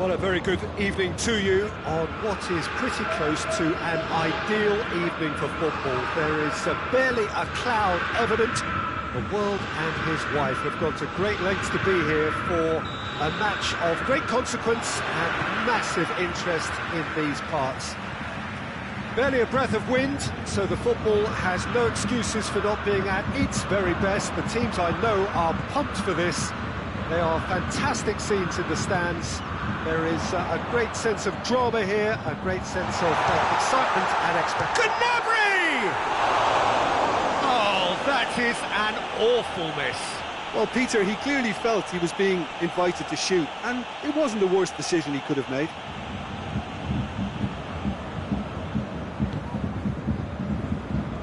Well, a very good evening to you on what is pretty close to an ideal evening for football. There is barely a cloud evident. The world and his wife have gone to great lengths to be here for a match of great consequence and massive interest in these parts. Barely a breath of wind, so the football has no excuses for not being at its very best. The teams I know are pumped for this. They are fantastic scenes in the stands. There is a great sense of drama here, a great sense of excitement and expectation. Gnabry! Oh, that is an awful miss. Well, Peter, he clearly felt he was being invited to shoot, and it wasn't the worst decision he could have made.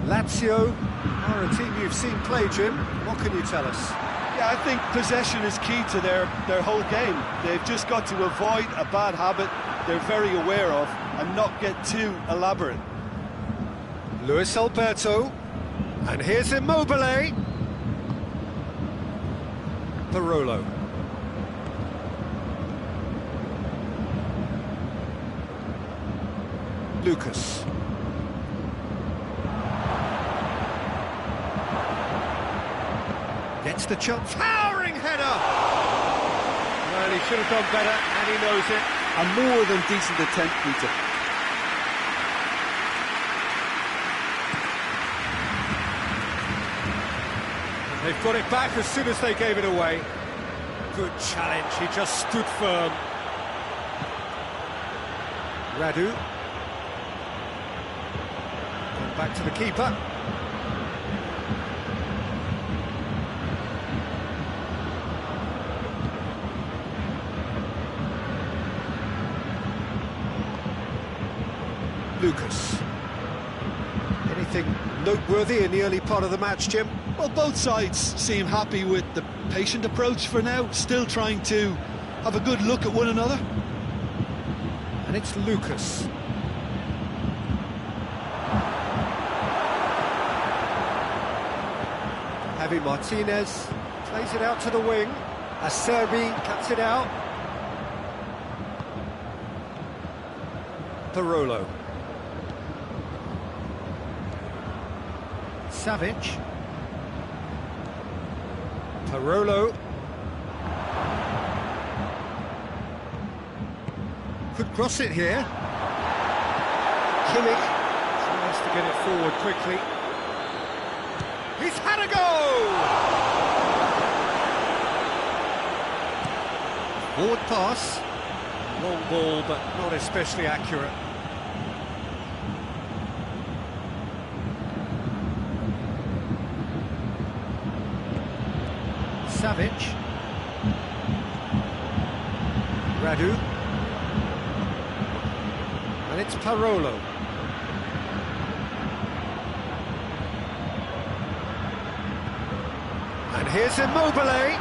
Lazio are a team you've seen play, Jim. What can you tell us? Yeah, I think possession is key to their whole game. They've just got to avoid a bad habit they're very aware of and not get too elaborate. Luis Alberto, and here's Immobile. Parolo. Lucas. Gets the chance. Towering header! Well, he should have done better, and he knows it. A more than decent attempt, Peter. And they've got it back as soon as they gave it away. Good challenge, he just stood firm. Radu. Gone back to the keeper. Lucas. Anything noteworthy in the early part of the match, Jim? Well, both sides seem happy with the patient approach for now, still trying to have a good look at one another. And it's Lucas. Javi Martinez plays it out to the wing. Acerbi cuts it out. Parolo. Savic. Parolo. Could cross it here. Kimmich tries to get it forward quickly. He's had a go! Forward pass. Long ball, but not especially accurate. Savic. Radu. And it's Parolo. And here's Immobile.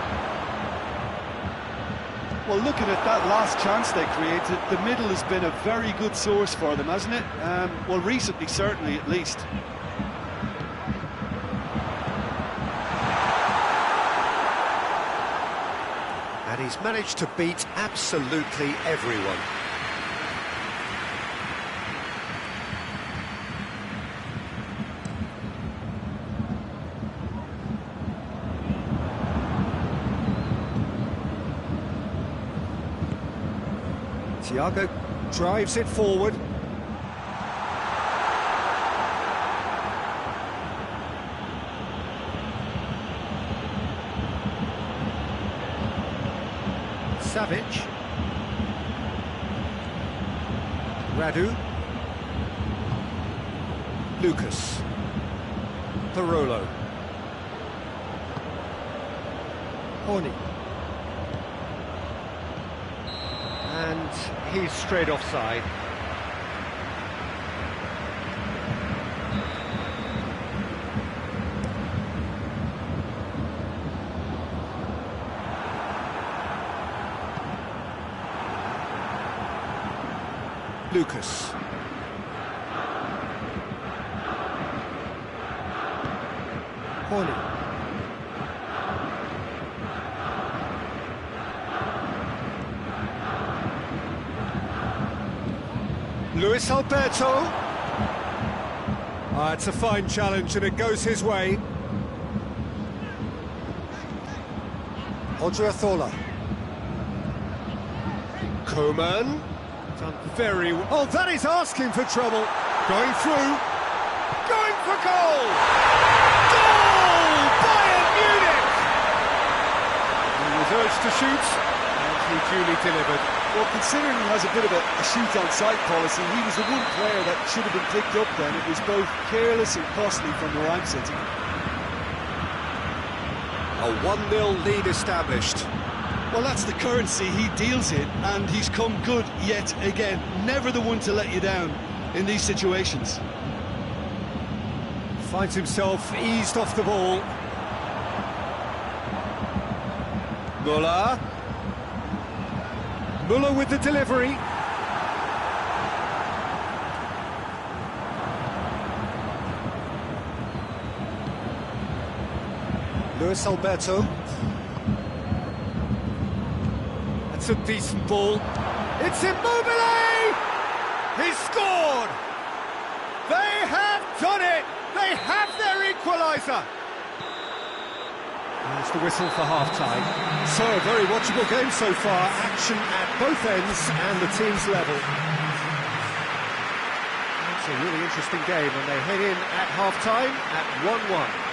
Well, looking at that last chance they created, the middle has been a very good source for them, hasn't it? Well, recently, certainly, at least. And he's managed to beat absolutely everyone. Thiago drives it forward. Savic. Radu. Lucas. Parolo. Horny. And he's straight offside. Lucas. Horny. Luis Alberto. It's a fine challenge and it goes his way. Odriozola. Koeman. Done very well. Oh, that is asking for trouble. Going through. Going for goal! Goal! Bayern Munich! He was urged to shoot, and he duly delivered. Well, considering he has a bit of a shoot-on-sight policy, he was the one player that should have been picked up then. It was both careless and costly from where I'm sitting. A 1-0 lead established. Well, that's the currency he deals in, and he's come good yet again. Never the one to let you down in these situations. Finds himself eased off the ball. Müller. Müller with the delivery. Luis Alberto. That's a decent ball. It's Immobile! He's scored! They have done it! They have their equaliser! There's the whistle for half-time. So, a very watchable game so far. Action at both ends and the teams level. It's a really interesting game, and they head in at half-time at 1-1.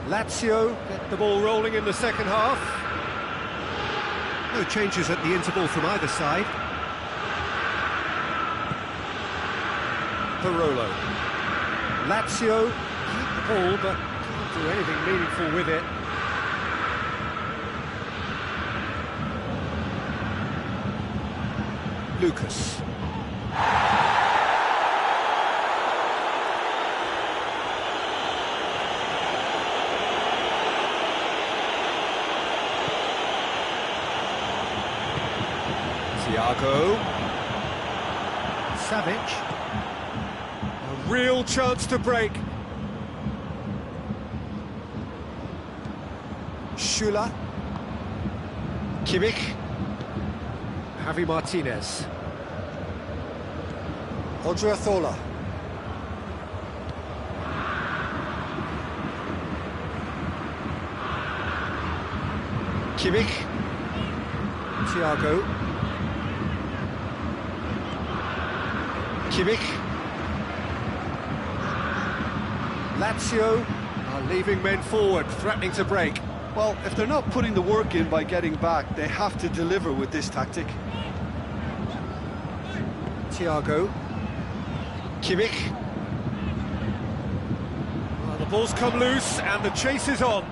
Lazio get the ball rolling in the second half. No changes at the interval from either side. Barolo. Lazio keep the ball but can't do anything meaningful with it. Lucas. Thiago. Savic. A real chance to break. Schüller. Kimmich. Javi Martinez. Odriozola. Kimmich. Thiago. Kimmich. Lazio are leaving men forward, threatening to break. Well, if they're not putting the work in by getting back, they have to deliver with this tactic. Thiago. Kimmich. Well, the ball's come loose and the chase is on.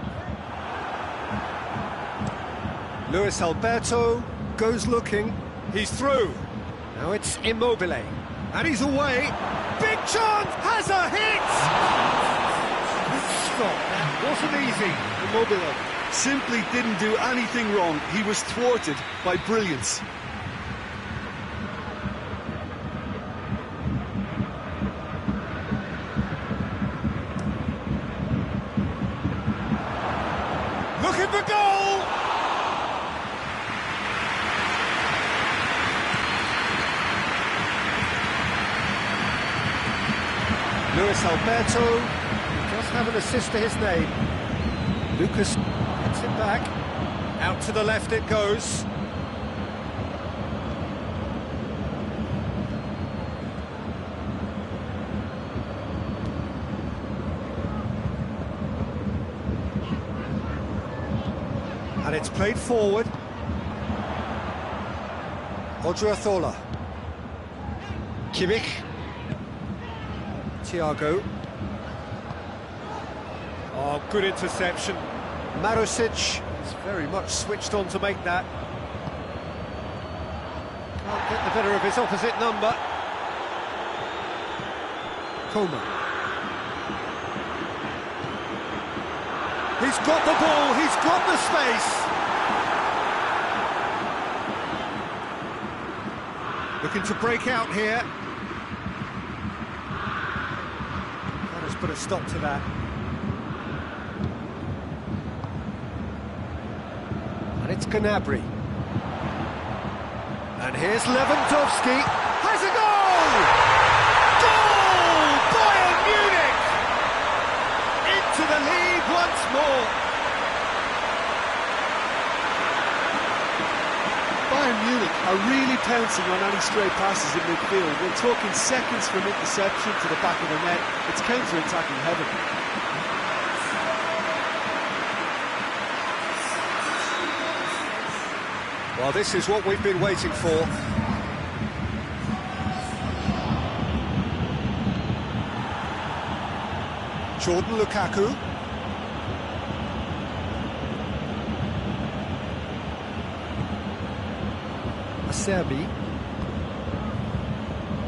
Luis Alberto goes looking. He's through. Now it's Immobile. And he's away. Big chance! Has a hit! Good stop. That wasn't easy. Immobile Simply didn't do anything wrong. He was thwarted by brilliance. looking for goal! Luis Alberto does have an assist to his name. Lucas gets it back. Out to the left it goes. And it's played forward. Odriozola. Kimmich. Thiago. Oh, good interception. Marusic is very much switched on to make that. Can't get the better of his opposite number. Coleman. He's got the ball, he's got the space. Looking to break out here. That has put a stop to that. And it's Gnabry. And here's Lewandowski. Has a goal! Goal! Bayern Munich! Into the lead once more. Bayern Munich are really pouncing on any stray passes in midfield. We're talking seconds from interception to the back of the net. It's counter-attacking heaven. Well, this is what we've been waiting for. Jordan Lukaku. Acerbi.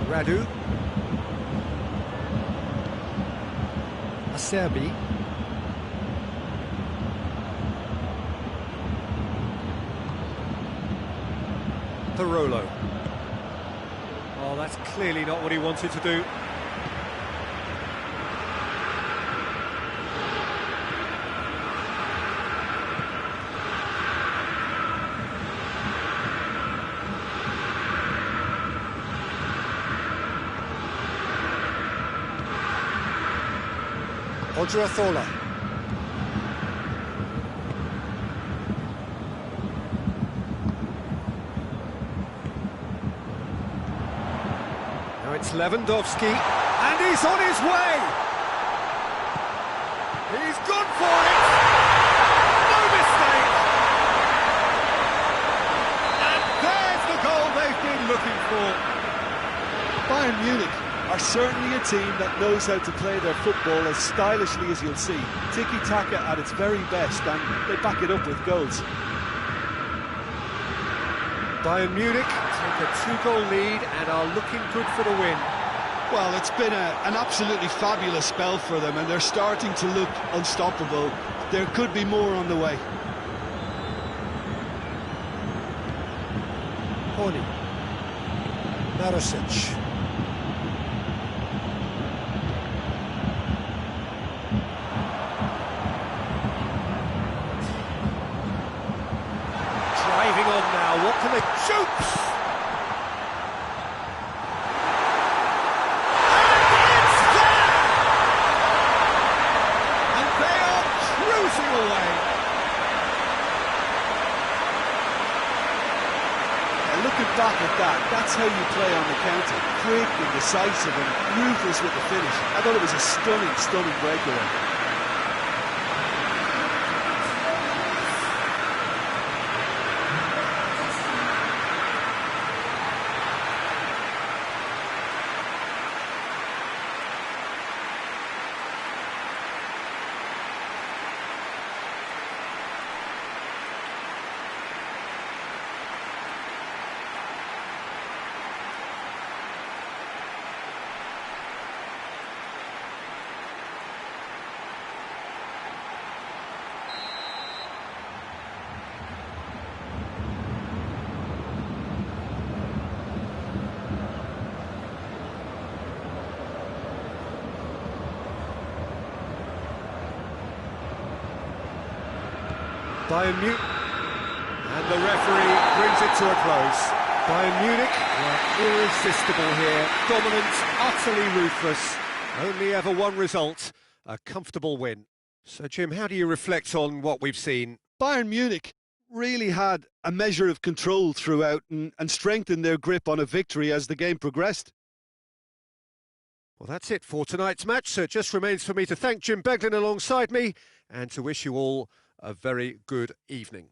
Radu. Acerbi. Parolo. Oh, that's clearly not what he wanted to do. Odriozola. Now it's Lewandowski, and he's on his way! He's gone for it! No mistake! And there's the goal they've been looking for. Bayern Munich are certainly a team that knows how to play their football as stylishly as you'll see. Tiki-taka at its very best, and they back it up with goals. Bayern Munich take a 2-goal lead and are looking good for the win. Well, it's been an absolutely fabulous spell for them, and they're starting to look unstoppable. There could be more on the way. Horny. Marusic. Driving on now, what can they... Shoots! And it's there! And they are cruising away. And looking back at that, that's how you play on the counter. Quick and decisive and ruthless with the finish. I thought it was a stunning, stunning breakaway. Bayern Munich, and the referee brings it to a close. Bayern Munich were irresistible here, dominant, utterly ruthless. Only ever one result, a comfortable win. So, Jim, how do you reflect on what we've seen? Bayern Munich really had a measure of control throughout and strengthened their grip on a victory as the game progressed. Well, that's it for tonight's match, so it just remains for me to thank Jim Beglin alongside me and to wish you all a very good evening.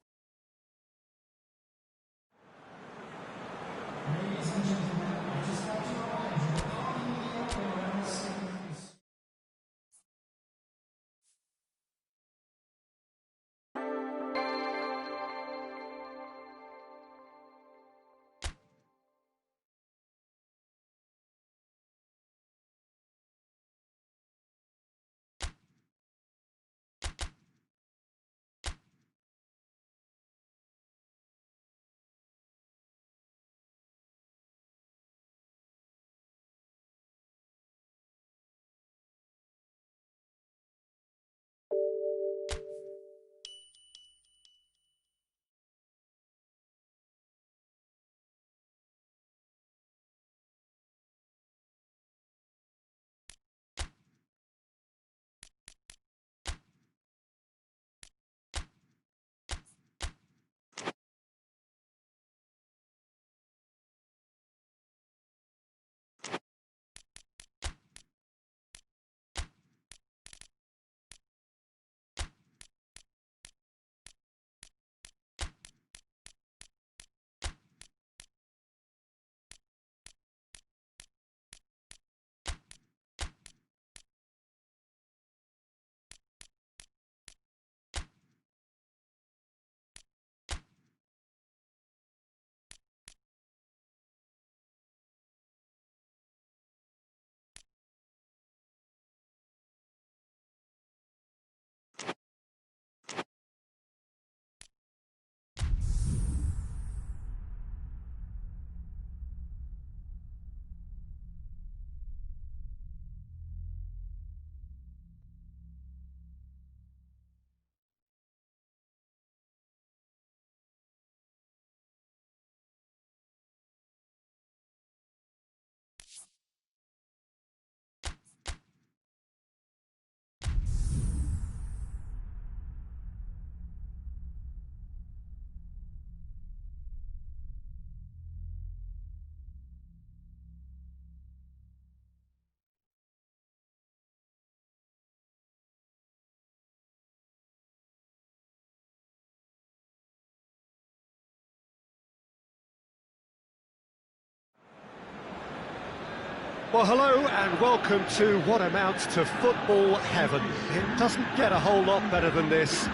Well, hello and welcome to what amounts to football heaven. It doesn't get a whole lot better than this.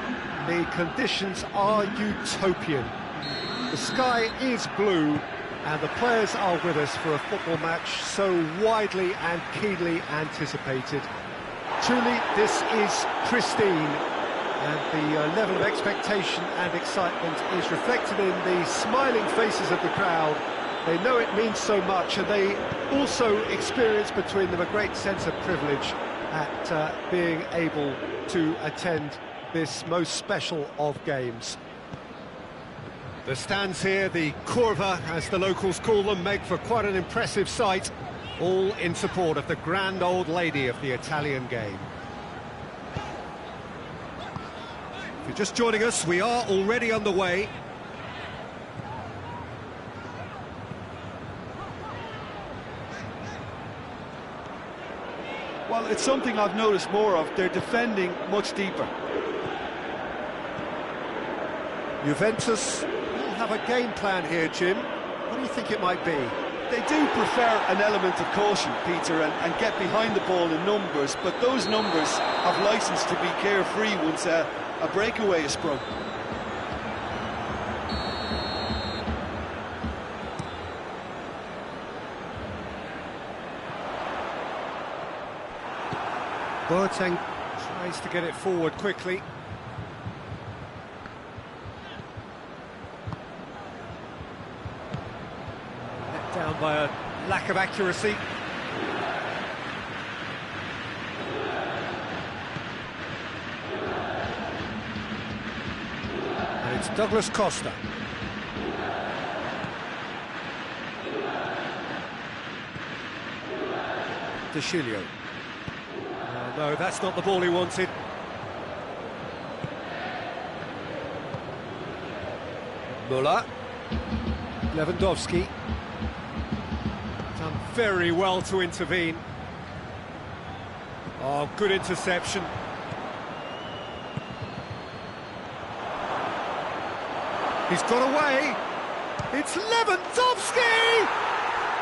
The conditions are utopian. The sky is blue and the players are with us for a football match so widely and keenly anticipated. Truly, this is pristine, and the level of expectation and excitement is reflected in the smiling faces of the crowd. They know it means so much, and they also experience between them a great sense of privilege at being able to attend this most special of games. The stands here, the curva, as the locals call them, make for quite an impressive sight, all in support of the grand old lady of the Italian game. If you're just joining us, we are already underway. Well, it's something I've noticed more of. They're defending much deeper. Juventus will have a game plan here, Jim. What do you think it might be? They do prefer an element of caution, Peter, and get behind the ball in numbers, but those numbers have licence to be carefree once a breakaway is sprung. Boateng tries to get it forward quickly. Let down by a lack of accuracy. And it's Douglas Costa. De Chilio. No, that's not the ball he wanted. Müller. Lewandowski. Done very well to intervene. Oh, good interception. He's got away. It's Lewandowski!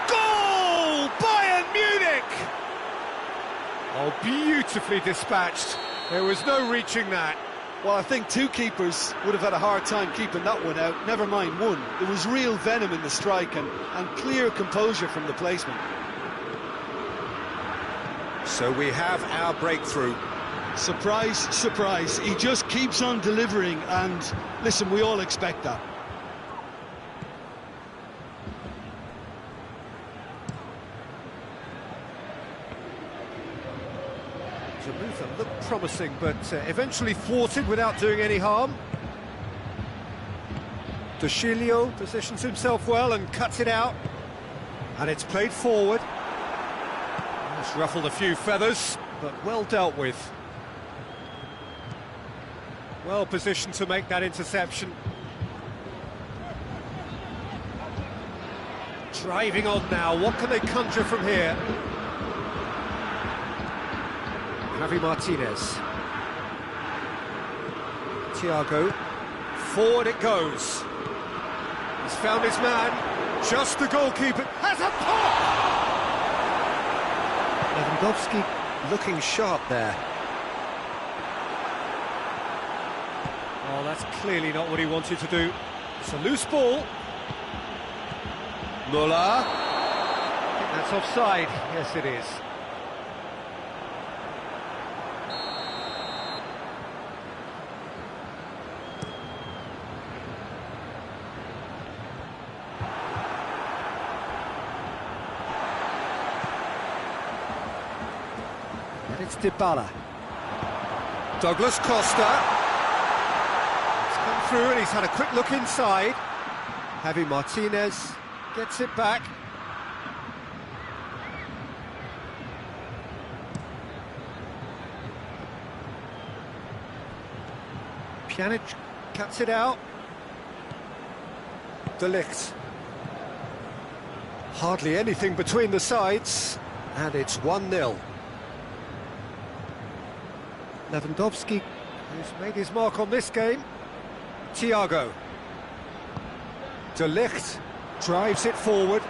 Goal! Bayern Munich! Oh, beautifully dispatched. There was no reaching that. Well, I think two keepers would have had a hard time keeping that one out, never mind one. There was real venom in the strike and clear composure from the placement. So we have our breakthrough. Surprise, surprise. He just keeps on delivering, and listen, we all expect that. It's a move that looked promising, but eventually thwarted without doing any harm. De Sciglio positions himself well and cuts it out. And it's played forward. It's ruffled a few feathers, but well dealt with. Well positioned to make that interception. Driving on now, what can they conjure from here? Javi Martinez. Thiago. Forward it goes. He's found his man. Just the goalkeeper. Has a pop! Lewandowski looking sharp there. Oh, that's clearly not what he wanted to do. It's a loose ball. Müller. I think that's offside. Yes, it is. And it's Dybala. Douglas Costa. He's come through and he's had a quick look inside. Javi Martinez gets it back. Pjanic cuts it out. De Ligt. Hardly anything between the sides, and it's 1-0. Lewandowski, who's made his mark on this game. Thiago. De Ligt drives it forward.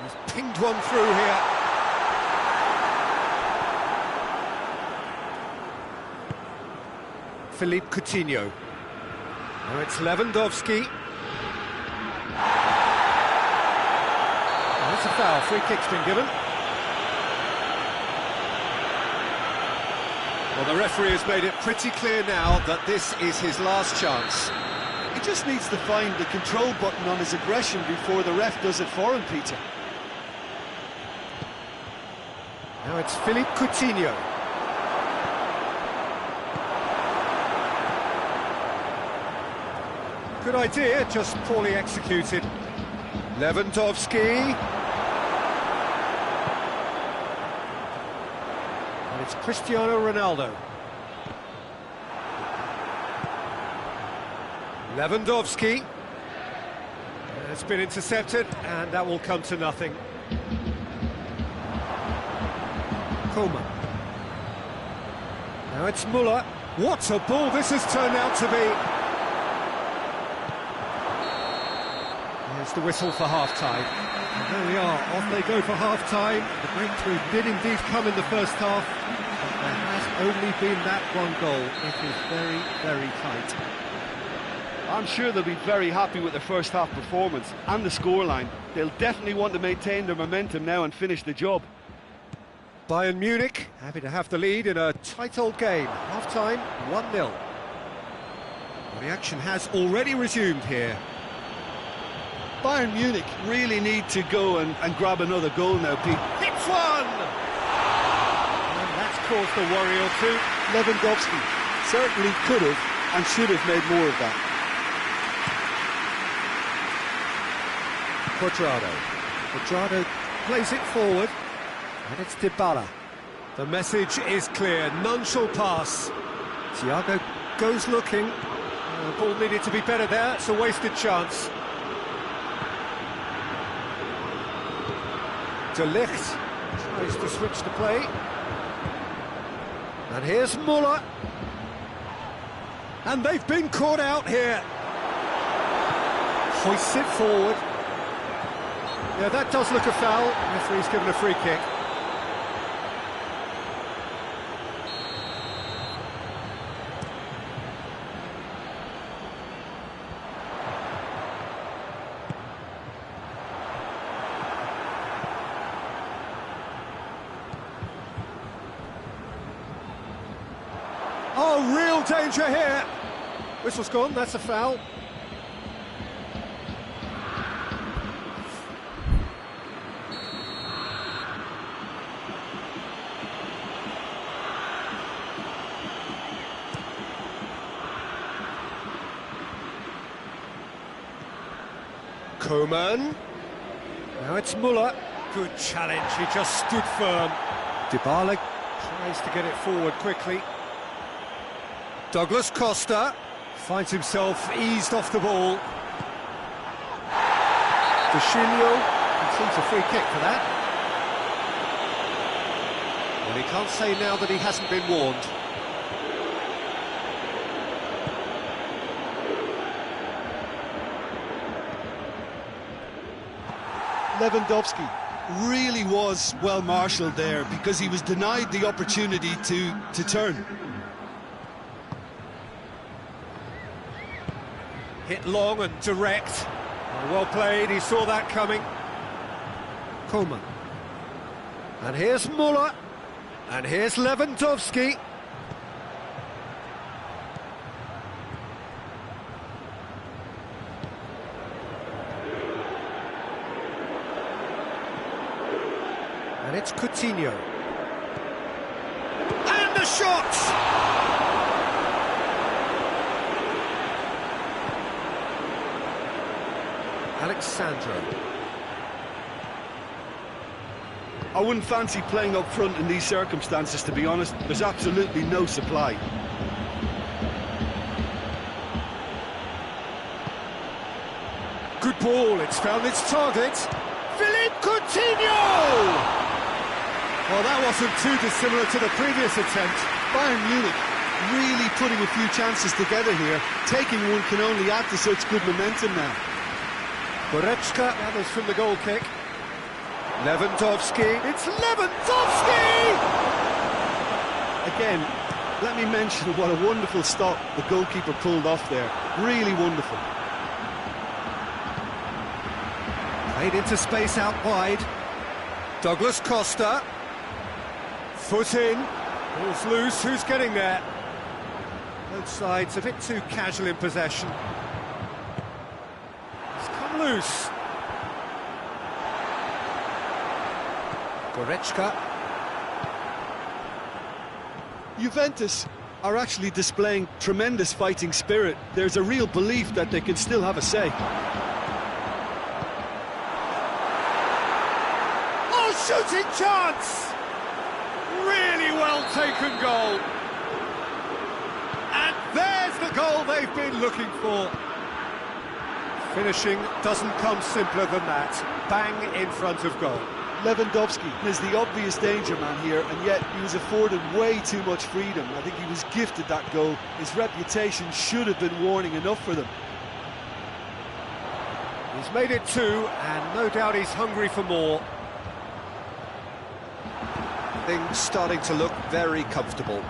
He's pinged one through here. Philippe Coutinho. Now it's Lewandowski. That's a foul. Free kick's been given. Well, the referee has made it pretty clear now that this is his last chance. He just needs to find the control button on his aggression before the ref does it for him, Peter. Now it's Philippe Coutinho. Good idea, just poorly executed. Lewandowski. And it's Cristiano Ronaldo. Lewandowski. It's been intercepted, and that will come to nothing. Coman. Now it's Müller. What a ball this has turned out to be. Here's the whistle for half-time. And there we are, off they go for half-time. The breakthrough did indeed come in the first half, but there has only been that one goal. It is very, very tight. I'm sure they'll be very happy with their first half performance and the scoreline. They'll definitely want to maintain their momentum now and finish the job. Bayern Munich happy to have the lead in a tight old game. Half-time, 1-0. Well, the action has already resumed here. Bayern Munich really need to go and grab another goal now, Pete. Hits one! And that's caused a worry or two. Lewandowski certainly could have and should have made more of that. Quadrado plays it forward, and it's Dybala. The message is clear, none shall pass. Thiago goes looking. The ball needed to be better there, it's a wasted chance. De Ligt tries to switch the play. And here's Muller. And they've been caught out here. Hoists it forward. Yeah, that does look a foul. Referee's given a free kick. Oh, real danger here. Whistle's gone, that's a foul. Koeman. Now it's Muller. Good challenge, he just stood firm. Dybala tries to get it forward quickly. Douglas Costa finds himself eased off the ball. Deschilio receives a free kick for that. Well, he can't say now that he hasn't been warned. Lewandowski really was well marshalled there because he was denied the opportunity to turn. Hit long and direct. Well played, he saw that coming. Koeman. And here's Muller. And here's Lewandowski. And it's Coutinho. And the shot! Alexandro. I wouldn't fancy playing up front in these circumstances, to be honest. There's absolutely no supply. Good ball, it's found its target. Philippe Coutinho! Well, that wasn't too dissimilar to the previous attempt. Bayern Munich really putting a few chances together here. Taking one can only add to such good momentum now. Goretzka gathers from the goal kick. Lewandowski. It's Lewandowski! Again, let me mention what a wonderful stop the goalkeeper pulled off there. Really wonderful. Played into space out wide. Douglas Costa. Foot in. Ball's loose. Who's getting there? Both sides a bit too casual in possession. Loose. Goretzka. Juventus are actually displaying tremendous fighting spirit. There's a real belief that they can still have a say. Oh, shooting chance! Really well taken goal. And there's the goal they've been looking for. Finishing doesn't come simpler than that. Bang in front of goal. Lewandowski is the obvious danger man here, and yet he was afforded way too much freedom. I think he was gifted that goal. His reputation should have been warning enough for them. He's made it 2, and no doubt he's hungry for more. Things starting to look very comfortable.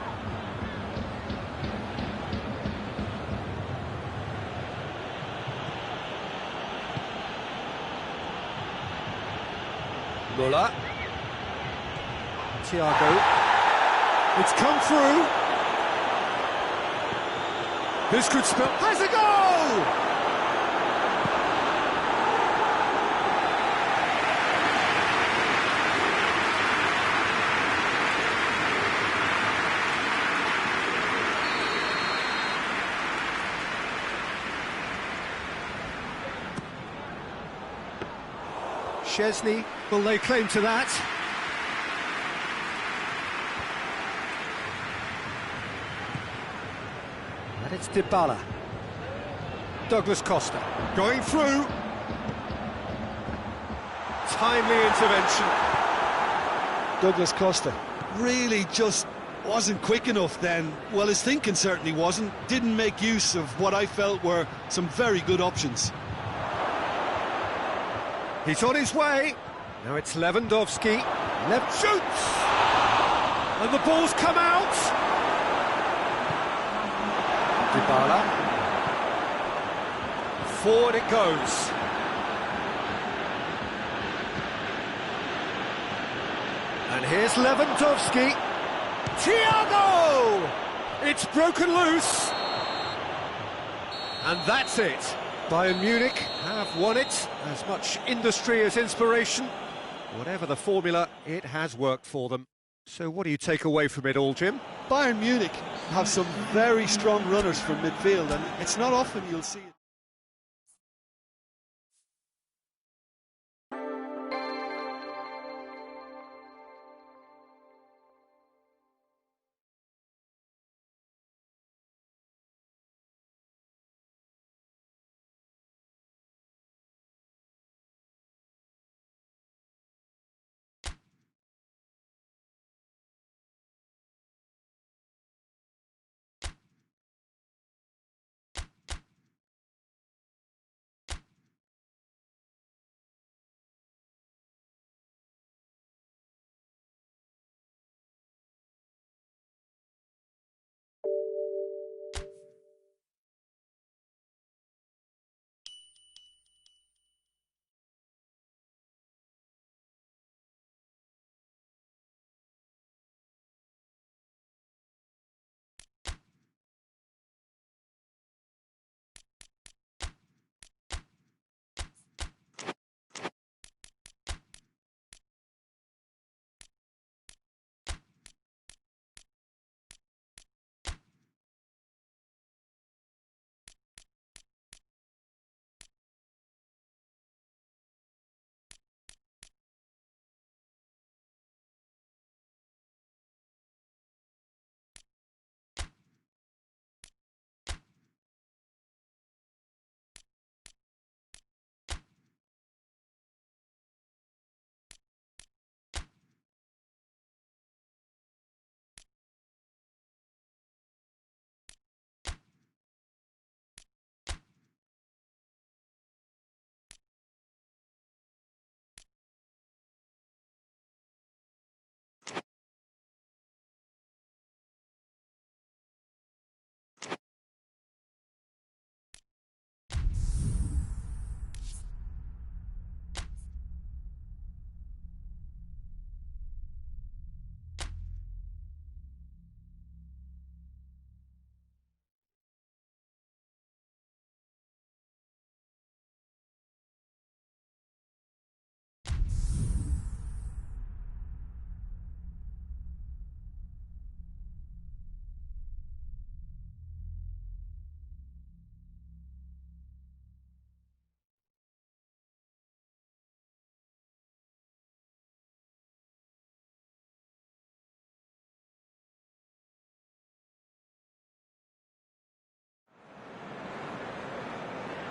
Muller. Thiago. It's come through. This could spell... Has a goal! Szczesny will lay claim to that. And it's Dybala. Douglas Costa going through. Timely intervention. Douglas Costa really just wasn't quick enough then. Well, his thinking certainly wasn't. Didn't make use of what I felt were some very good options. He's on his way. Now it's Lewandowski. Left shoots! And the ball's come out. Dybala. Forward it goes. And here's Lewandowski. Thiago! It's broken loose. And that's it. Bayern Munich have won it. As much industry as inspiration. Whatever the formula, it has worked for them. So what do you take away from it all, Jim? Bayern Munich have some very strong runners from midfield, and it's not often you'll see it.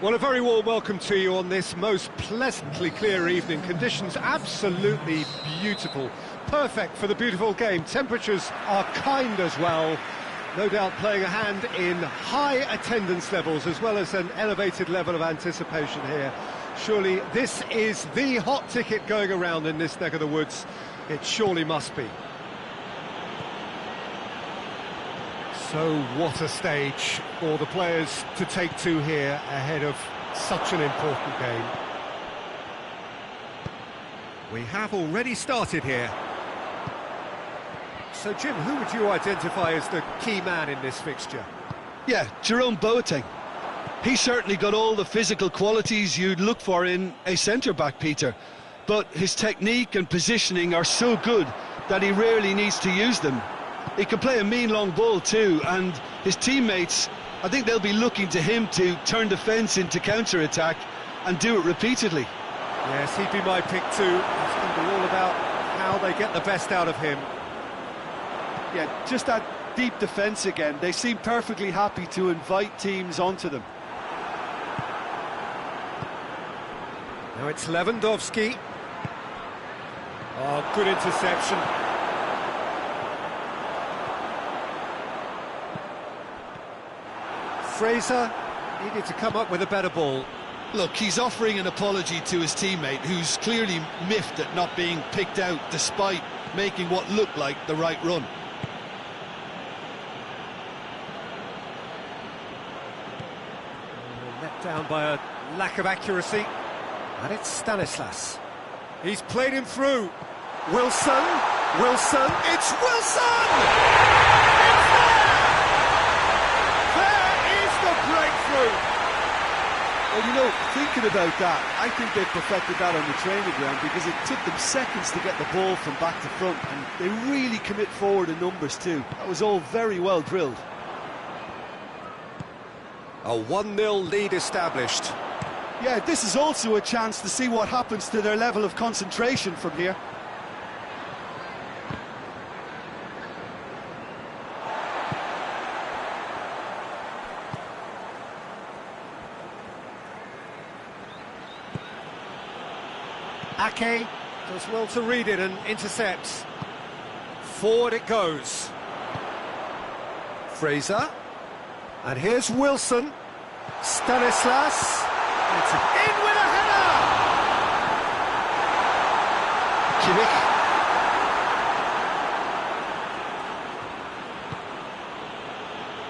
Well, a very warm welcome to you on this most pleasantly clear evening. Conditions absolutely beautiful. Perfect for the beautiful game. Temperatures are kind as well. No doubt playing a hand in high attendance levels as well as an elevated level of anticipation here. Surely this is the hot ticket going around in this neck of the woods. It surely must be. So what a stage for the players to take to here ahead of such an important game. We have already started here. So Jim, who would you identify as the key man in this fixture? Yeah, Jerome Boateng. He's certainly got all the physical qualities you'd look for in a centre-back, Peter. But his technique and positioning are so good that he rarely needs to use them. He can play a mean long ball too, and his teammates, I think they'll be looking to him to turn defence into counter-attack and do it repeatedly. Yes, he'd be my pick too. It's going to be all about how they get the best out of him. Yeah, just that deep defence again. They seem perfectly happy to invite teams onto them. Now it's Lewandowski. Oh, good interception. Fraser needed to come up with a better ball. Look, he's offering an apology to his teammate, who's clearly miffed at not being picked out despite making what looked like the right run. Let down by a lack of accuracy. And it's Stanislas. He's played him through. Wilson. Wilson. It's Wilson! It's there! There is the breakthrough! Well, you know, thinking about that, I think they've perfected that on the training ground because it took them seconds to get the ball from back to front, and they really commit forward in numbers too. That was all very well drilled. A 1-0 lead established. Yeah, this is also a chance to see what happens to their level of concentration from here. Ake does well to read it and intercepts. Forward it goes. Fraser. And here's Wilson. Stanislas. It's in with a header! Kimmich.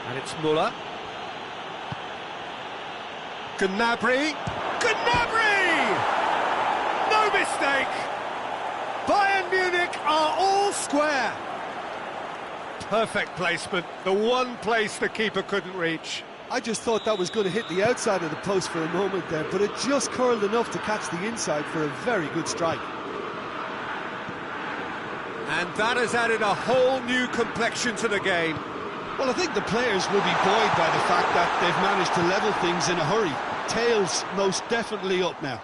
And it's Muller. Gnabry. Gnabry! No mistake! Bayern Munich are all square. Perfect placement, the one place the keeper couldn't reach. I just thought that was going to hit the outside of the post for a moment there, but it just curled enough to catch the inside for a very good strike. And that has added a whole new complexion to the game. Well, I think the players will be buoyed by the fact that they've managed to level things in a hurry. Tails most definitely up now.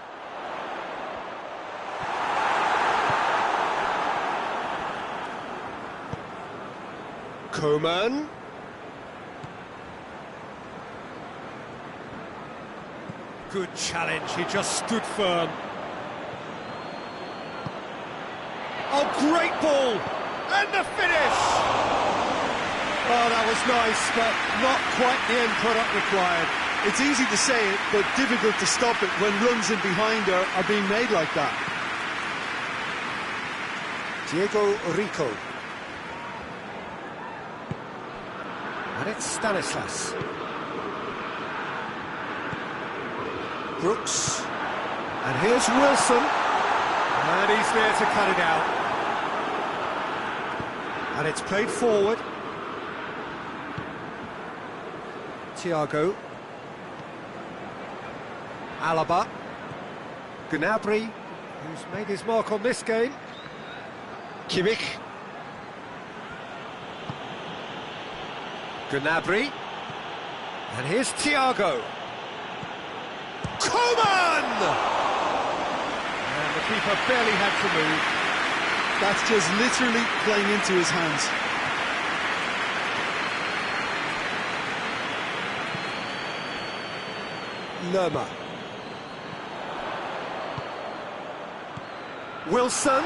Coman. Good challenge, he just stood firm. Oh, great ball! And the finish! Oh, that was nice, but not quite the end product required. It's easy to say it, but difficult to stop it when runs in behind are being made like that. Diego Rico. And it's Stanislas. Brooks. And here's Wilson. And he's there to cut it out. And it's played forward. Thiago. Alaba. Gnabry, who's made his mark on this game. Kimmich. Gnabry. And here's Thiago. Coman! And the keeper barely had to move. That's just literally playing into his hands. Lerma. Wilson.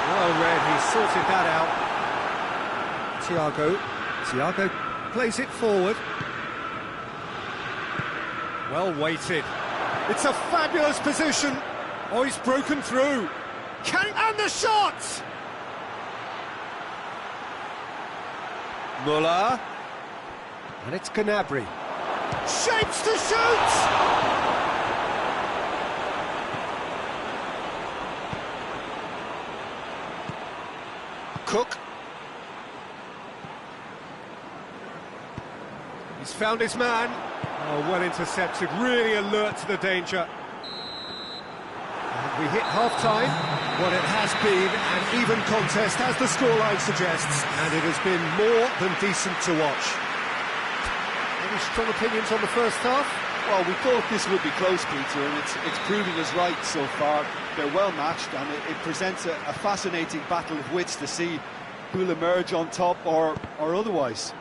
Well read, he sorted that out. Thiago. Thiago plays it forward. Well weighted. It's a fabulous position. Oh, he's broken through. And the shot! Muller. And it's Gnabry. Shapes to shoot! Cook. He's found his man. Oh, well intercepted, really alert to the danger. And we hit half-time. What it has been an even contest, as the scoreline suggests, and it has been more than decent to watch. Any strong opinions on the first half? Well, we thought this would be close, Peter, and it's proving us right so far. They're well matched, and it presents a fascinating battle of wits to see who'll emerge on top or otherwise.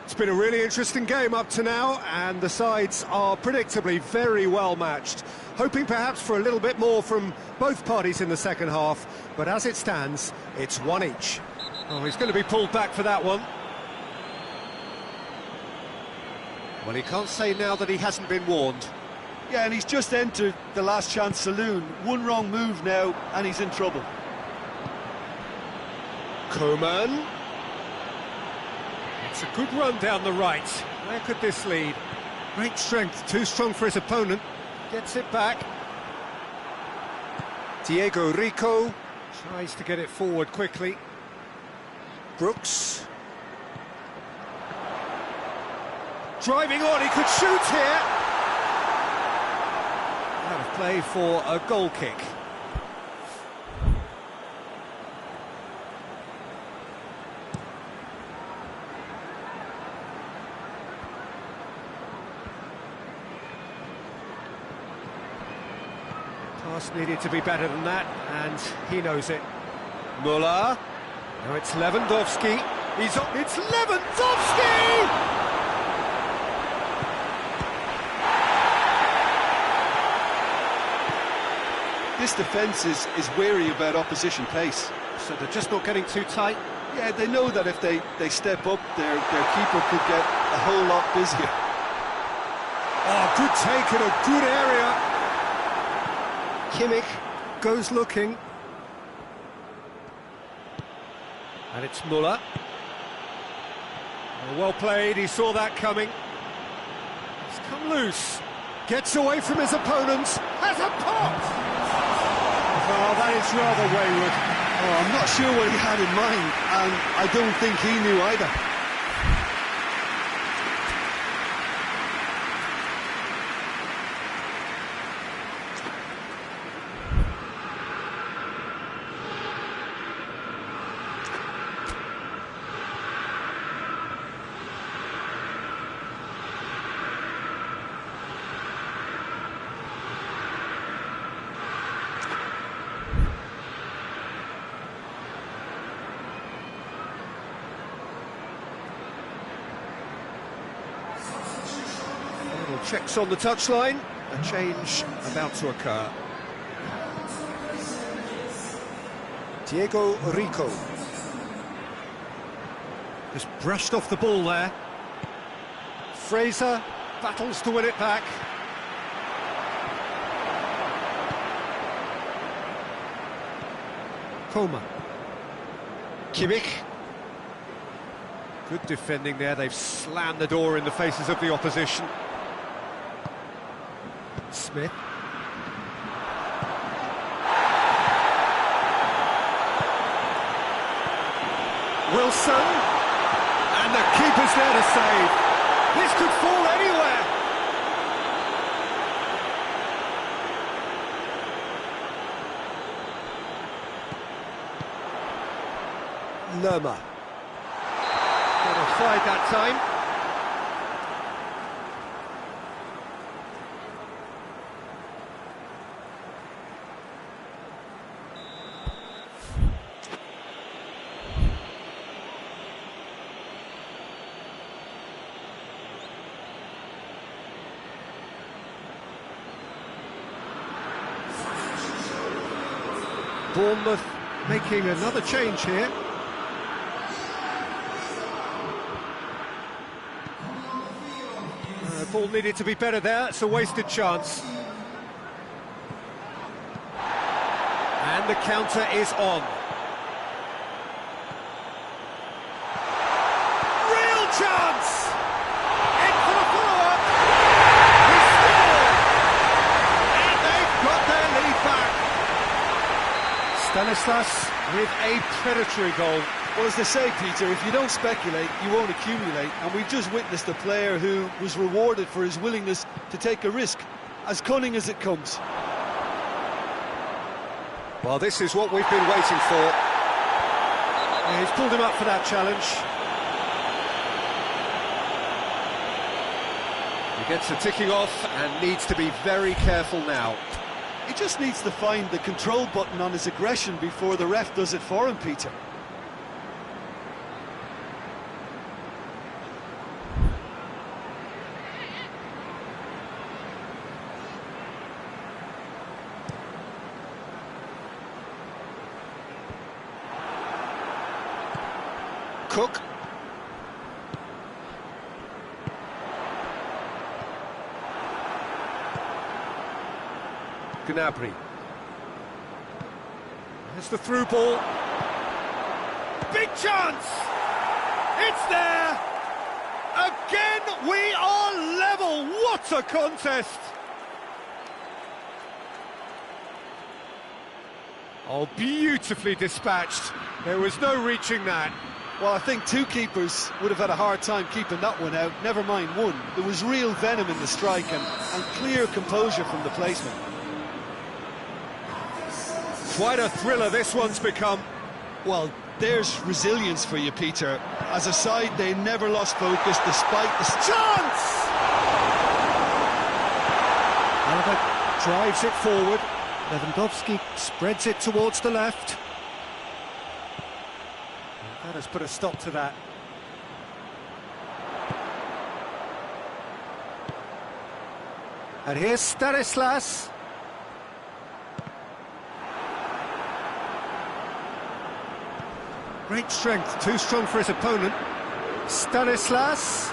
It's been a really interesting game up to now, and the sides are predictably very well matched. Hoping perhaps for a little bit more from both parties in the second half, but as it stands, it's one each. Oh, he's going to be pulled back for that one. Well, he can't say now that he hasn't been warned. Yeah, and he's just entered the last chance saloon. One wrong move now, and he's in trouble. Coman. It's a good run down the right. Where could this lead? Great strength, too strong for his opponent. Gets it back. Diego Rico tries to get it forward quickly. Brooks. Driving on, he could shoot here. Out of play for a goal kick. Pass needed to be better than that, and he knows it. Muller. Now it's Lewandowski. It's Lewandowski! This defence is wary about opposition pace. So they're just not getting too tight. Yeah, they know that if they step up, their keeper could get a whole lot busier. Oh, good take in a good area. Kimmich goes looking. And it's Muller. Oh, well played, he saw that coming. He's come loose. Gets away from his opponents. Has a pop! Oh, that is rather wayward. Oh, I'm not sure what he had in mind, and I don't think he knew either. Checks on the touchline, a change about to occur. Diego Rico. Just brushed off the ball there. Fraser battles to win it back. Coman. Kimmich. Good defending there, they've slammed the door in the faces of the opposition. Smith. Wilson. And the keeper's there to save. This could fall anywhere. Lerma. Got offside that time. Bournemouth making another change here. The ball needed to be better there, it's a wasted chance. And the counter is on. Real chance! In for the follow-up! He scored! And they've got their lead back. Stanislas with a predatory goal. Well, as they say, Peter, if you don't speculate, you won't accumulate. And we've just witnessed a player who was rewarded for his willingness to take a risk, as cunning as it comes. Well, this is what we've been waiting for. Yeah, he's pulled him up for that challenge. He gets a ticking off and needs to be very careful now. He just needs to find the control button on his aggression before the ref does it for him, Peter. Cook. Gnabry. There's the through ball. Big chance! It's there! Again, we are level! What a contest! Oh, beautifully dispatched. There was no reaching that. Well, I think two keepers would have had a hard time keeping that one out, never mind one. There was real venom in the strike and clear composure from the placement. Quite a thriller this one's become. Well, there's resilience for you, Peter. As a side, they never lost focus despite the... Chance! Albert drives it forward. Lewandowski spreads it towards the left. And that has put a stop to that. And here's Stanislas. Great strength, too strong for his opponent. Stanislas.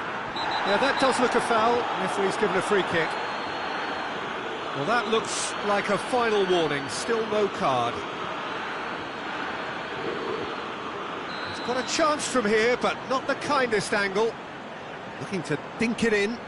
Yeah, that does look a foul. Referee's given a free kick. Well, that looks like a final warning. Still no card. He's got a chance from here, but not the kindest angle. Looking to dink it in.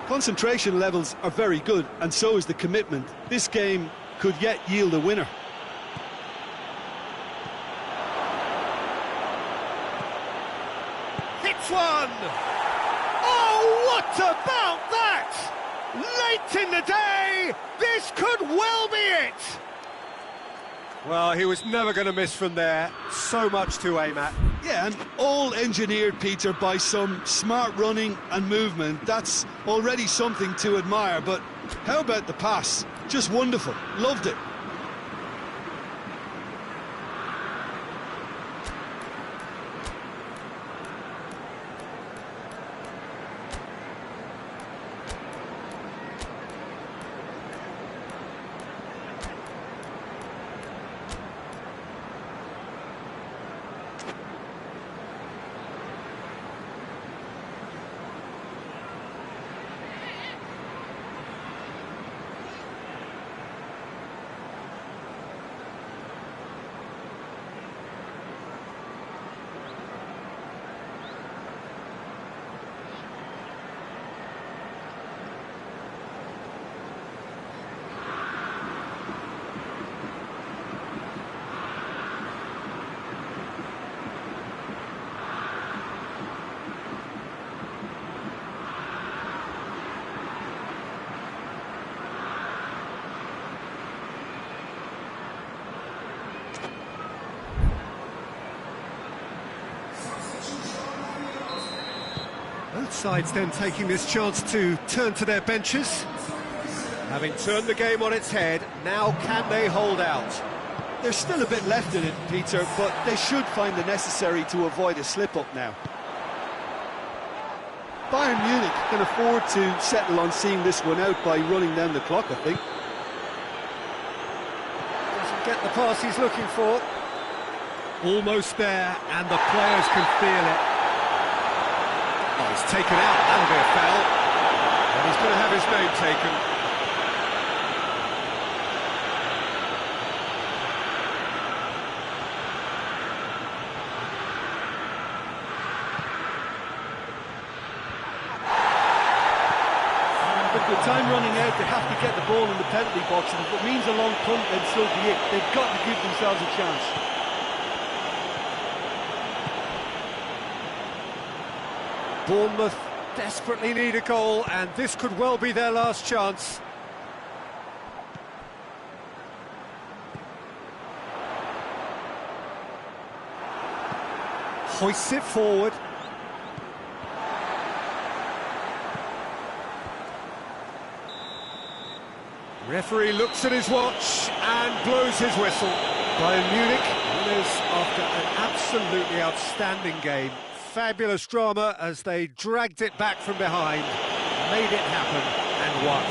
Concentration levels are very good, and so is the commitment. This game could yet yield a winner. Hits one! Oh, what about that? Late in the day, this could well be it! Well, he was never going to miss from there. So much to aim at. Yeah, and all engineered, Peter, by some smart running and movement. That's already something to admire, but how about the pass? Just wonderful. Loved it. Both sides then taking this chance to turn to their benches. Having turned the game on its head, now can they hold out? There's still a bit left in it, Peter, but they should find the necessary to avoid a slip-up now. Bayern Munich can afford to settle on seeing this one out by running down the clock, I think. Doesn't get the pass he's looking for. Almost there, and the players can feel it. Oh, he's taken out, that'll be a foul. And he's going to have his name taken. With time running out, they have to get the ball in the penalty box, and if it means a long punt, then so be it. They've got to give themselves a chance. Bournemouth desperately need a goal, and this could well be their last chance. Hoists it forward. Referee looks at his watch and blows his whistle. Bayern Munich winners after an absolutely outstanding game. Fabulous drama as they dragged it back from behind, made it happen and won.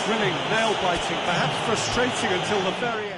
thrilling, nail-biting, perhaps frustrating until the very end.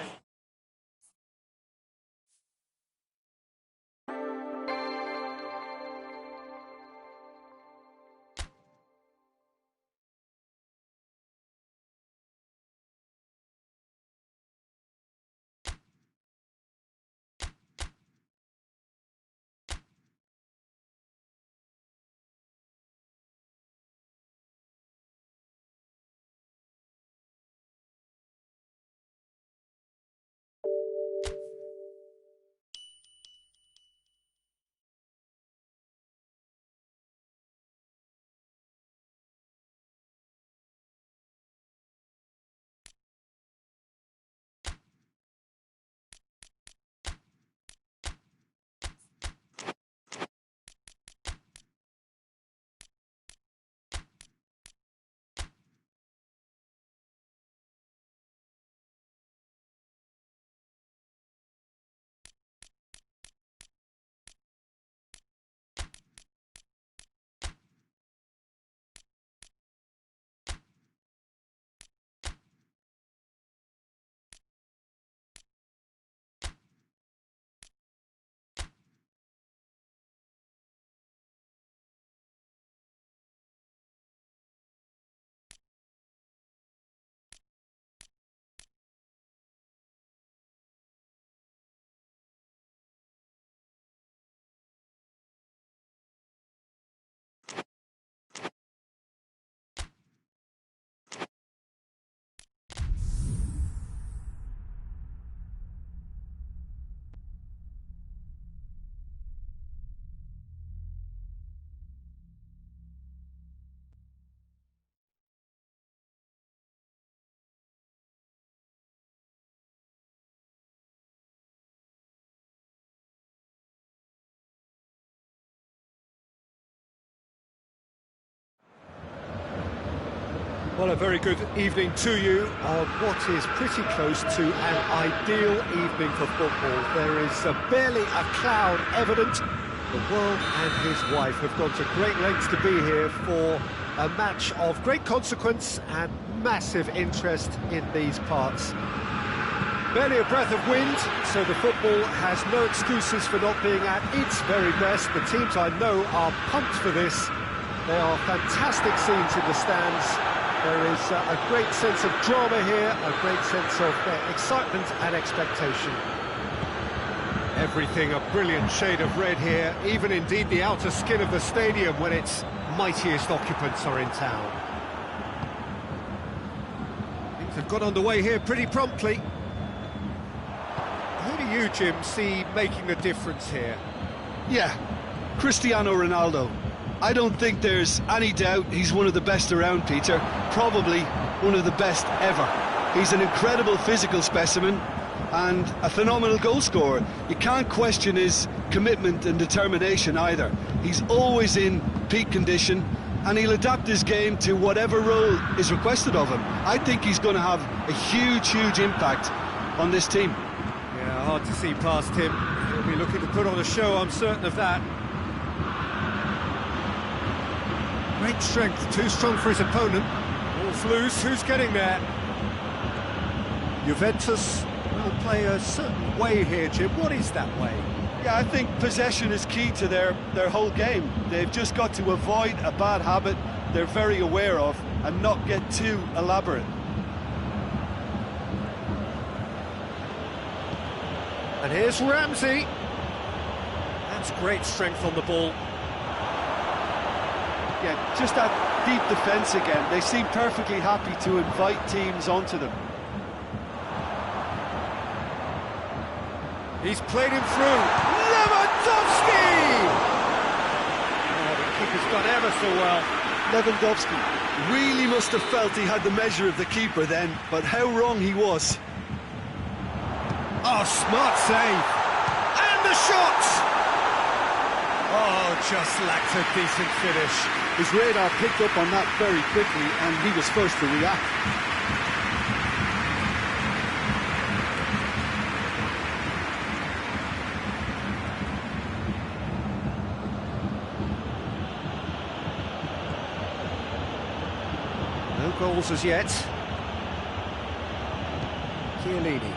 Well, a very good evening to you on what is pretty close to an ideal evening for football. There is barely a cloud evident. The world and his wife have gone to great lengths to be here for a match of great consequence and massive interest in these parts. Barely a breath of wind, so the football has no excuses for not being at its very best. The teams I know are pumped for this. They are fantastic scenes in the stands. There is a great sense of drama here, a great sense of excitement and expectation. Everything a brilliant shade of red here, even indeed the outer skin of the stadium when its mightiest occupants are in town. Things have got underway here pretty promptly. Who do you, Jim, see making the difference here? Yeah, Cristiano Ronaldo. I don't think there's any doubt he's one of the best around, Peter. Probably one of the best ever. He's an incredible physical specimen and a phenomenal goal scorer. You can't question his commitment and determination either. He's always in peak condition and he'll adapt his game to whatever role is requested of him. I think he's going to have a huge impact on this team. Yeah, hard to see past him. He'll be looking to put on a show, I'm certain of that. Great strength, too strong for his opponent. Ball's loose, who's getting there? Juventus will play a certain way here, Jim. What is that way? Yeah, I think possession is key to their whole game. They've just got to avoid a bad habit they're very aware of and not get too elaborate. And here's Ramsey. That's great strength on the ball. Yeah, just that deep defence again. They seem perfectly happy to invite teams onto them. He's played him through. Lewandowski! Oh, the kick has gone ever so well. Lewandowski really must have felt he had the measure of the keeper then, but how wrong he was. Oh, smart save. And the shot! Oh, just lacked a decent finish. His radar picked up on that very quickly and he was first to react. No goals as yet. Chiellini.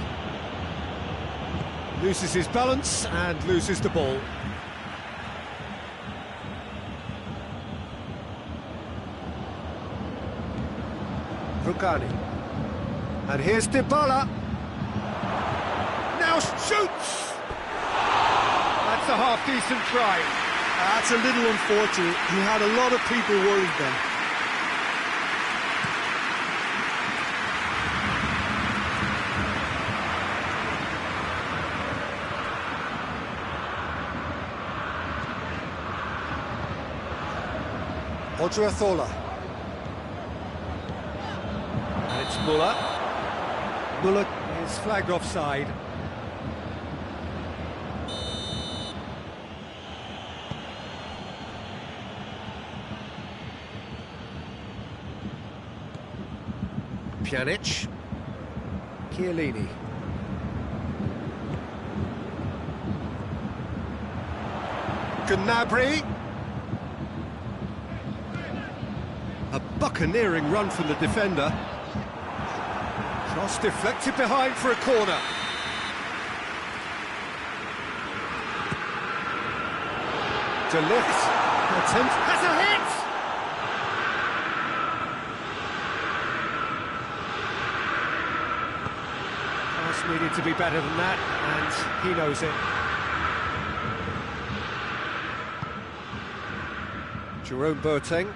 Loses his balance and loses the ball. Rugani. And here's Dybala. Now shoots! That's a half-decent try. That's a little unfortunate. He had a lot of people worried then. Odriozola. And it's Muller. Muller is flagged offside. Pjanic. Chiellini. Gnabry. A buccaneering run from the defender. Cross deflected behind for a corner. De Ligt. Attempt has a hit! Pass needed to be better than that, and he knows it. Jerome Boateng.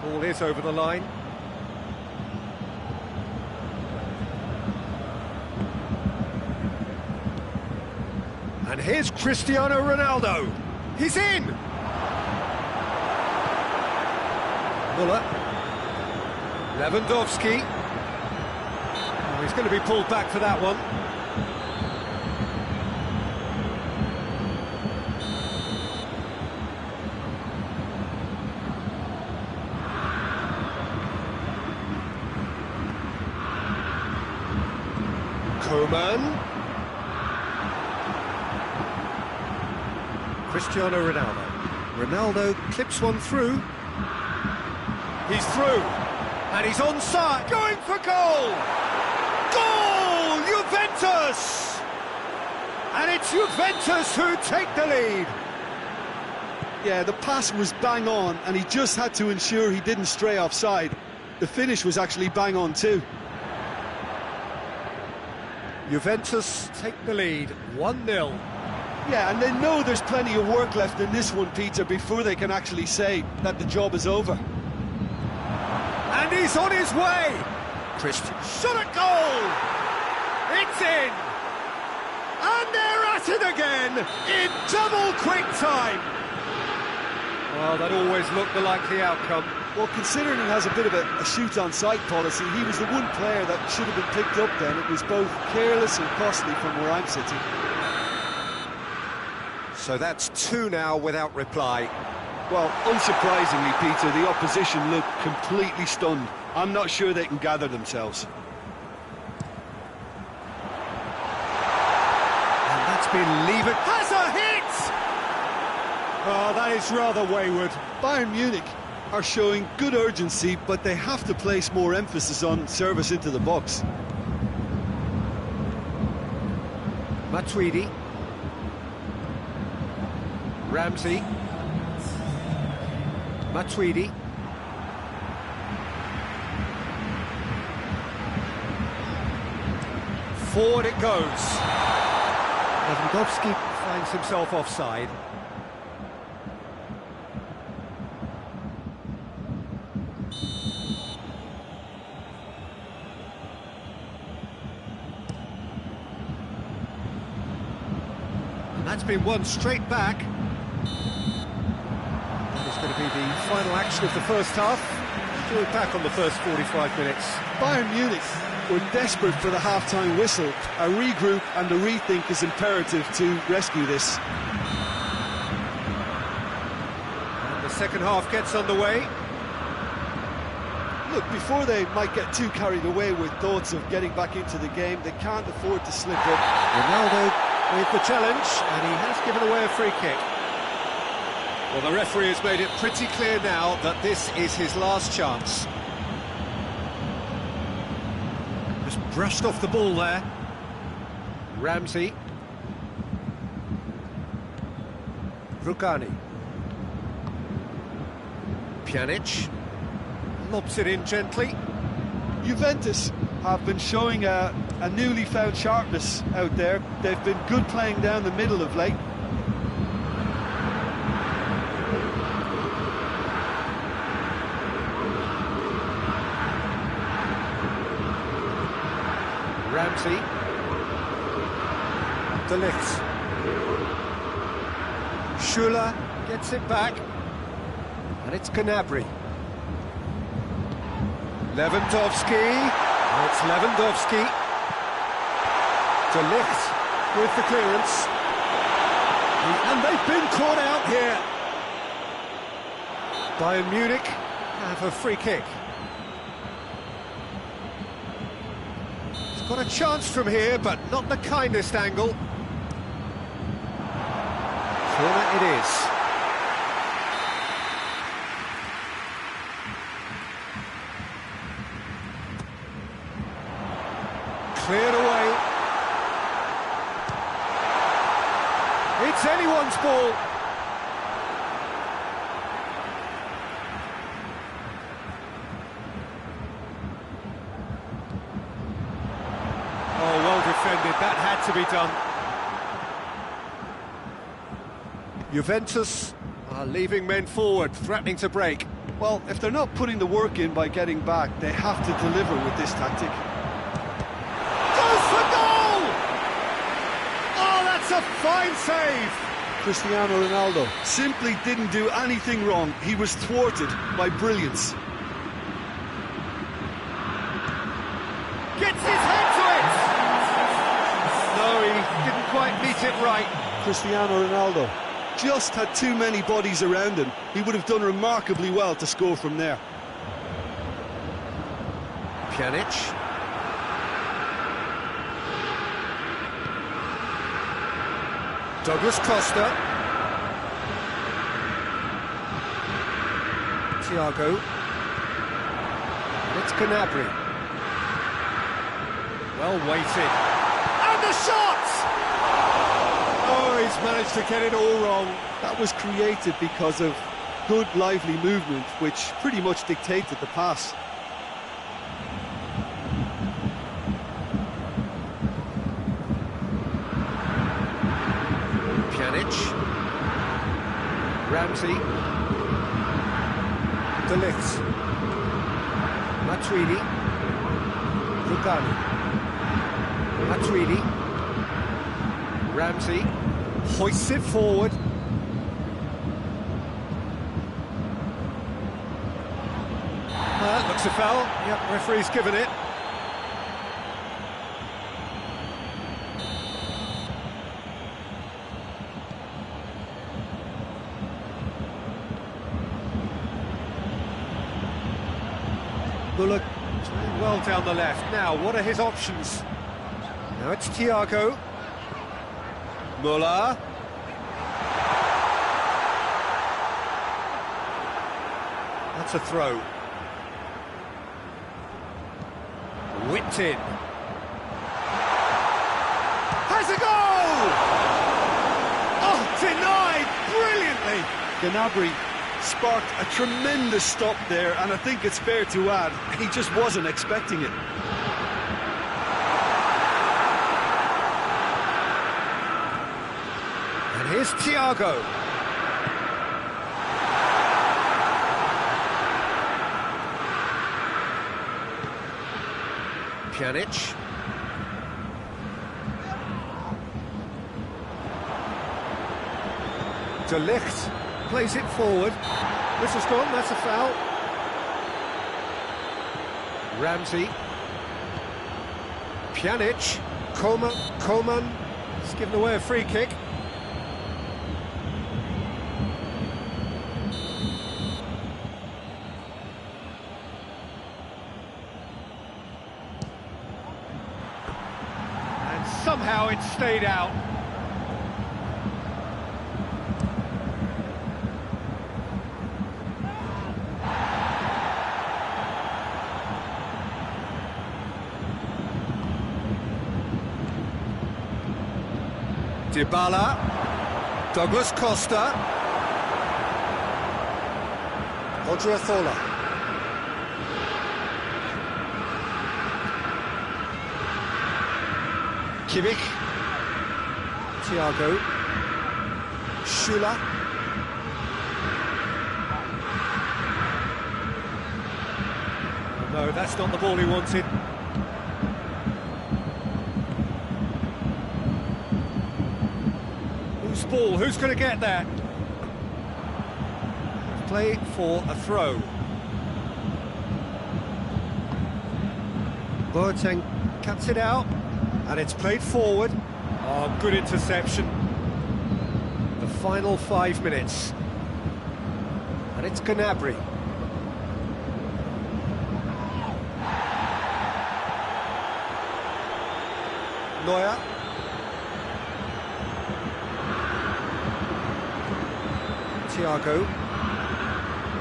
Ball is over the line. And here's Cristiano Ronaldo. He's in! Muller. Lewandowski. Oh, he's going to be pulled back for that one. Coman. Cristiano Ronaldo. Ronaldo clips one through. He's through. And he's onside. Going for goal! Goal! Juventus! And it's Juventus who take the lead. Yeah, the pass was bang on, and he just had to ensure he didn't stray offside. The finish was actually bang on too. Juventus take the lead, 1-0. Yeah, and they know there's plenty of work left in this one, Peter, before they can actually say that the job is over. And he's on his way! Christian shot at goal! It's in! And they're at it again, in double quick time! Well, that always looked the likely outcome. Well, considering he has a bit of a shoot-on-sight policy, he was the one player that should have been picked up then. It was both careless and costly from where I'm sitting. So that's 2 now without reply. Well, unsurprisingly, Peter, the opposition looked completely stunned. I'm not sure they can gather themselves. And that's been levered. Has a hit! Oh, that is rather wayward. Bayern Munich are showing good urgency, but they have to place more emphasis on service into the box. Matuidi. Ramsey. Matuidi. Forward it goes. Lewandowski finds himself offside. And that's been won straight back. That is going to be the final action of the first half. We're back on the first 45 minutes. Bayern Munich were desperate for the half-time whistle. A regroup and a rethink is imperative to rescue this. And the second half gets underway. Look, before they might get too carried away with thoughts of getting back into the game, they can't afford to slip up. Ronaldo with the challenge, and he has given away a free kick. Well, the referee has made it pretty clear now that this is his last chance. Brushed off the ball there. Ramsey. Rugani. Pjanic. Lobs it in gently. Juventus have been showing a newly found sharpness out there. They've been good playing down the middle of late. Ramsey. De Ligt. Schuller gets it back. And it's Gnabry. Lewandowski. It's Lewandowski. De Ligt with the clearance. And they've been caught out here. Bayern Munich have a free kick. Got a chance from here, but not the kindest angle. Corner it is. Cleared away. It's anyone's ball. Defended. That had to be done. Juventus are leaving men forward, threatening to break. Well, if they're not putting the work in by getting back, they have to deliver with this tactic. Goes for goal! Oh, that's a fine save! Cristiano Ronaldo simply didn't do anything wrong. He was thwarted by brilliance. Gets his head to it! No, he didn't quite meet it right. Cristiano Ronaldo just had too many bodies around him. He would have done remarkably well to score from there. Pjanic. Douglas Costa. Thiago. It's Gnabry. Well weighted. And the shot! Oh, he's managed to get it all wrong. That was created because of good, lively movement, which pretty much dictated the pass. Pjanic. Ramsey. De Ligt. Matuidi. Rugani. Matuidi. Ramsey hoists it forward. That looks a foul. Yep, referee's given it. Bullock playing well down the left. Now, what are his options? Now it's Thiago. Muller. That's a throw. Whipped in. Has a goal! Oh, denied brilliantly! Gnabry sparked a tremendous stop there, and I think it's fair to add, he just wasn't expecting it. And here's Thiago. Pjanic. De Ligt plays it forward. This has gone, that's a foul. Ramsey. Pjanic. Coman. He's given away a free kick. And somehow it stayed out. Dybala, Douglas Costa, Odriozola. Kimmich, Thiago, Schüller. No, that's not the ball he wanted. Whose ball? Who's going to get that? Play for a throw. Boateng cuts it out, and it's played forward. Oh, good interception. The final 5 minutes. And it's Gnabry. Neuer. Thiago.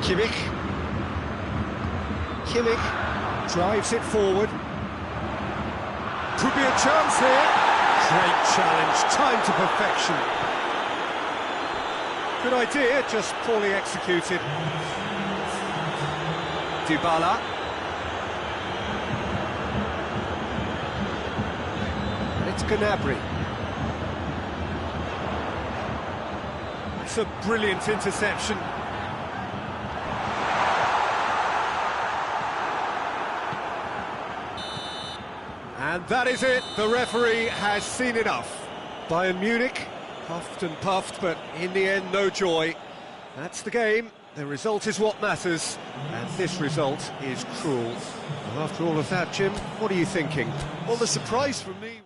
Kimmich. Kimmich drives it forward. Could be a chance here. Great challenge, time to perfection. Good idea, just poorly executed. Dybala. And it's Gnabry. It's a brilliant interception. And that is it, the referee has seen enough. Bayern Munich, puffed and puffed, but in the end, no joy. That's the game, the result is what matters, and this result is cruel. Well, after all of that, Jim, what are you thinking? Well, the surprise for me...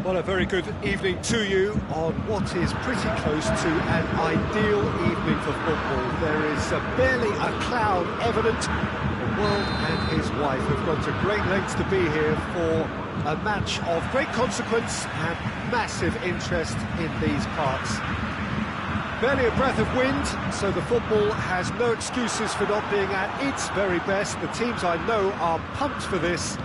Well, a very good evening to you on what is pretty close to an ideal evening for football. There is barely a cloud evident. The world and his wife have gone to great lengths to be here for a match of great consequence and massive interest in these parts. Barely a breath of wind, so the football has no excuses for not being at its very best. The teams I know are pumped for this.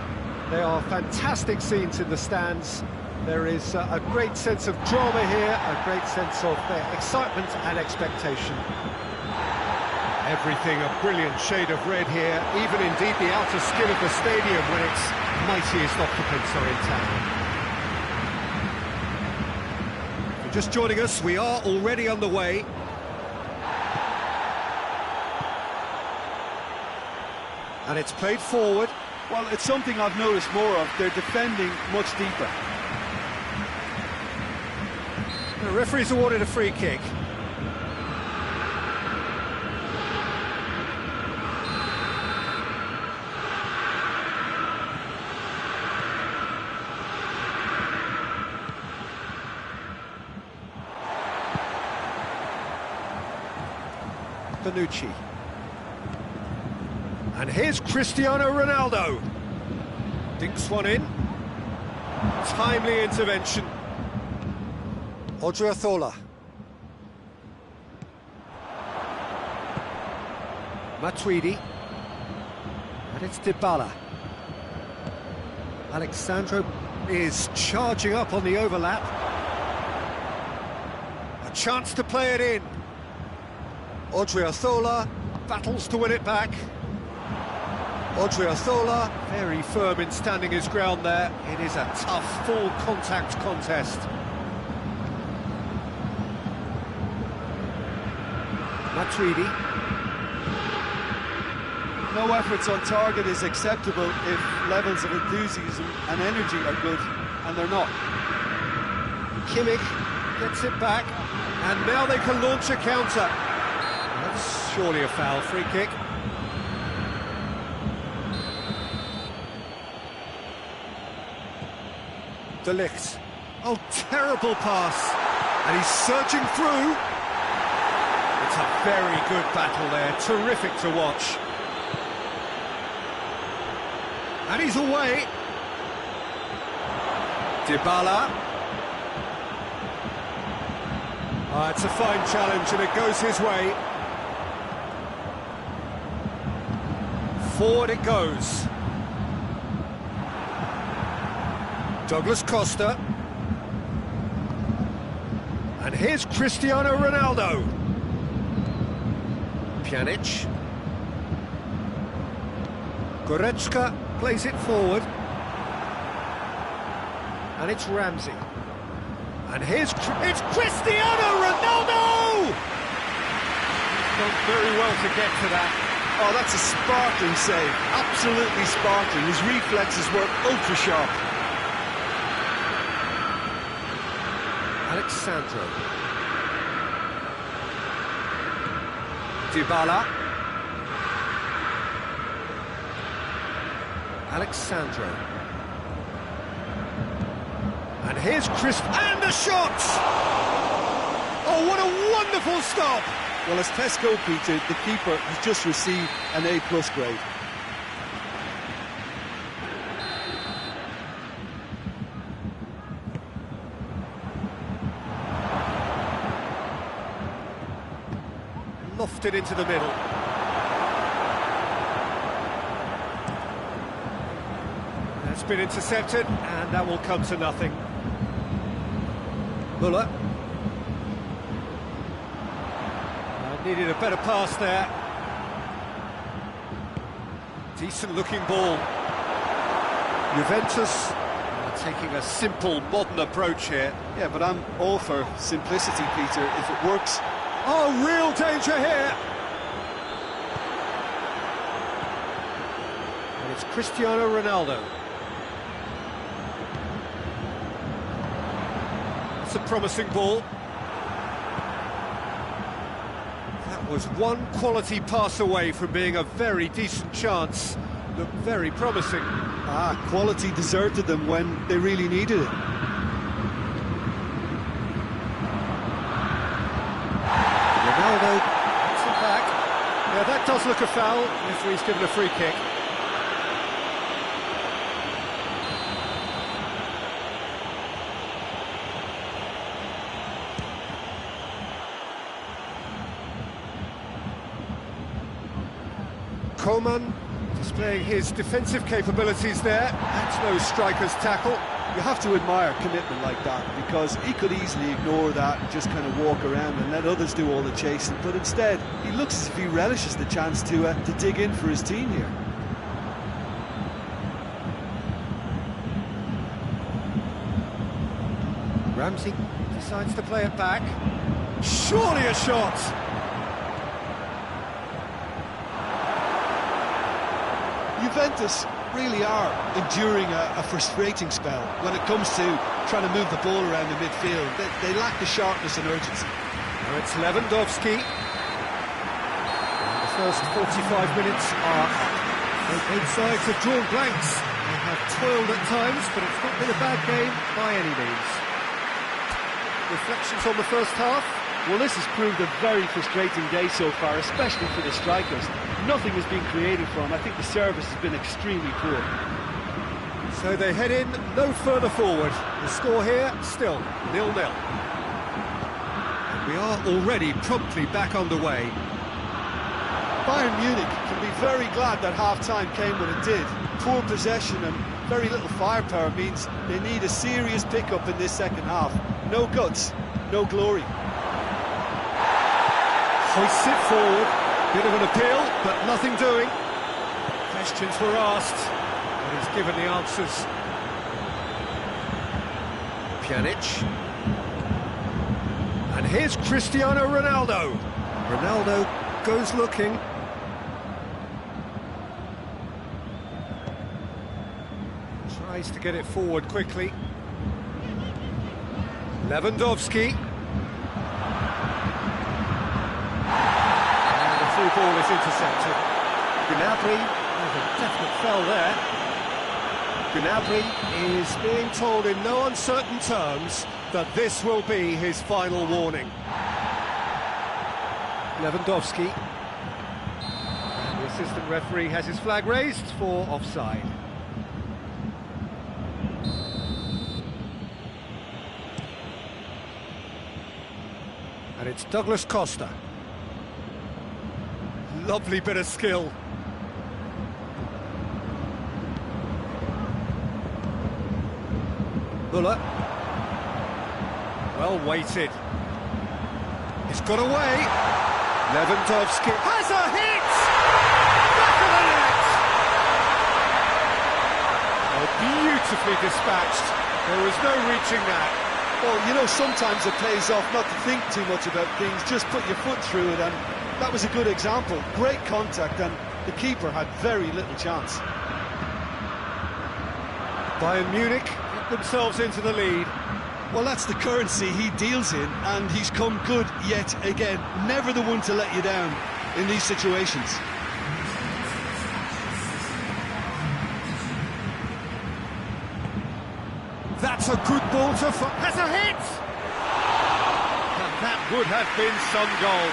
They are fantastic scenes in the stands. There is a great sense of drama here, a great sense of excitement and expectation. Everything a brilliant shade of red here, even indeed the outer skin of the stadium when its mightiest occupants are in town. If you're just joining us, we are already underway. And it's played forward. Well, it's something I've noticed more of. They're defending much deeper. The referee's awarded a free kick. Bonucci. And here's Cristiano Ronaldo. Dinks one in. Timely intervention. Odriozola. Matuidi. And it's Dybala. Alexandro is charging up on the overlap. A chance to play it in. Odriozola battles to win it back. Odriozola, very firm in standing his ground there. It is a tough, full contact contest. Matuidi. No efforts on target is acceptable if levels of enthusiasm and energy are good, and they're not. Kimmich gets it back, and now they can launch a counter. That's surely a foul, free kick. De Ligt. Oh, terrible pass. And he's surging through. It's a very good battle there, terrific to watch. And he's away. Dybala. It's a fine challenge and it goes his way. Forward it goes. Douglas Costa. And here's Cristiano Ronaldo. Pjanic. Goretzka plays it forward. And it's Ramsey. And it's Cristiano Ronaldo! Done very well to get to that. Oh, that's a sparkling save. Absolutely sparkling. His reflexes were ultra sharp. Alexandro. Dybala. Alexandro. And here's and the shot! Oh, what a wonderful stop! Well, as Tesco, Peter, the keeper has just received an A+ grade. Lofted into the middle. That's been intercepted, and that will come to nothing. Muller. Needed a better pass there. Decent looking ball. Juventus are taking a simple, modern approach here. Yeah, but I'm all for simplicity, Peter, if it works. Oh, real danger here! And it's Cristiano Ronaldo. That's a promising ball. That was one quality pass away from being a very decent chance. Looked very promising. Quality deserted them when they really needed it. Ronaldo gets it back. Yeah, that does look a foul. Referee's given a free kick. Coman displaying his defensive capabilities there. That's no striker's tackle. You have to admire commitment like that, because he could easily ignore that and just kind of walk around and let others do all the chasing, but instead he looks as if he relishes the chance to dig in for his team here. Ramsey decides to play it back. Surely a shot! Juventus really are enduring a frustrating spell when it comes to trying to move the ball around the midfield. They lack the sharpness and urgency. Now it's Lewandowski. And the first 45 minutes are up. Both sides have drawn blanks. They have toiled at times, but it's not been a bad game by any means. Reflections on the first half? Well, this has proved a very frustrating day so far, especially for the strikers. Nothing has been created for them. I think the service has been extremely poor. So they head in no further forward. The score here, still 0-0. We are already promptly back underway. Bayern Munich can be very glad that half-time came when it did. Poor possession and very little firepower means they need a serious pick-up in this second half. No guts, no glory. Hoists it forward. Bit of an appeal, but nothing doing. Questions were asked, and he's given the answers. Pjanic. And here's Cristiano Ronaldo. Ronaldo goes looking. Tries to get it forward quickly. Lewandowski. And the through ball is intercepted. Gnabry, there's a definite foul there. Gnabry is being told in no uncertain terms that this will be his final warning. Lewandowski. And the assistant referee has his flag raised for offside. And it's Douglas Costa. Lovely bit of skill. Muller. Well weighted. It's got away. Lewandowski has a hit! Back of the net! Oh, beautifully dispatched. There was no reaching that. Well, you know, sometimes it pays off not to think too much about things, just put your foot through it, and that was a good example. Great contact, and the keeper had very little chance. Bayern Munich get themselves into the lead. Well, that's the currency he deals in, and he's come good yet again. Never the one to let you down in these situations. That's a good ball to... has a hit! And that would have been some goal.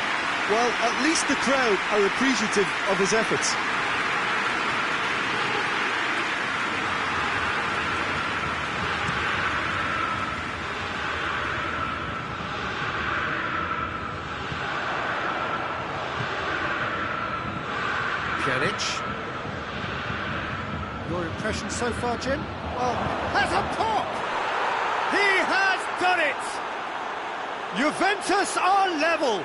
Well, at least the crowd are appreciative of his efforts. Pjanic. Your impression so far, Jim? Well, has a pop! He has done it! Juventus are level!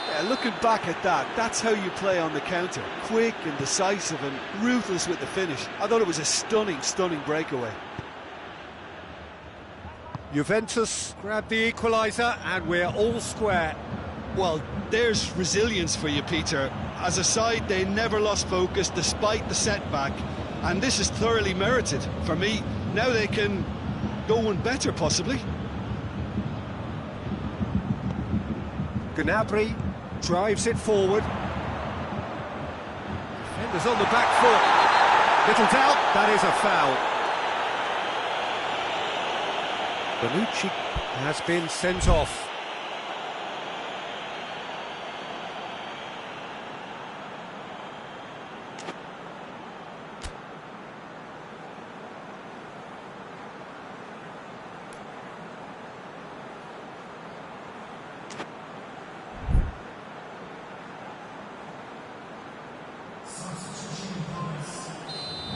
Yeah, looking back at that, that's how you play on the counter. Quick and decisive and ruthless with the finish. I thought it was a stunning, stunning breakaway. Juventus grab the equaliser and we're all square. Well, there's resilience for you, Peter. As a side, they never lost focus despite the setback, and this is thoroughly merited for me. Now they can go one better, possibly. Gnabry drives it forward. Defenders on the back foot. Little doubt, that is a foul. Bonucci has been sent off.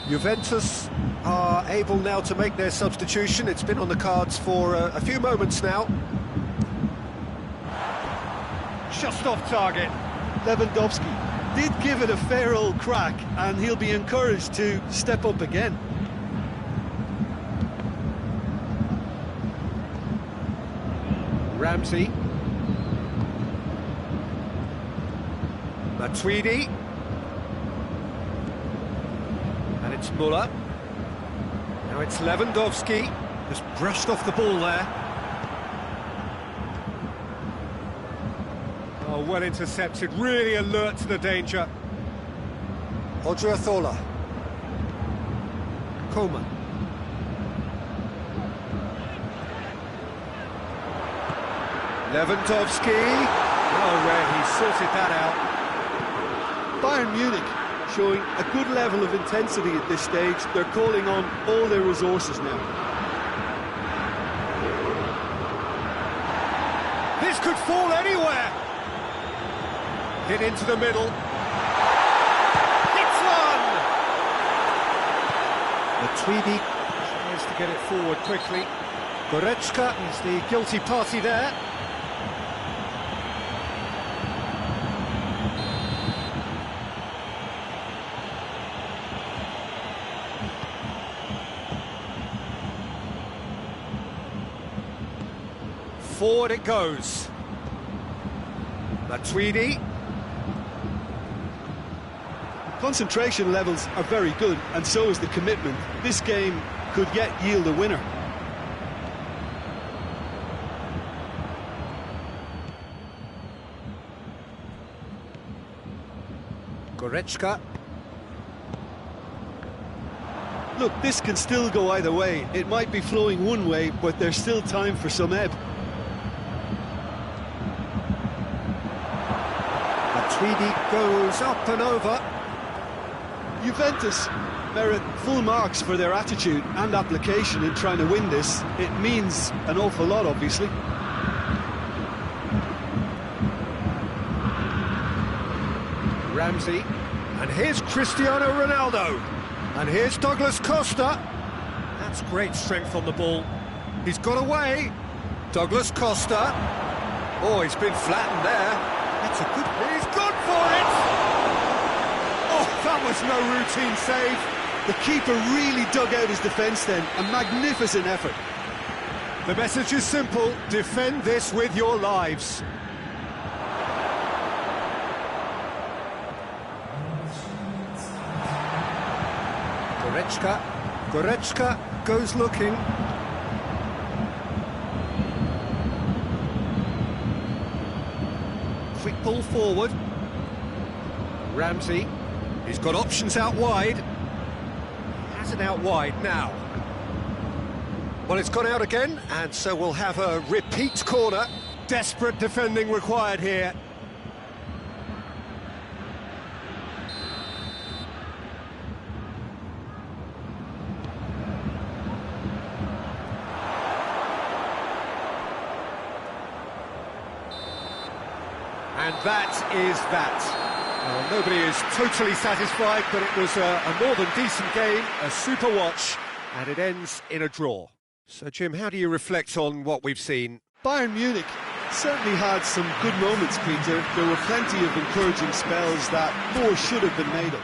Juventus are able now to make their substitution. It's been on the cards for a few moments now. Just off target. Lewandowski did give it a fair old crack, and he'll be encouraged to step up again. Ramsey. Matuidi. And it's Muller. Now it's Lewandowski. Just brushed off the ball there. Oh, well intercepted, really alert to the danger. Odriozola. Coleman. Lewandowski. Oh, Red, he sorted that out. Bayern Munich showing a good level of intensity at this stage. They're calling on all their resources now. This could fall anywhere. Hit into the middle. It's one! Matuidi tries to get it forward quickly. Goretzka is the guilty party there. Forward it goes. Matuidi. Concentration levels are very good, and so is the commitment. This game could yet yield a winner. Goretzka. Look, this can still go either way. It might be flowing one way, but there's still time for some ebb. Matuidi goes up and over. Juventus merit full marks for their attitude and application in trying to win this. It means an awful lot, obviously. Ramsey. And here's Cristiano Ronaldo. And here's Douglas Costa. That's great strength on the ball. He's got away. Douglas Costa. Oh, he's been flattened there. That's a good... He's gone for it! Oh, that was no routine save. The keeper really dug out his defence then. A magnificent effort. The message is simple. Defend this with your lives. Goretzka. Goretzka goes looking. Quick ball forward. Ramsey. He's got options out wide. Has it out wide now. Well, it's gone out again, and so we'll have a repeat corner. Desperate defending required here. And that is that. Well, nobody is totally satisfied, but it was a more than decent game, a super watch, and it ends in a draw. So, Jim, how do you reflect on what we've seen? Bayern Munich certainly had some good moments, Peter. There were plenty of encouraging spells that more should have been made of.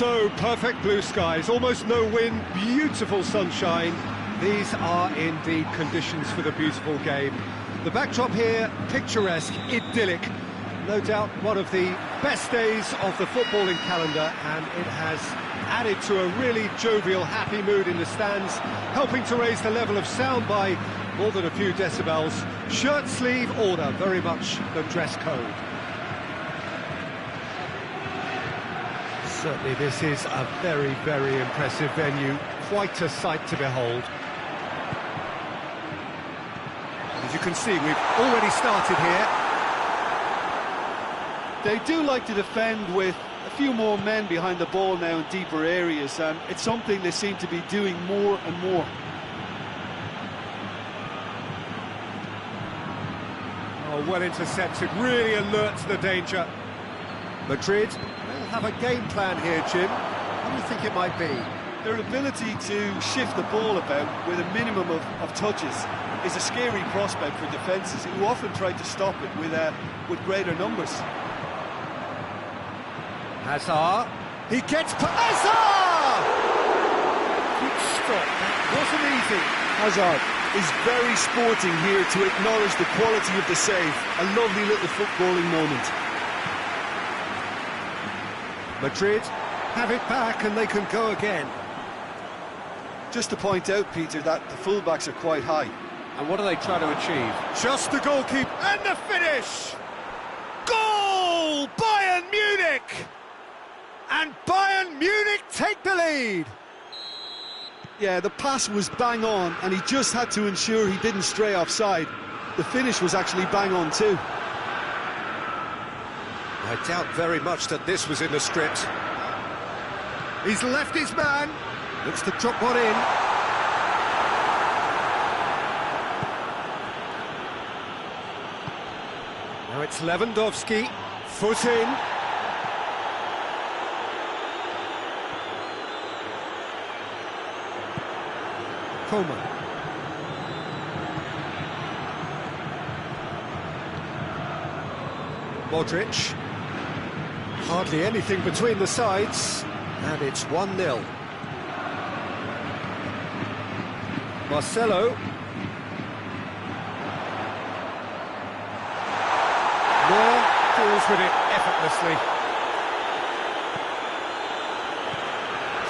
So, perfect blue skies, almost no wind, beautiful sunshine. These are indeed conditions for the beautiful game. The backdrop here, picturesque, idyllic. No doubt one of the best days of the footballing calendar, and it has added to a really jovial, happy mood in the stands, helping to raise the level of sound by more than a few decibels. Shirt sleeve order, very much the dress code. Certainly this is a very, very impressive venue, quite a sight to behold. As you can see, we've already started here. They do like to defend with a few more men behind the ball now in deeper areas, and it's something they seem to be doing more and more. Oh, well intercepted, really alert to the danger. Madrid will have a game plan here, Jim. What do you think it might be? Their ability to shift the ball about with a minimum of touches is a scary prospect for defences who often try to stop it with greater numbers. Hazard, he gets Hazard! Quick stop, that wasn't easy. Hazard is very sporting here to acknowledge the quality of the save. A lovely little footballing moment. Madrid have it back and they can go again. Just to point out, Peter, that the fullbacks are quite high. And what are they trying to achieve? Just the goalkeeper and the finish! Goal! Bayern Munich! And Bayern Munich take the lead! Yeah, the pass was bang on, and he just had to ensure he didn't stray offside. The finish was actually bang on too. I doubt very much that this was in the script. He's left his man. Looks to drop one in. Now it's Lewandowski. Foot in. Coman. Modric. Hardly anything between the sides, and it's 1-0. Marcelo. Moore deals with it effortlessly.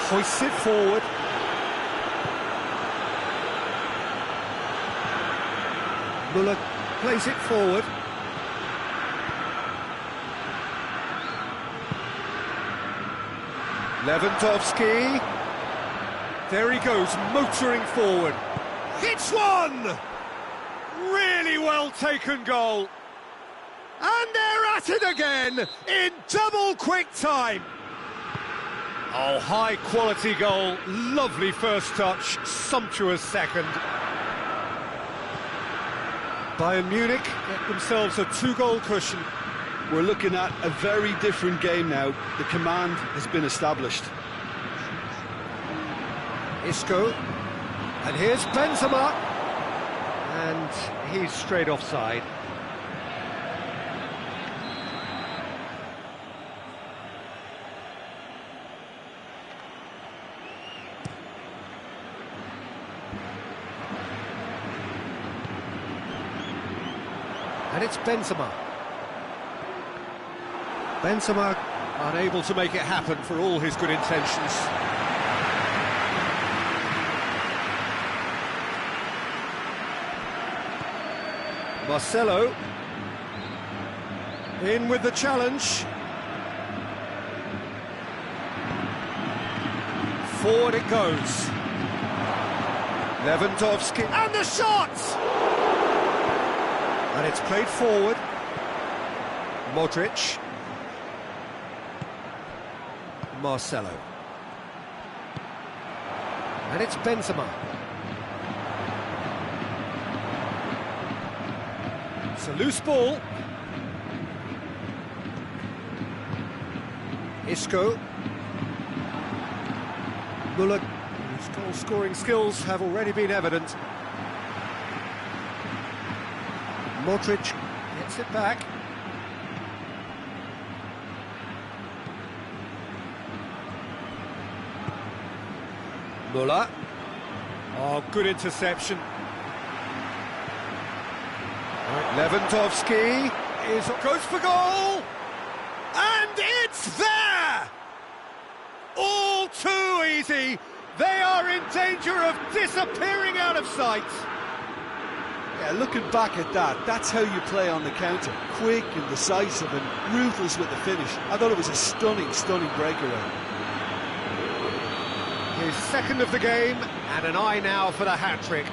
Hoists it forward. Muller plays it forward. Lewandowski. There he goes, motoring forward. Hits one! Really well taken goal. And they're at it again in double quick time. Oh, high quality goal. Lovely first touch, sumptuous second. Bayern Munich get themselves a 2-goal cushion. We're looking at a very different game now. The command has been established. Isco, and here's Benzema, and he's straight offside. And it's Benzema. Benzema unable to make it happen for all his good intentions. Marcelo. In with the challenge. Forward it goes. Lewandowski. And the shot! And it's played forward. Modric. Marcelo. And it's Benzema. It's a loose ball. Isco. Muller, whose goal-scoring skills have already been evident. Modric gets it back. Muller. Oh, good interception. Lewandowski goes for goal, and it's there! All too easy. They are in danger of disappearing out of sight. Yeah, looking back at that, that's how you play on the counter. Quick and decisive and ruthless with the finish. I thought it was a stunning, stunning breakaway. His second of the game, and an eye now for the hat-trick.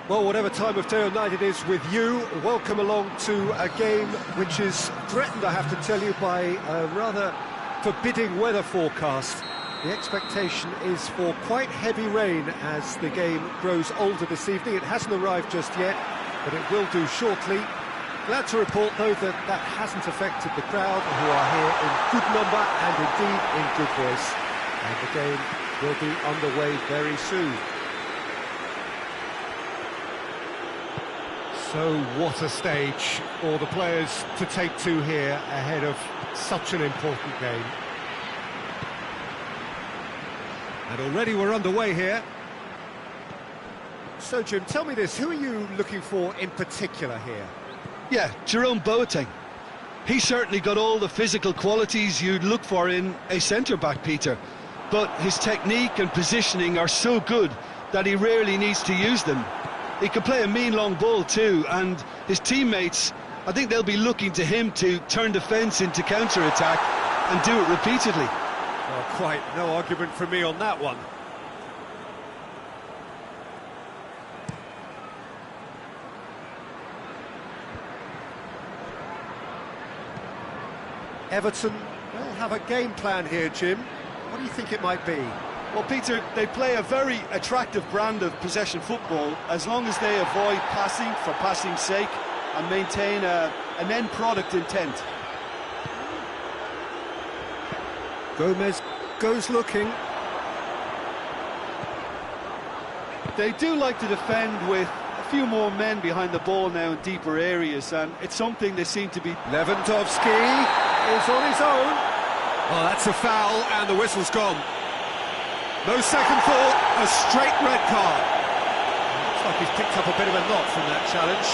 Well, whatever time of day or night it is with you, welcome along to a game which is threatened, I have to tell you, by a rather forbidding weather forecast. The expectation is for quite heavy rain as the game grows older this evening. It hasn't arrived just yet, but it will do shortly. Glad to report, though, that that hasn't affected the crowd, who are here in good number and indeed in good voice. And the game will be underway very soon. So what a stage for the players to take to here ahead of such an important game. And already we're underway here. So Jim, tell me this, who are you looking for in particular here? Yeah, Jerome Boateng. He's certainly got all the physical qualities you'd look for in a centre-back, Peter. But his technique and positioning are so good that he rarely needs to use them. He can play a mean long ball too, and his teammates, I think they'll be looking to him to turn defence into counter-attack and do it repeatedly. Well, quite no argument from me on that one. Everton will have a game plan here, Jim. What do you think it might be? Well, Peter, they play a very attractive brand of possession football as long as they avoid passing for passing's sake and maintain an end product intent. Gomez goes looking. They do like to defend with a few more men behind the ball now in deeper areas, and it's something they seem to be... Lewandowski is on his own. Oh, that's a foul, and the whistle's gone. No second thought, a straight red card. Looks like he's picked up a bit of a knock from that challenge.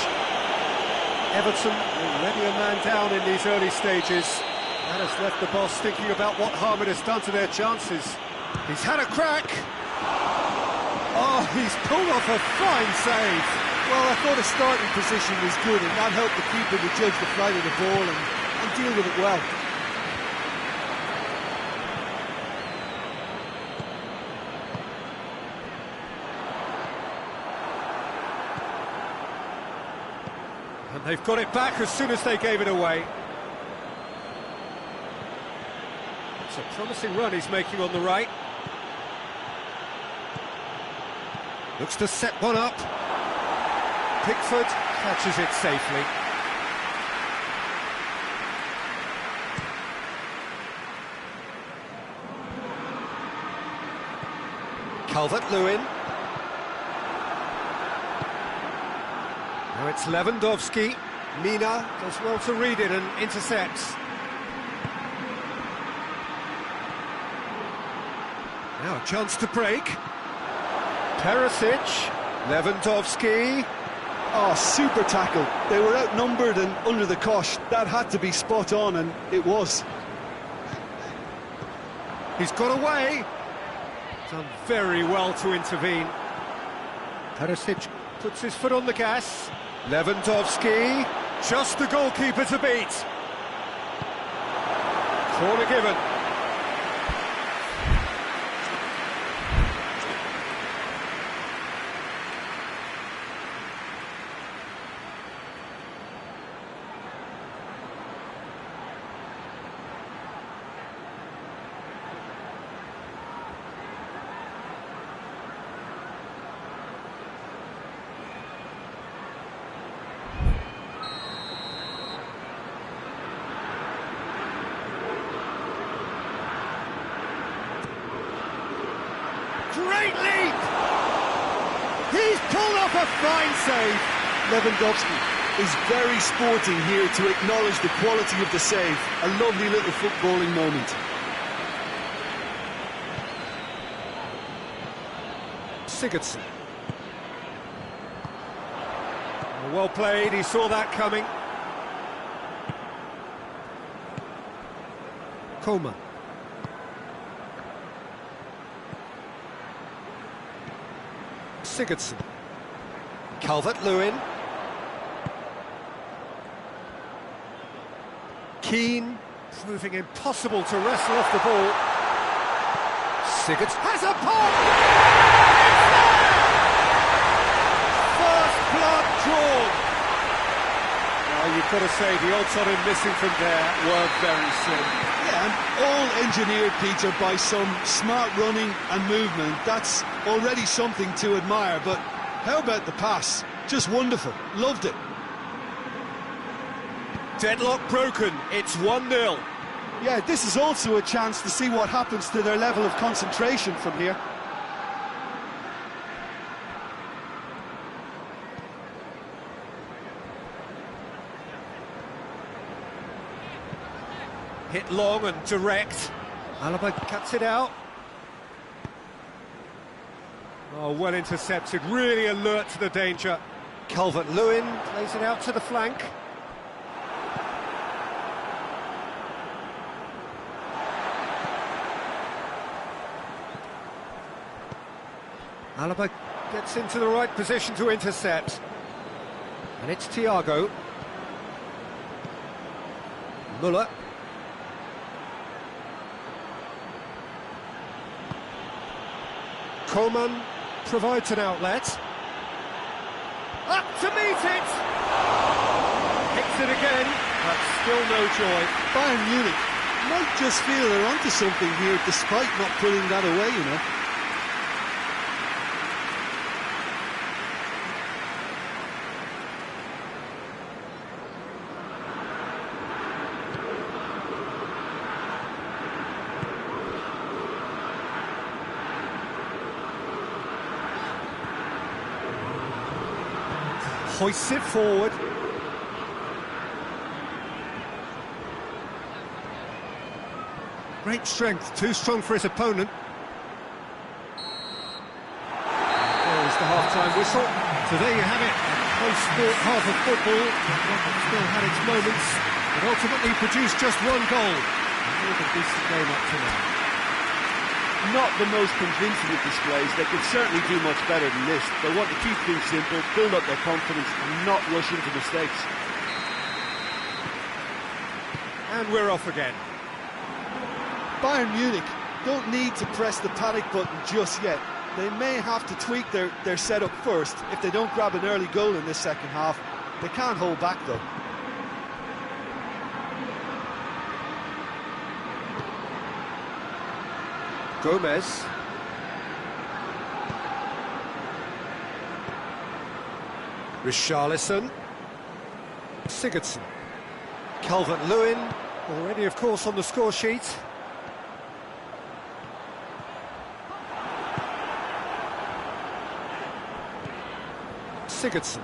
Everton already a man down in these early stages. That has left the boss thinking about what harm it has done to their chances. He's had a crack. Oh, he's pulled off a fine save. Well, I thought his starting position was good, and that helped the keeper to judge the flight of the ball and deal with it well. And they've got it back as soon as they gave it away. It's a promising run he's making on the right. Looks to set one up. Pickford catches it safely. Calvert-Lewin. Now it's Lewandowski. Mina does well to read it and intercepts. Now a chance to break. Perisic. Lewandowski. Oh, super tackle. They were outnumbered and under the cosh. That had to be spot on, and it was. He's got away. Done very well to intervene. Perisic puts his foot on the gas. Lewandowski. Just the goalkeeper to beat. Corner given. Great leap! He's pulled off a fine save. Lewandowski is very sporting here to acknowledge the quality of the save. A lovely little footballing moment. Sigurdsson. Well played, he saw that coming. Coleman. Sigurdsson. Calvert-Lewin. Keane, proving impossible to wrestle off the ball. Sigurdsson has a pop! It's there! you've got to say the odds on him missing from there were very slim. Yeah, and all engineered, Peter, by some smart running and movement. That's already something to admire, but how about the pass? Just wonderful. Loved it. Deadlock broken. It's 1-0. Yeah, this is also a chance to see what happens to their level of concentration from here. Hit long and direct. Alaba cuts it out. Oh, well intercepted, really alert to the danger. Calvert-Lewin plays it out to the flank. Alaba gets into the right position to intercept. And it's Thiago. Muller. Coman provides an outlet. Up to meet it! Hits it again, but still no joy. Bayern Munich might just feel they're onto something here, despite not putting that away, you know. Hoists it forward. Great strength, too strong for his opponent. There's the half-time whistle. So there you have it, post-sport half of football. It still had its moments, but ultimately produced just one goal. More than decent game up to now. Not the most convincing of displays. They could certainly do much better than this. They want to keep things simple, build up their confidence and not rush into mistakes. And we're off again. Bayern Munich don't need to press the panic button just yet. They may have to tweak their setup first if they don't grab an early goal in this second half. They can't hold back though. Gomez. Richarlison. Sigurdsson. Calvert-Lewin, already of course on the score sheet. Sigurdsson.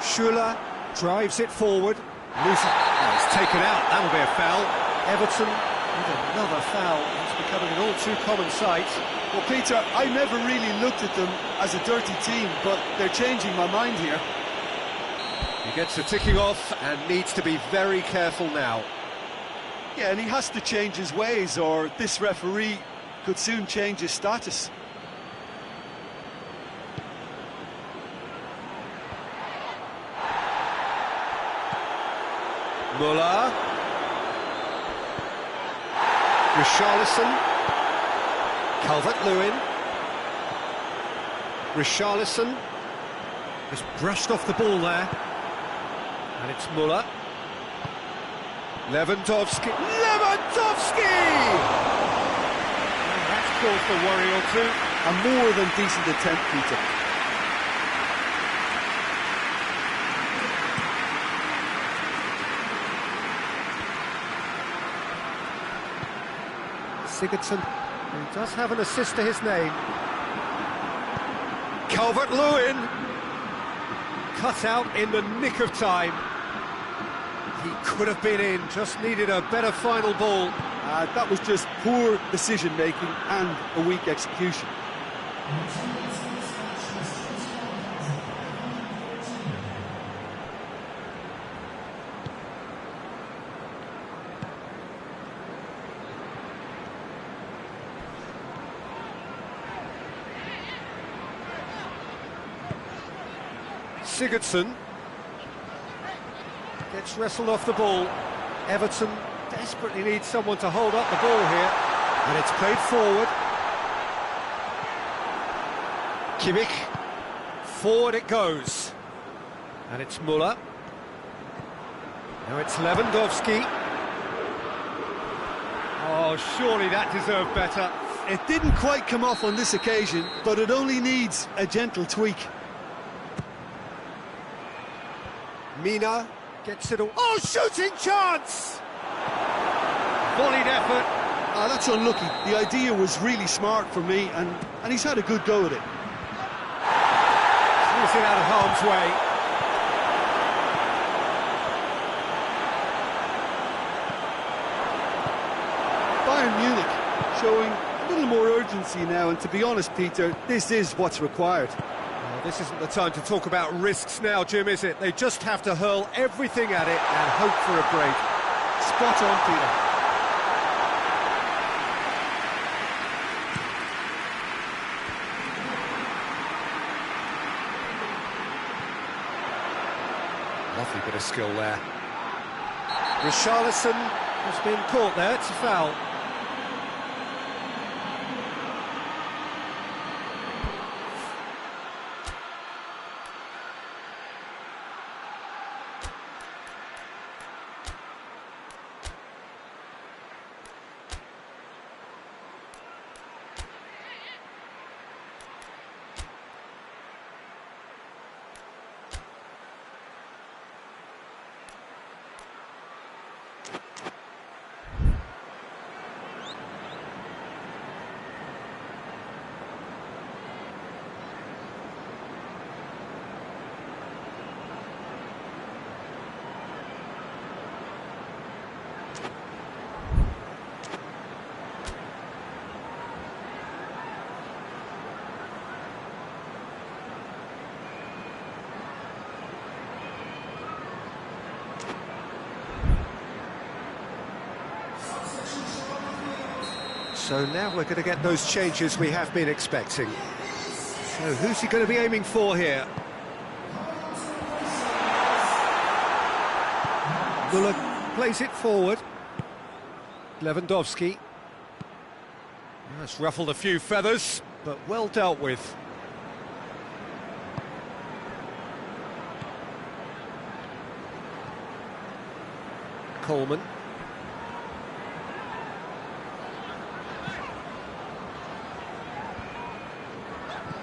Schuller drives it forward. It's taken out, that'll be a foul. Everton with another foul. It's becoming an all-too common sight. Well, Peter, I never really looked at them as a dirty team, but they're changing my mind here. He gets the ticking off and needs to be very careful now. Yeah, and he has to change his ways, or this referee could soon change his status. Muller. Richarlison. Calvert-Lewin. Richarlison. Just brushed off the ball there. And it's Muller. Lewandowski. Lewandowski! And that's cause for worry or two. A more than decent attempt, Peter. Sigurdsson, who does have an assist to his name. Calvert-Lewin, cut out in the nick of time. He could have been in, just needed a better final ball. That was just poor decision-making and a weak execution. Sigurdsson gets wrestled off the ball. Everton desperately needs someone to hold up the ball here, and it's played forward. Kimmich. Forward it goes. And it's Müller. Now it's Lewandowski. Oh, surely that deserved better. It didn't quite come off on this occasion, but it only needs a gentle tweak. Mina gets it all. Oh, shooting chance! Volleyed effort. Ah, that's unlucky. The idea was really smart for me, and he's had a good go at it. Sneaks it out of harm's way. Bayern Munich showing a little more urgency now, and to be honest, Peter, this is what's required. Well, this isn't the time to talk about risks now, Jim, is it? They just have to hurl everything at it and hope for a break. Spot on, Peter. Lovely bit of skill there. Richarlison has been caught there, it's a foul. So now we're going to get those changes we have been expecting. So who's he going to be aiming for here? Müller plays it forward. Lewandowski. That's ruffled a few feathers, but well dealt with. Coleman.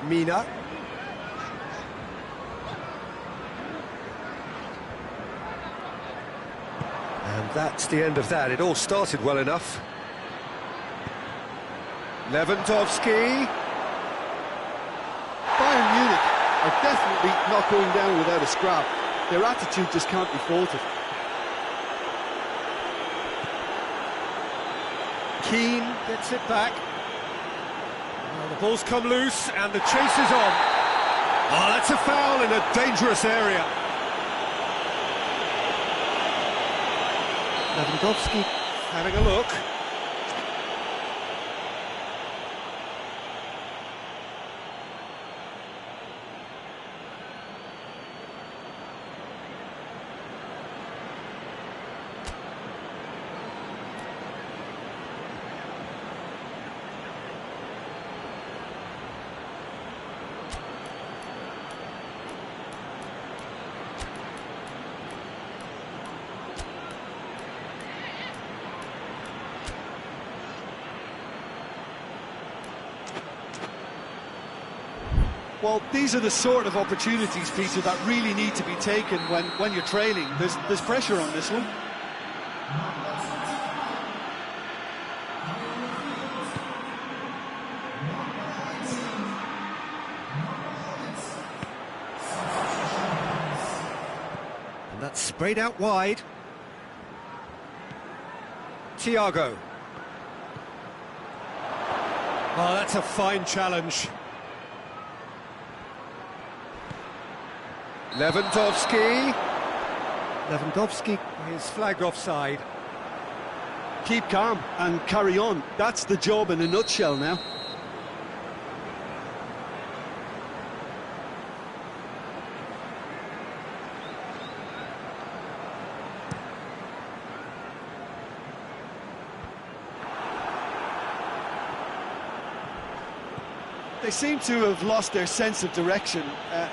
Mina. And that's the end of that. It all started well enough. Lewandowski. Bayern Munich are definitely not going down without a scrap. Their attitude just can't be faulted. Keane gets it back. Well, the ball's come loose and the chase is on. Oh, that's a foul in a dangerous area. Lewandowski having a look. Well, these are the sort of opportunities, Peter, that really need to be taken when you're trailing. There's pressure on this one. And that's sprayed out wide. Thiago. Oh, that's a fine challenge. Lewandowski. Lewandowski is flagged offside. Keep calm and carry on. That's the job in a nutshell now. They seem to have lost their sense of direction.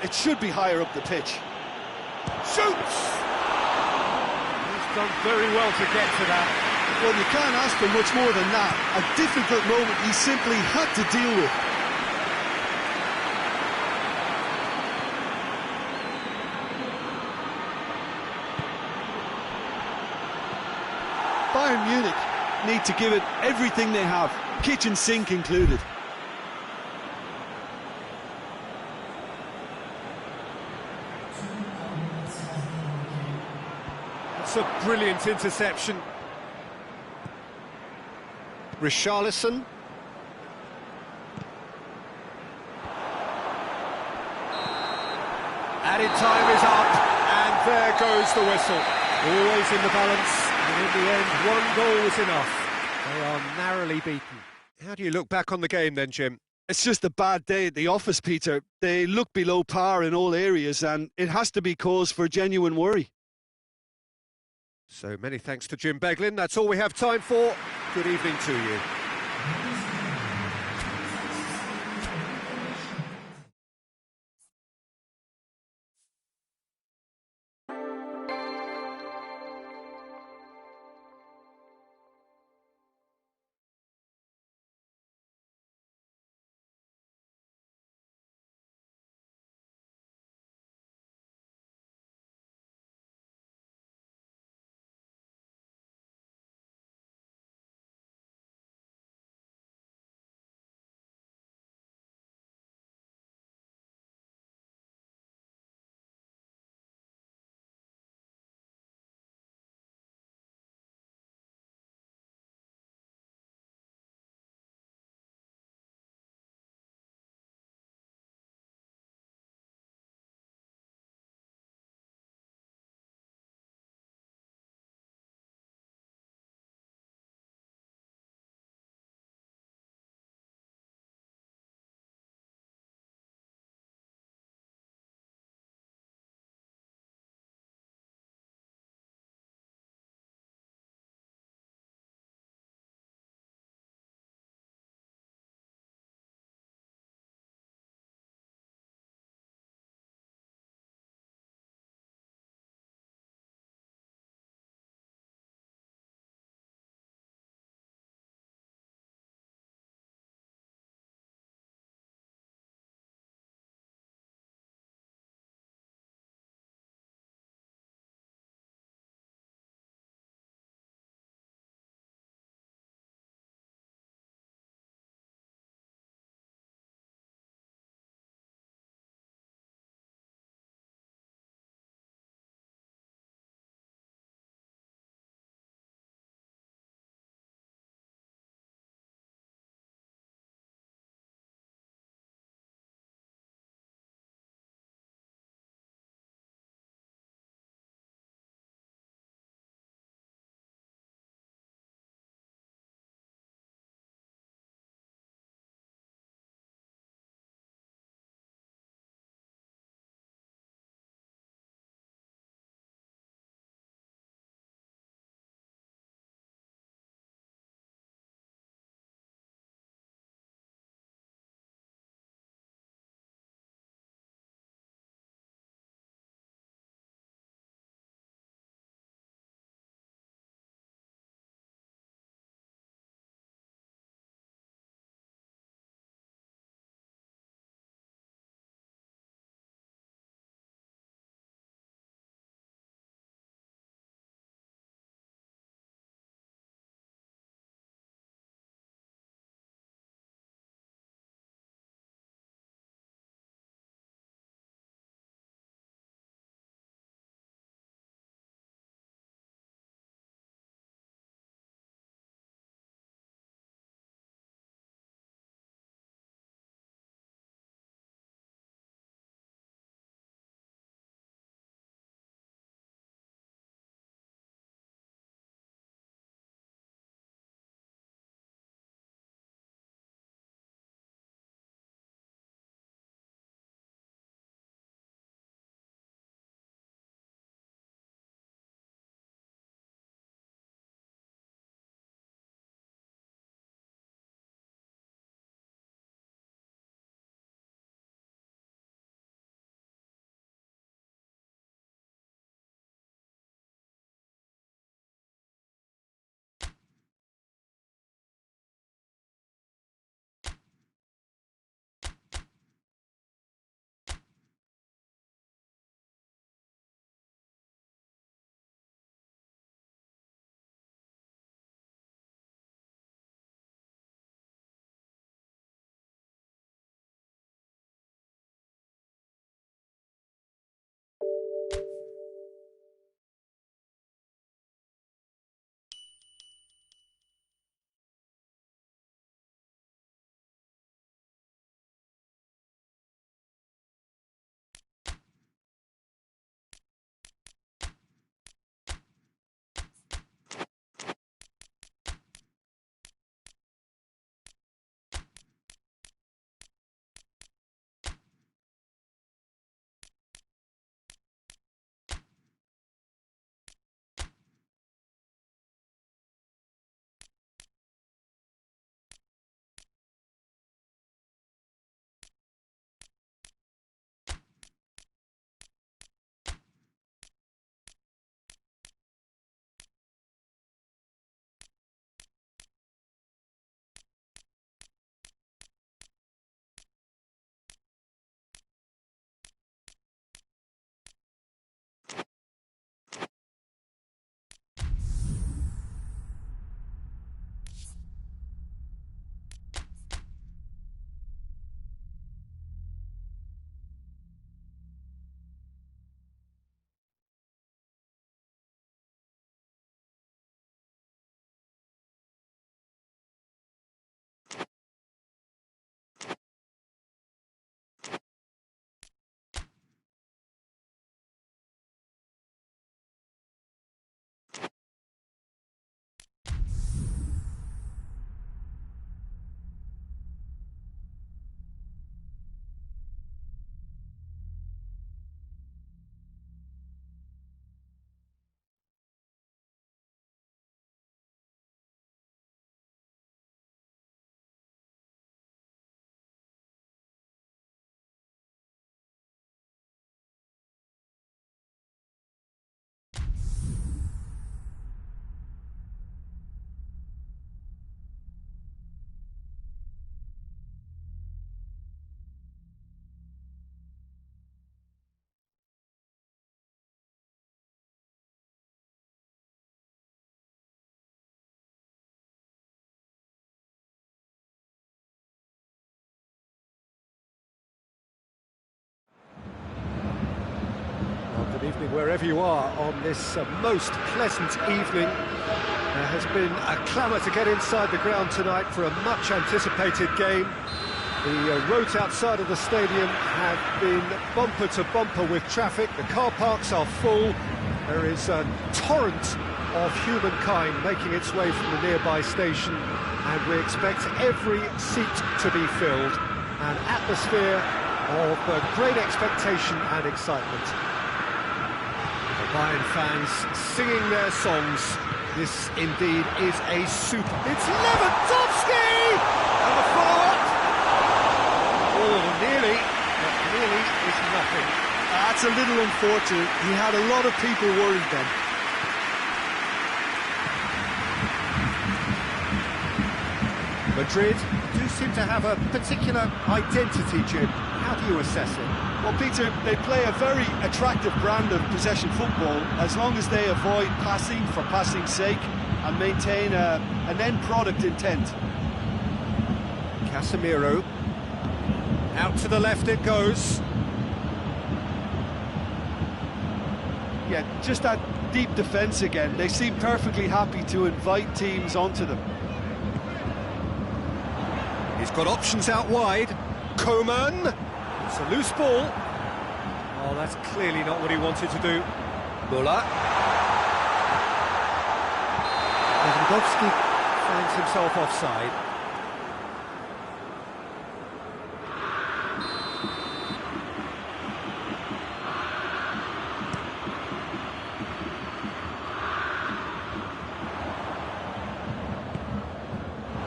It should be higher up the pitch. Shoots! He's done very well to get to that. Well, you can't ask for much more than that. A difficult moment he simply had to deal with. Bayern Munich need to give it everything they have, kitchen sink included. It's a brilliant interception. Richarlison. Added time is up, and there goes the whistle. Always in the balance, and in the end, one goal was enough. They are narrowly beaten. How do you look back on the game then, Jim? It's just a bad day at the office, Peter. They look below par in all areas, and it has to be cause for genuine worry. So many thanks to Jim Beglin. That's all we have time for. Good evening to you. wherever you are on this most pleasant evening. There has been a clamour to get inside the ground tonight for a much-anticipated game. The roads outside of the stadium have been bumper to bumper with traffic. The car parks are full. There is a torrent of humankind making its way from the nearby station, and we expect every seat to be filled. An atmosphere of great expectation and excitement. The Bayern fans singing their songs. This indeed is a super... It's Lewandowski! And the follow-up! Oh, nearly, but nearly is nothing. That's a little unfortunate. He had a lot of people worried then. Madrid do seem to have a particular identity, Jim. How do you assess it? Well, Peter, they play a very attractive brand of possession football as long as they avoid passing for passing's sake and maintain an end product intent. Casemiro. Out to the left it goes. Yeah, just that deep defence again. They seem perfectly happy to invite teams onto them. He's got options out wide. Coman. It's a loose ball. Oh, that's clearly not what he wanted to do. Müller. Lewandowski finds himself offside.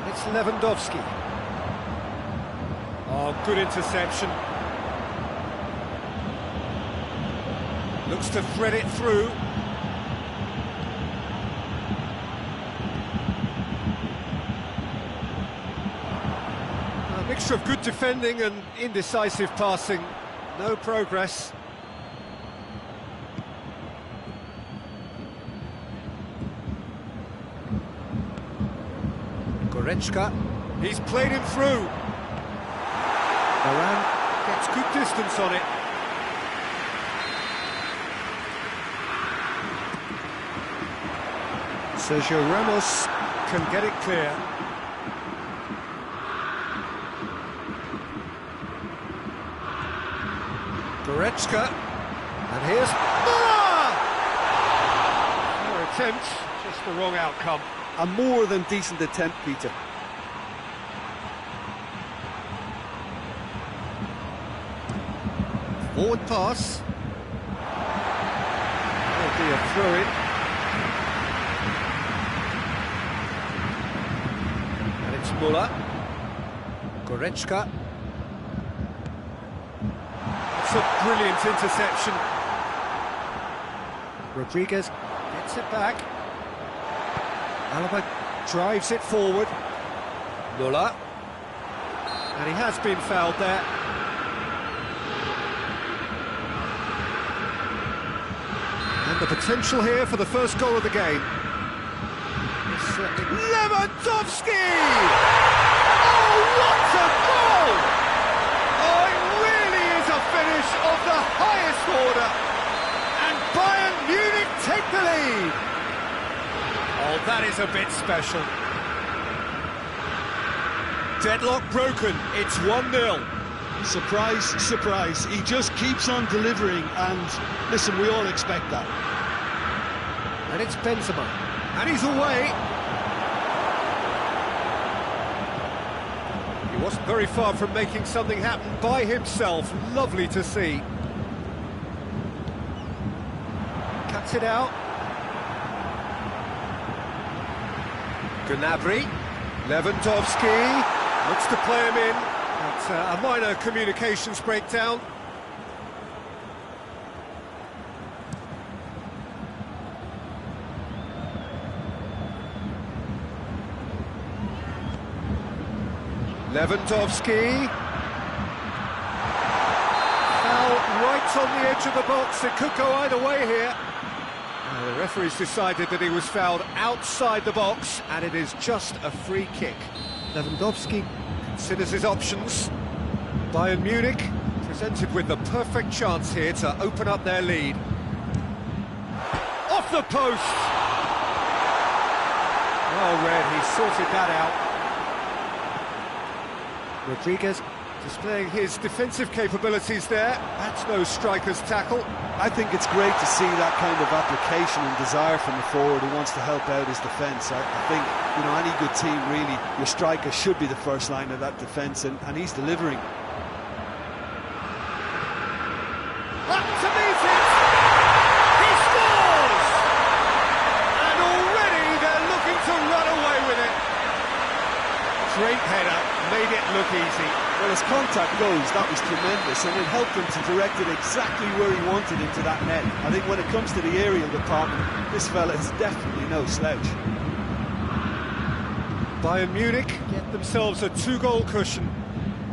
It's Lewandowski. Oh, good interception. Looks to thread it through. A mixture of good defending and indecisive passing. No progress. Goretzka. He's played him through. Moran gets good distance on it. Sergio Ramos can get it clear. Goretzka. And here's Müller! Fair attempt, just the wrong outcome. A more than decent attempt, Peter. Forward pass. That'll be a throw-in. And it's Müller. Goretzka. It's a brilliant interception. Rodriguez gets it back. Alaba drives it forward. Müller. And he has been fouled there. The potential here for the first goal of the game. Lewandowski! Oh, what a goal! Oh, it really is a finish of the highest order. And Bayern Munich take the lead. Oh, that is a bit special. Deadlock broken. It's 1-0. Surprise, surprise. He just keeps on delivering, and listen, we all expect that. And it's Benzema. And he's away. He wasn't very far from making something happen by himself. Lovely to see. Cuts it out. Gnabry. Lewandowski. Looks to play him in. That's a minor communications breakdown. Lewandowski. Foul right on the edge of the box. It could go either way here. The referee's decided that he was fouled outside the box, and it is just a free kick. Lewandowski considers his options. Bayern Munich presented with the perfect chance here to open up their lead. Off the post! Oh, Red, he sorted that out. Rodriguez displaying his defensive capabilities there. That's no striker's tackle. I think it's great to see that kind of application and desire from the forward who wants to help out his defence. I think, you know, any good team, really, your striker should be the first line of that defence, and he's delivering. Up to meet it! He scores! And already they're looking to run away with it. Great header, made it look easy. Well, as contact goes, that was tremendous, and it helped him to direct it exactly where he wanted into that net. I think when it comes to the aerial department, this fella is definitely no slouch. Bayern Munich get themselves a 2-goal cushion.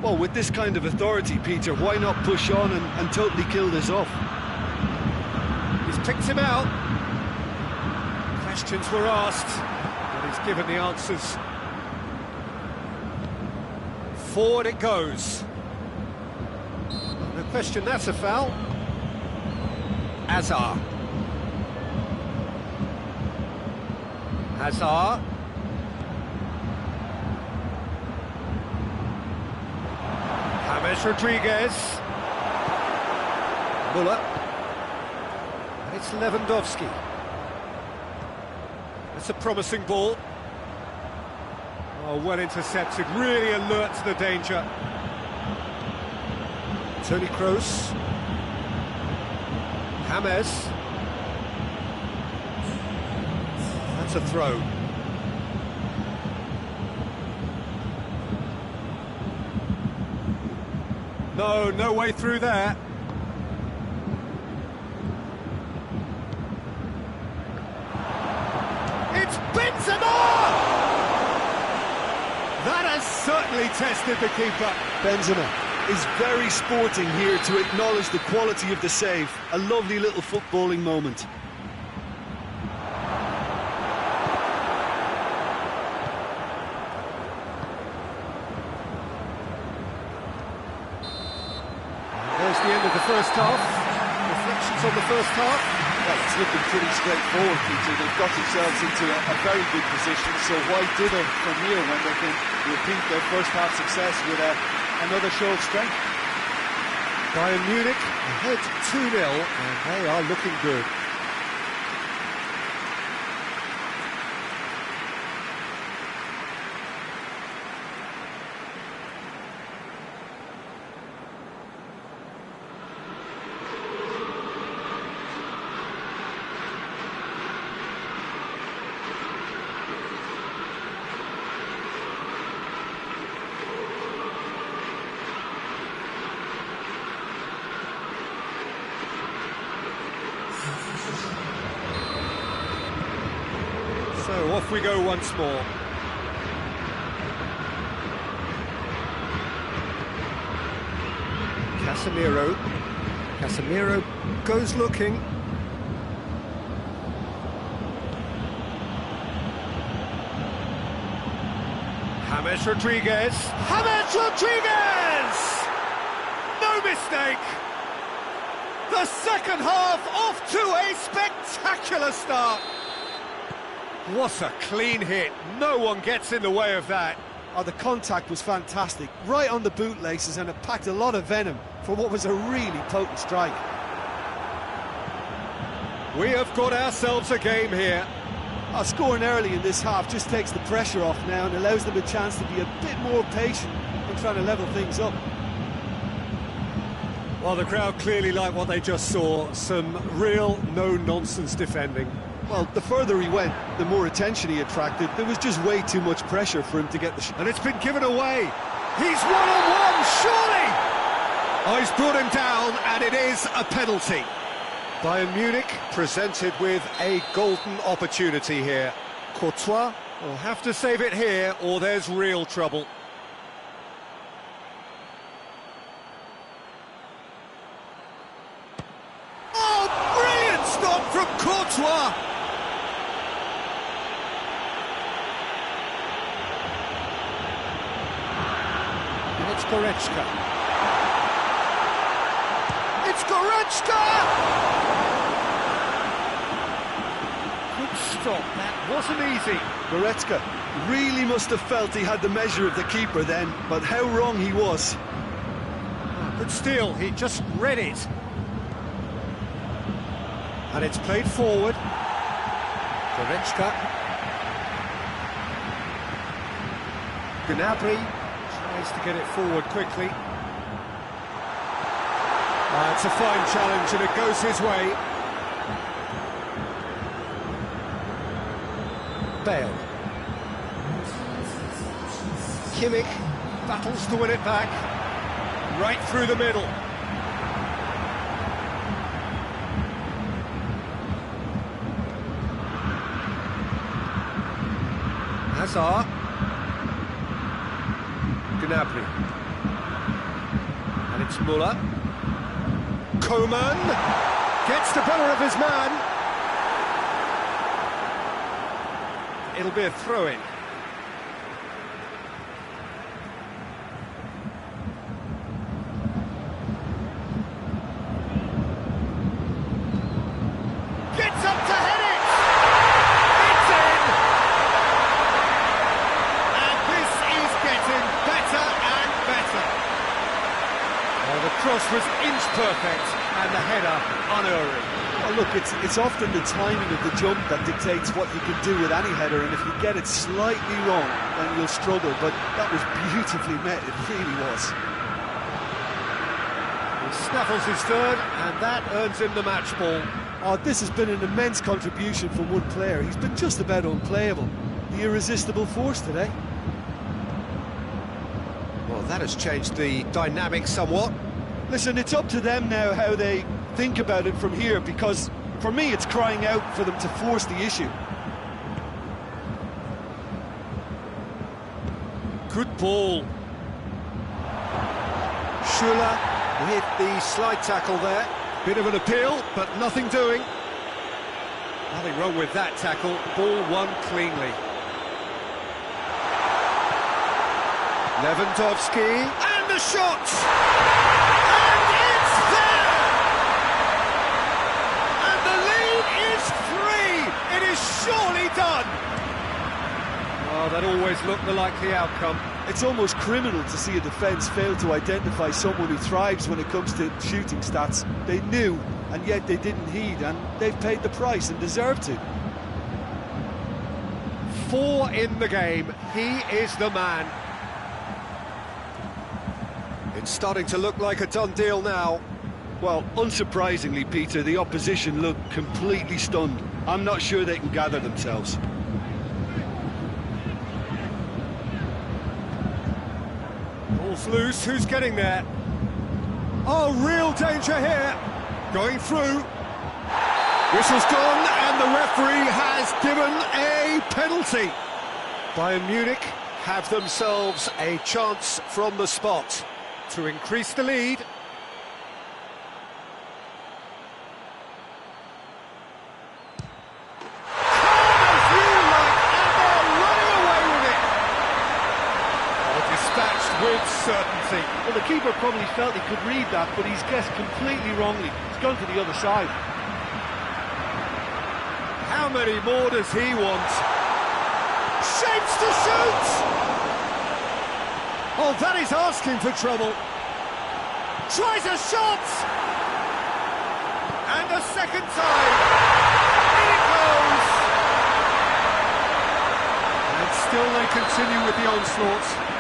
Well, with this kind of authority, Peter, why not push on and totally kill this off? He's picked him out. Questions were asked, and he's given the answers. Forward it goes. No question, that's a foul. Hazard. Hazard. James Rodriguez. Muller. And it's Lewandowski. That's a promising ball. Oh, well intercepted, really alert to the danger. Toni Kroos. James. That's a throw. No way through there. It's Benzema! That has certainly tested the keeper. Benzema is very sporting here to acknowledge the quality of the save. A lovely little footballing moment. There's the end of the first half. Reflections on the first half. Well, it's looking pretty straightforward, Peter. They've got themselves into a very good position, so why dither from here when they can repeat their first half success with another show of strength? Bayern Munich ahead 2-0, and they are looking good. So off we go once more. Casemiro goes looking. James Rodriguez. James Rodriguez! No mistake! The second half off to a spectacular start. What a clean hit. No one gets in the way of that. Oh, the contact was fantastic, right on the bootlaces, and it packed a lot of venom for what was a really potent strike. We have got ourselves a game here. Scoring early in this half just takes the pressure off now and allows them a chance to be a bit more patient in trying to level things up. Well, the crowd clearly liked what they just saw. Some real no-nonsense defending. Well, the further he went, the more attention he attracted. There was just way too much pressure for him to get the shot. And it's been given away. He's one-on-one, surely! Oh, he's brought him down, and it is a penalty. Bayern Munich presented with a golden opportunity here. Courtois will have to save it here, or there's real trouble. Oh, brilliant stop from Courtois! It's Goretzka. It's Goretzka! stop. That wasn't easy. Goretzka really must have felt he had the measure of the keeper then, but how wrong he was. But still, he just read it. And it's played forward. Goretzka. Gnabry tries to get it forward quickly. It's a fine challenge and it goes his way. Bale. Kimmich battles to win it back. Right through the middle. Hazard. Gnabry. And it's Muller. Coman gets the better of his man. It'll be a throw-in. Gets up to head it! It's in! And this is getting better and better. Oh, the cross was inch perfect and the header unerring. Well, look, it's often the timing of the jump that dictates what you can do with any header, and if you get it slightly wrong, then you'll struggle, but that was beautifully met, it really was. He snaffles his third, and that earns him the match ball. Oh, this has been an immense contribution from one player. He's been just about unplayable. The irresistible force today. Well, that has changed the dynamic somewhat. Listen, it's up to them now how they think about it from here, because for me it's crying out for them to force the issue. Good ball. Schuller with the slide tackle there. Bit of an appeal, but nothing doing. Nothing wrong with that tackle. Ball won cleanly. Lewandowski, and the shot! And it's there! And the lead is 3! It is surely done! Oh, that always looked the likely outcome. It's almost criminal to see a defence fail to identify someone who thrives when it comes to shooting stats. They knew, and yet they didn't heed, and they've paid the price and deserve to. 4 in the game. He is the man. It's starting to look like a done deal now. Well, unsurprisingly, Peter, the opposition look completely stunned. I'm not sure they can gather themselves. Ball's loose, who's getting there? Oh, real danger here. Going through. Whistle's gone, and the referee has given a penalty. Bayern Munich have themselves a chance from the spot to increase the lead. With certainty. Well, the keeper probably felt he could read that, but he's guessed completely wrongly. He's gone to the other side. How many more does he want? Shapes to shoot! Oh, that is asking for trouble. Tries a shot! And a second time. In it goes! And still they continue with the onslaught.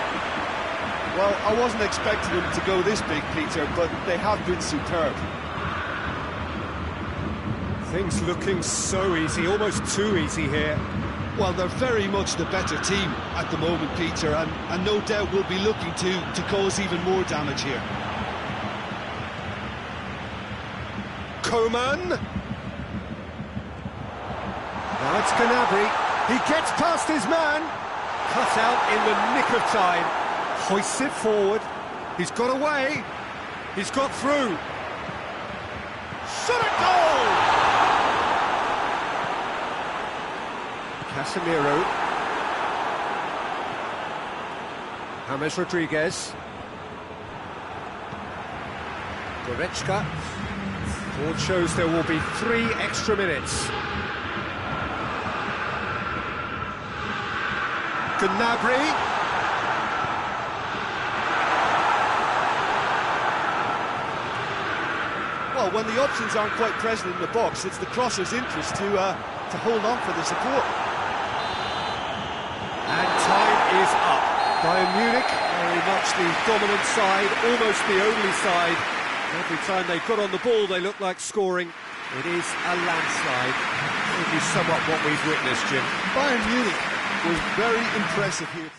Well, I wasn't expecting them to go this big, Peter, but they have been superb. Things looking so easy, almost too easy here. Well, they're very much the better team at the moment, Peter, and no doubt will be looking to cause even more damage here. Coman. Now it's Gnabry. He gets past his man. Cut out in the nick of time. Hoists it forward. He's got away. He's got through. Shot at goal! Casemiro. James Rodriguez. Goretzka. Board shows there will be 3 extra minutes. Gnabry. Well, when the options aren't quite present in the box, it's the crosser's interest to hold on for the support. And time is up. Bayern Munich, very much the dominant side, almost the only side. Every time they got on the ball, they look like scoring. It is a landslide. It is somewhat what we've witnessed, Jim. Bayern Munich was very impressive here.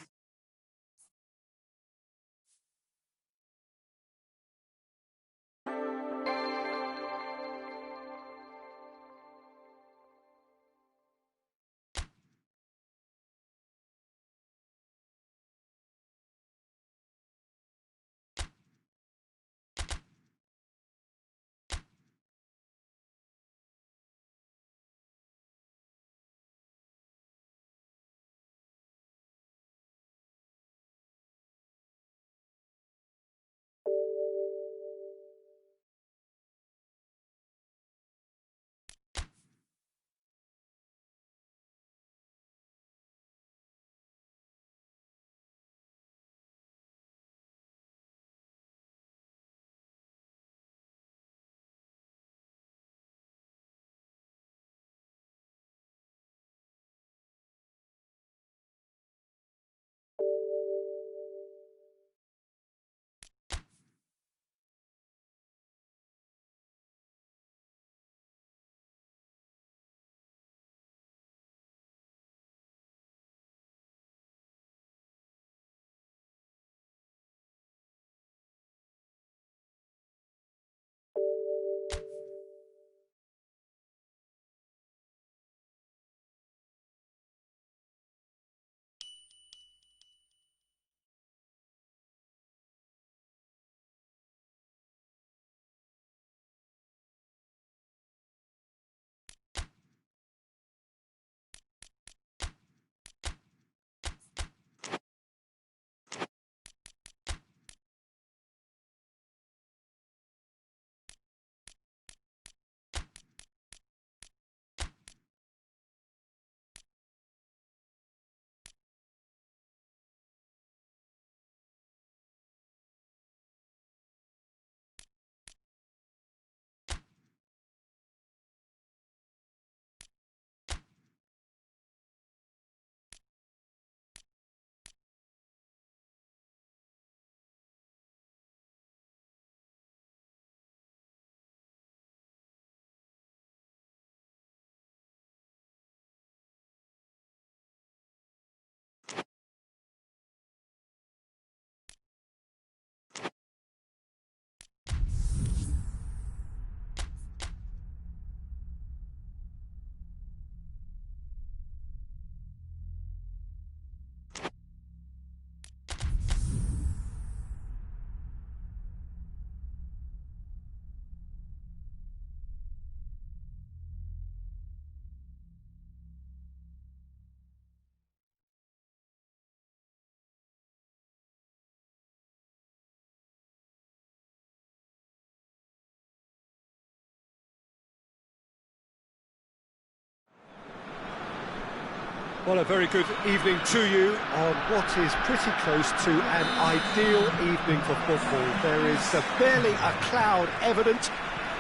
Well, a very good evening to you on what is pretty close to an ideal evening for football. There is barely a cloud evident.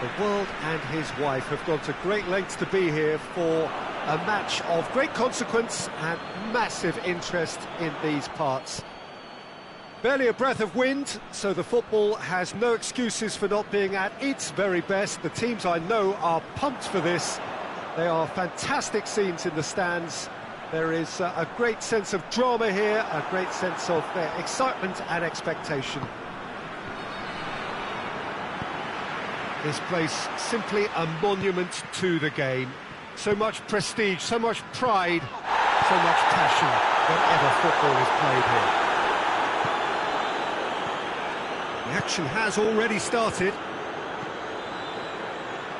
The world and his wife have gone to great lengths to be here for a match of great consequence and massive interest in these parts. Barely a breath of wind, so the football has no excuses for not being at its very best. The teams I know are pumped for this. They are fantastic scenes in the stands. There is a great sense of drama here, a great sense of excitement and expectation. This place simply a monument to the game. So much prestige, so much pride, so much passion whenever football is played here. The action has already started.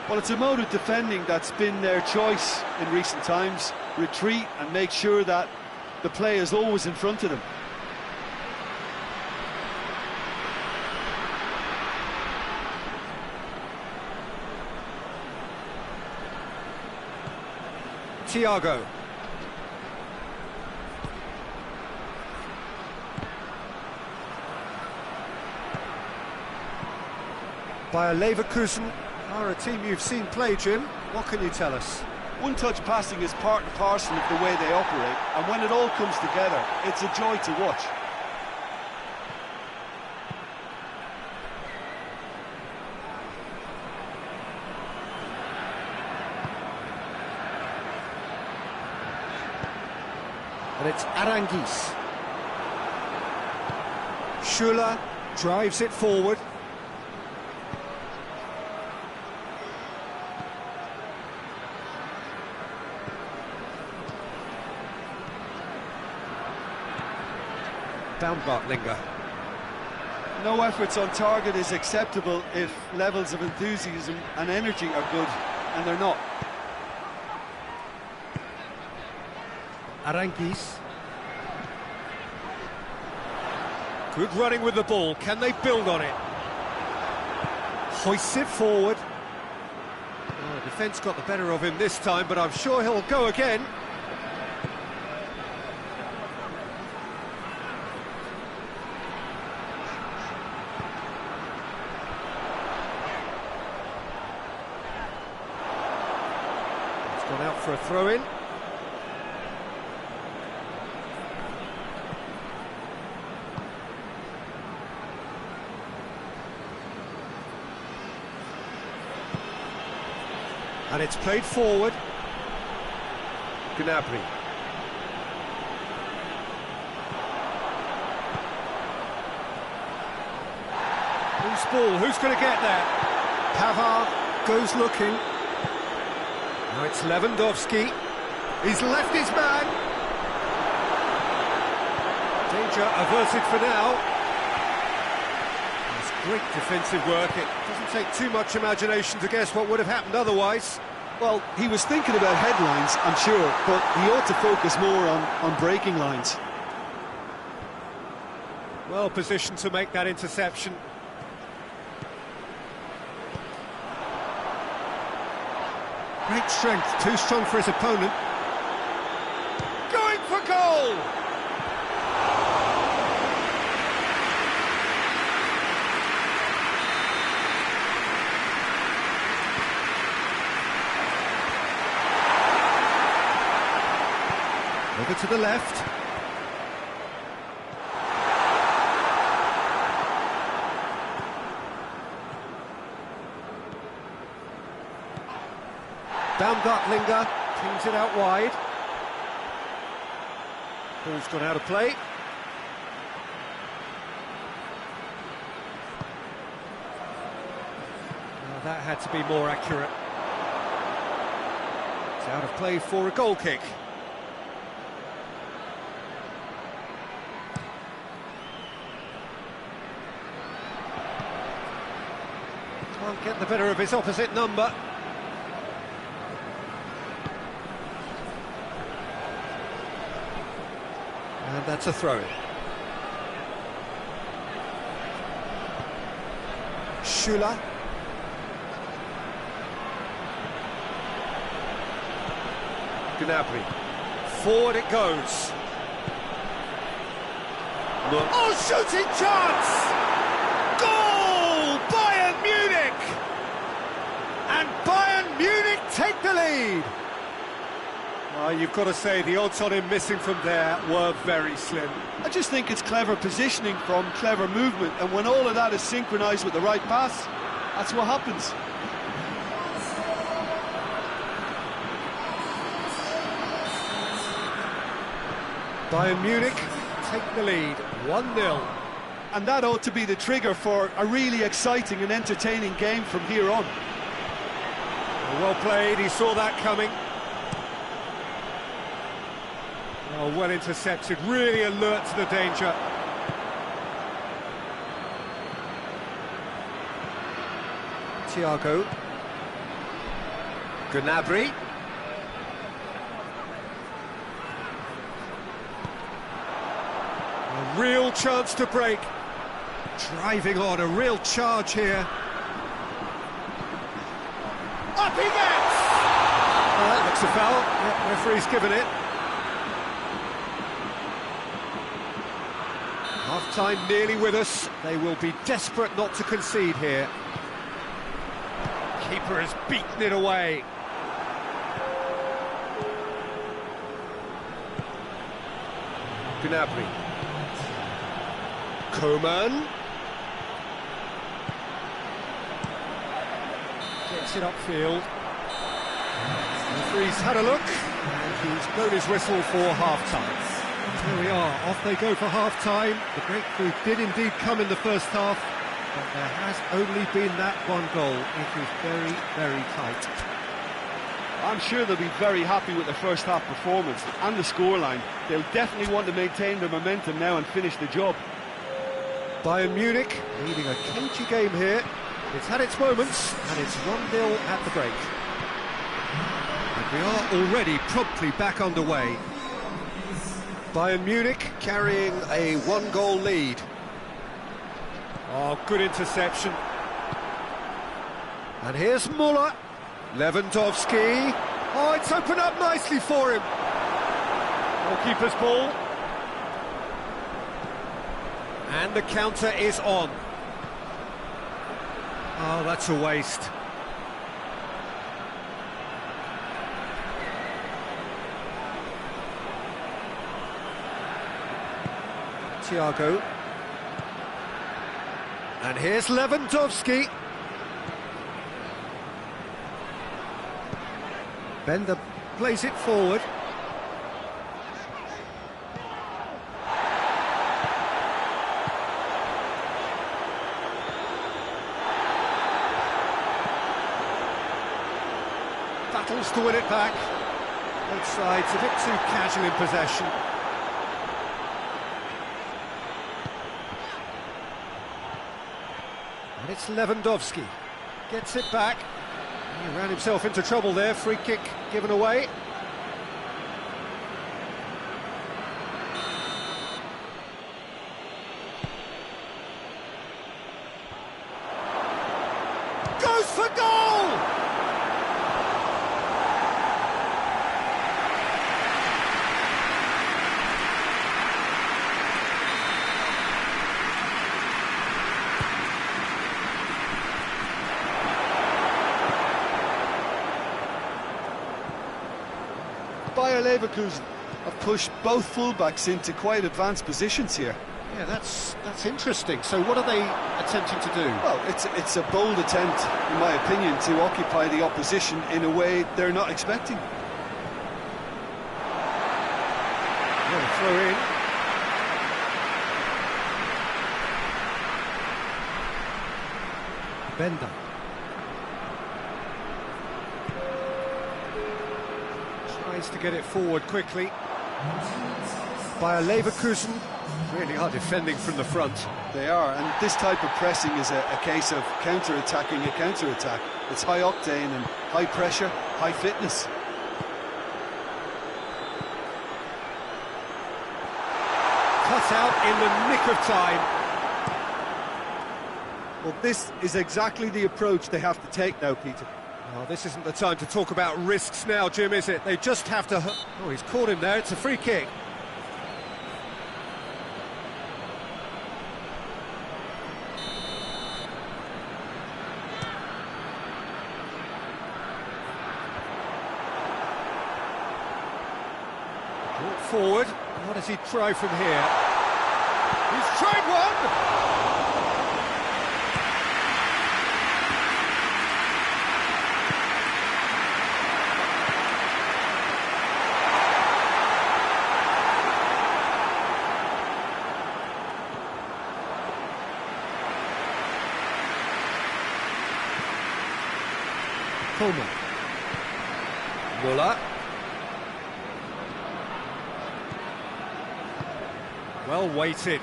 Well, it's a mode of defending that's been their choice in recent times. Retreat and make sure that the play is always in front of them. Thiago. Bayer Leverkusen are a team you've seen play, Jim. What can you tell us? One-touch passing is part and parcel of the way they operate, and when it all comes together, it's a joy to watch. And it's Arangis. Schuller drives it forward. Baumgartlinger. No efforts on target is acceptable if levels of enthusiasm and energy are good, and they're not. Arangis. Good running with the ball. Can they build on it? Hoists it forward. Oh, the defence got the better of him this time, but I'm sure he'll go again. It's gone out for a throw-in. And it's played forward. Gnabry. Who's ball? Who's going to get there? Pavard goes looking. Now it's Lewandowski. He's left his man. Danger averted for now. Great defensive work. It doesn't take too much imagination to guess what would have happened otherwise. Well, he was thinking about headlines, I'm sure, but he ought to focus more on breaking lines. Well positioned to make that interception. Great strength, too strong for his opponent. Going for goal! Over to the left. Baumgartlinger pings it out wide. Ball's gone out of play. Well, that had to be more accurate. It's out of play for a goal kick. Can't get the better of his opposite number. And that's a throw-in. Schuller. Gnabry. Forward it goes. Look. Oh, shooting chance! Goal! Bayern Munich! And Bayern Munich take the lead! You've got to say, the odds on him missing from there were very slim. I just think it's clever positioning from clever movement, and when all of that is synchronised with the right pass, that's what happens. Bayern Munich take the lead, 1-0. And that ought to be the trigger for a really exciting and entertaining game from here on. Well played, he saw that coming. Oh, well intercepted, really alert to the danger. Thiago. Gnabry. A real chance to break. Driving on, a real charge here. Up he gets! Oh, that looks a foul. Yeah, referee's given it. Half-time nearly with us. They will be desperate not to concede here. Keeper has beaten it away. Gnabry. Coman. Gets it upfield. The referee's had a look, and he's blown his whistle for half-time. Here we are, off they go for half-time. The breakthrough did indeed come in the first half, but there has only been that one goal. It is very, very tight. I'm sure they'll be very happy with their first half performance and the scoreline. They'll definitely want to maintain their momentum now and finish the job. Bayern Munich leading a cagey game here. It's had its moments, and it's 1-0 at the break. And we are already promptly back underway. Bayern Munich carrying a one-goal lead. Oh, good interception. And here's Muller. Lewandowski. Oh, it's opened up nicely for him. Goalkeeper's ball. And the counter is on. Oh, that's a waste. Thiago. And here's Lewandowski. Bender plays it forward. Battles to win it back. Both sides a bit too casual in possession. And it's Lewandowski. Gets it back. He ran himself into trouble there. Free kick given away. Goes for goal! Bayer Leverkusen have pushed both fullbacks into quite advanced positions here. Yeah, that's interesting. So what are they attempting to do? Well, it's a bold attempt, in my opinion, to occupy the opposition in a way they're not expecting. Well, throw in. Bender. Tries to get it forward quickly. Bayer Leverkusen really are defending from the front. They are, and this type of pressing is a case of counter-attacking a counter-attack. It's high octane and high pressure, high fitness. Cut out in the nick of time. Well, this is exactly the approach they have to take now, Peter. Oh, this isn't the time to talk about risks now, Jim, is it? They just have to... Oh, he's caught him there. It's a free kick. Brought forward. What does he try from here? He's tried one! Coman. Muller. Well weighted.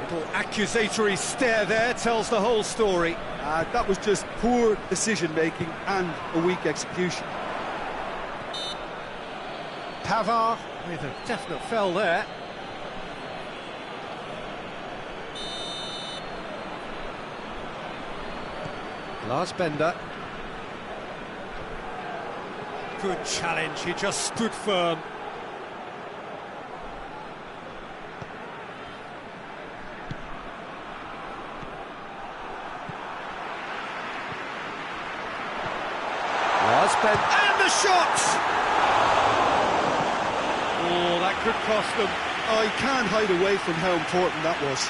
Little accusatory stare there tells the whole story. That was just poor decision-making and a weak execution. Pavard with a definite foul there. Lars Bender. Good challenge, he just stood firm. shot! Oh, that could cost them. I can't hide away from how important that was.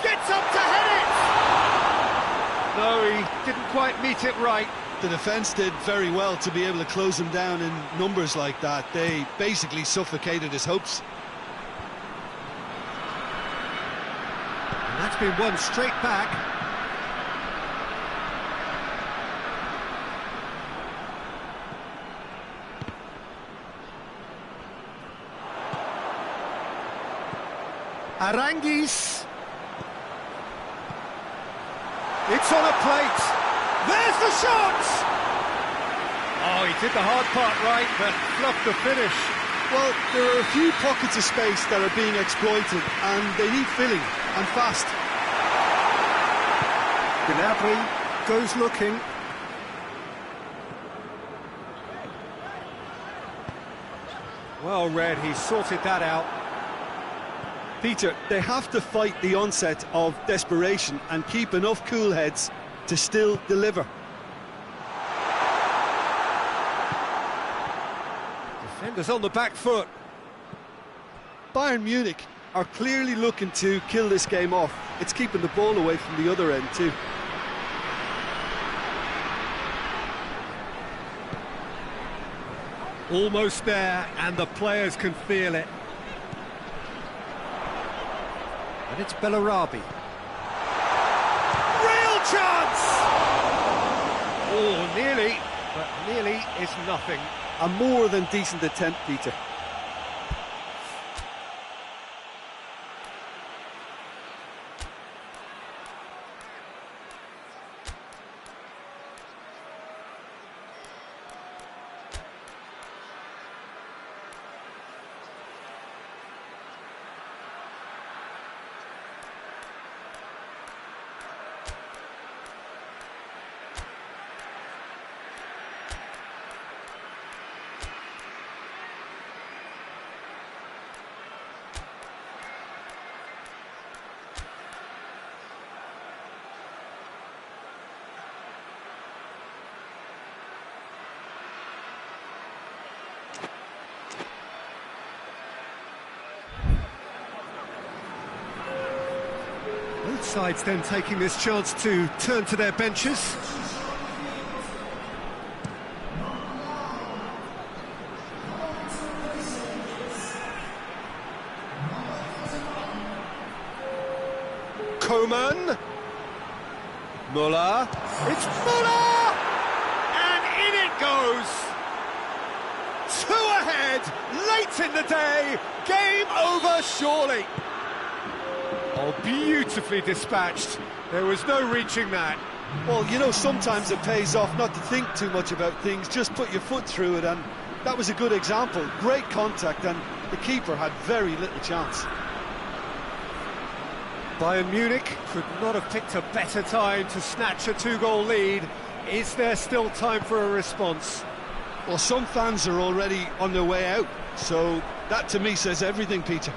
Gets up to head it! No, he didn't quite meet it right. The defence did very well to be able to close him down in numbers like that. They basically suffocated his hopes. And that's been won straight back. Arangis. It's on a plate. There's the shot! Oh, he did the hard part right, but fluffed the finish. Well, there are a few pockets of space that are being exploited, and they need filling, and fast. Gnabry goes looking. Well read, he sorted that out. Peter, they have to fight the onset of desperation and keep enough cool heads to still deliver. Defenders on the back foot. Bayern Munich are clearly looking to kill this game off. It's keeping the ball away from the other end too. Almost there, and the players can feel it. And it's Bellarabi. Real chance! Oh, nearly, but nearly is nothing. A more than decent attempt, Peter. Both sides then taking this chance to turn to their benches. Coman. Muller. It's Muller! And in it goes! Two ahead, late in the day, game over surely. Oh, beautifully dispatched. There was no reaching that. Well, you know, sometimes it pays off not to think too much about things, just put your foot through it, and that was a good example. Great contact, and the keeper had very little chance. Bayern Munich could not have picked a better time to snatch a two-goal lead. Is there still time for a response? Well, some fans are already on their way out, so that to me says everything, Peter.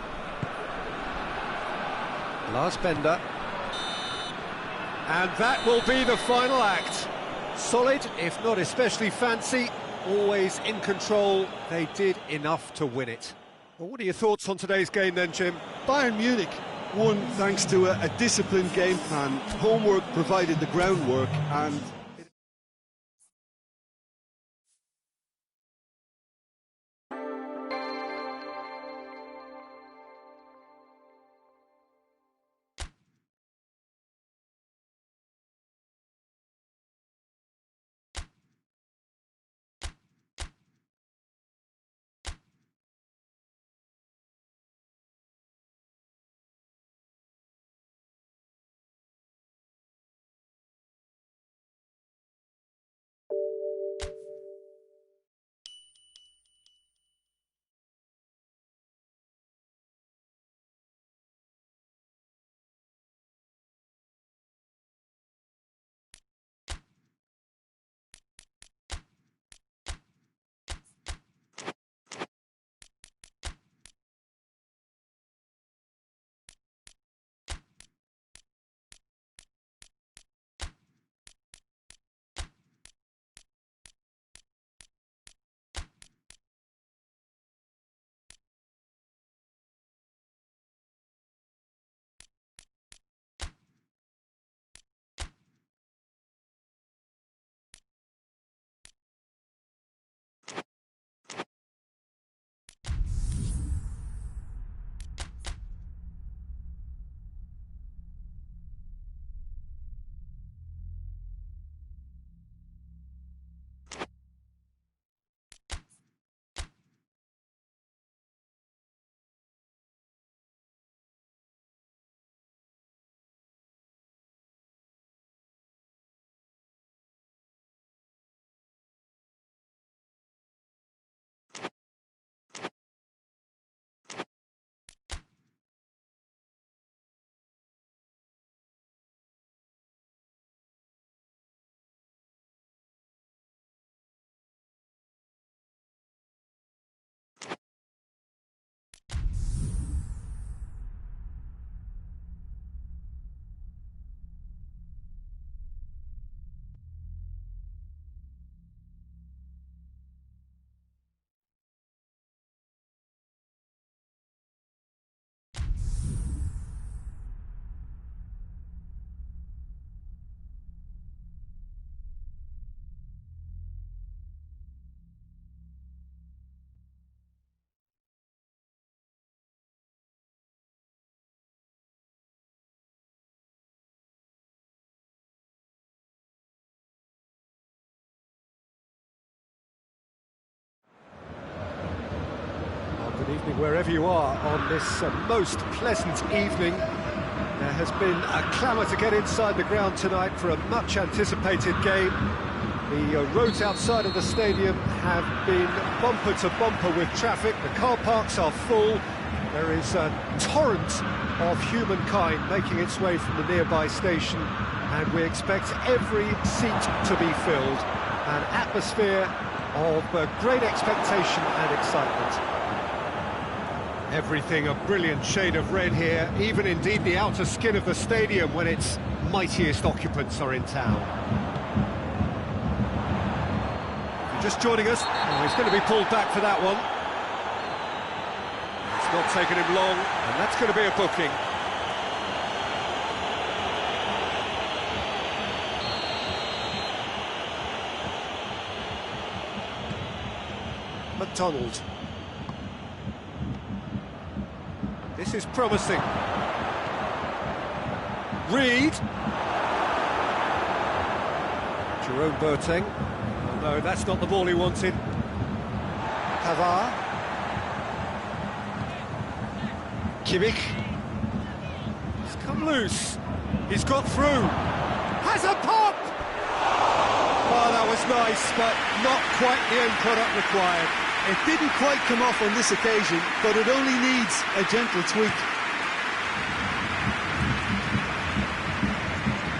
Lars Bender. And that will be the final act. Solid, if not especially fancy, always in control. They did enough to win it. Well, what are your thoughts on today's game then, Jim? Bayern Munich won thanks to a disciplined game plan. Homework provided the groundwork, and wherever you are on this most pleasant evening. There has been a clamour to get inside the ground tonight for a much-anticipated game. The roads outside of the stadium have been bumper to bumper with traffic. The car parks are full. There is a torrent of humankind making its way from the nearby station, and we expect every seat to be filled. An atmosphere of great expectation and excitement. Everything a brilliant shade of red here, even indeed the outer skin of the stadium when its mightiest occupants are in town. If you're just joining us, he's going to be pulled back for that one. It's not taken him long, and that's going to be a booking. McDonald. This is promising. Reed. Jerome Boateng. Oh no, that's not the ball he wanted. Pavard. Kimmich. He's come loose. He's got through. Has a pop! Oh, that was nice, but not quite the end product required. It didn't quite come off on this occasion, but it only needs a gentle tweak.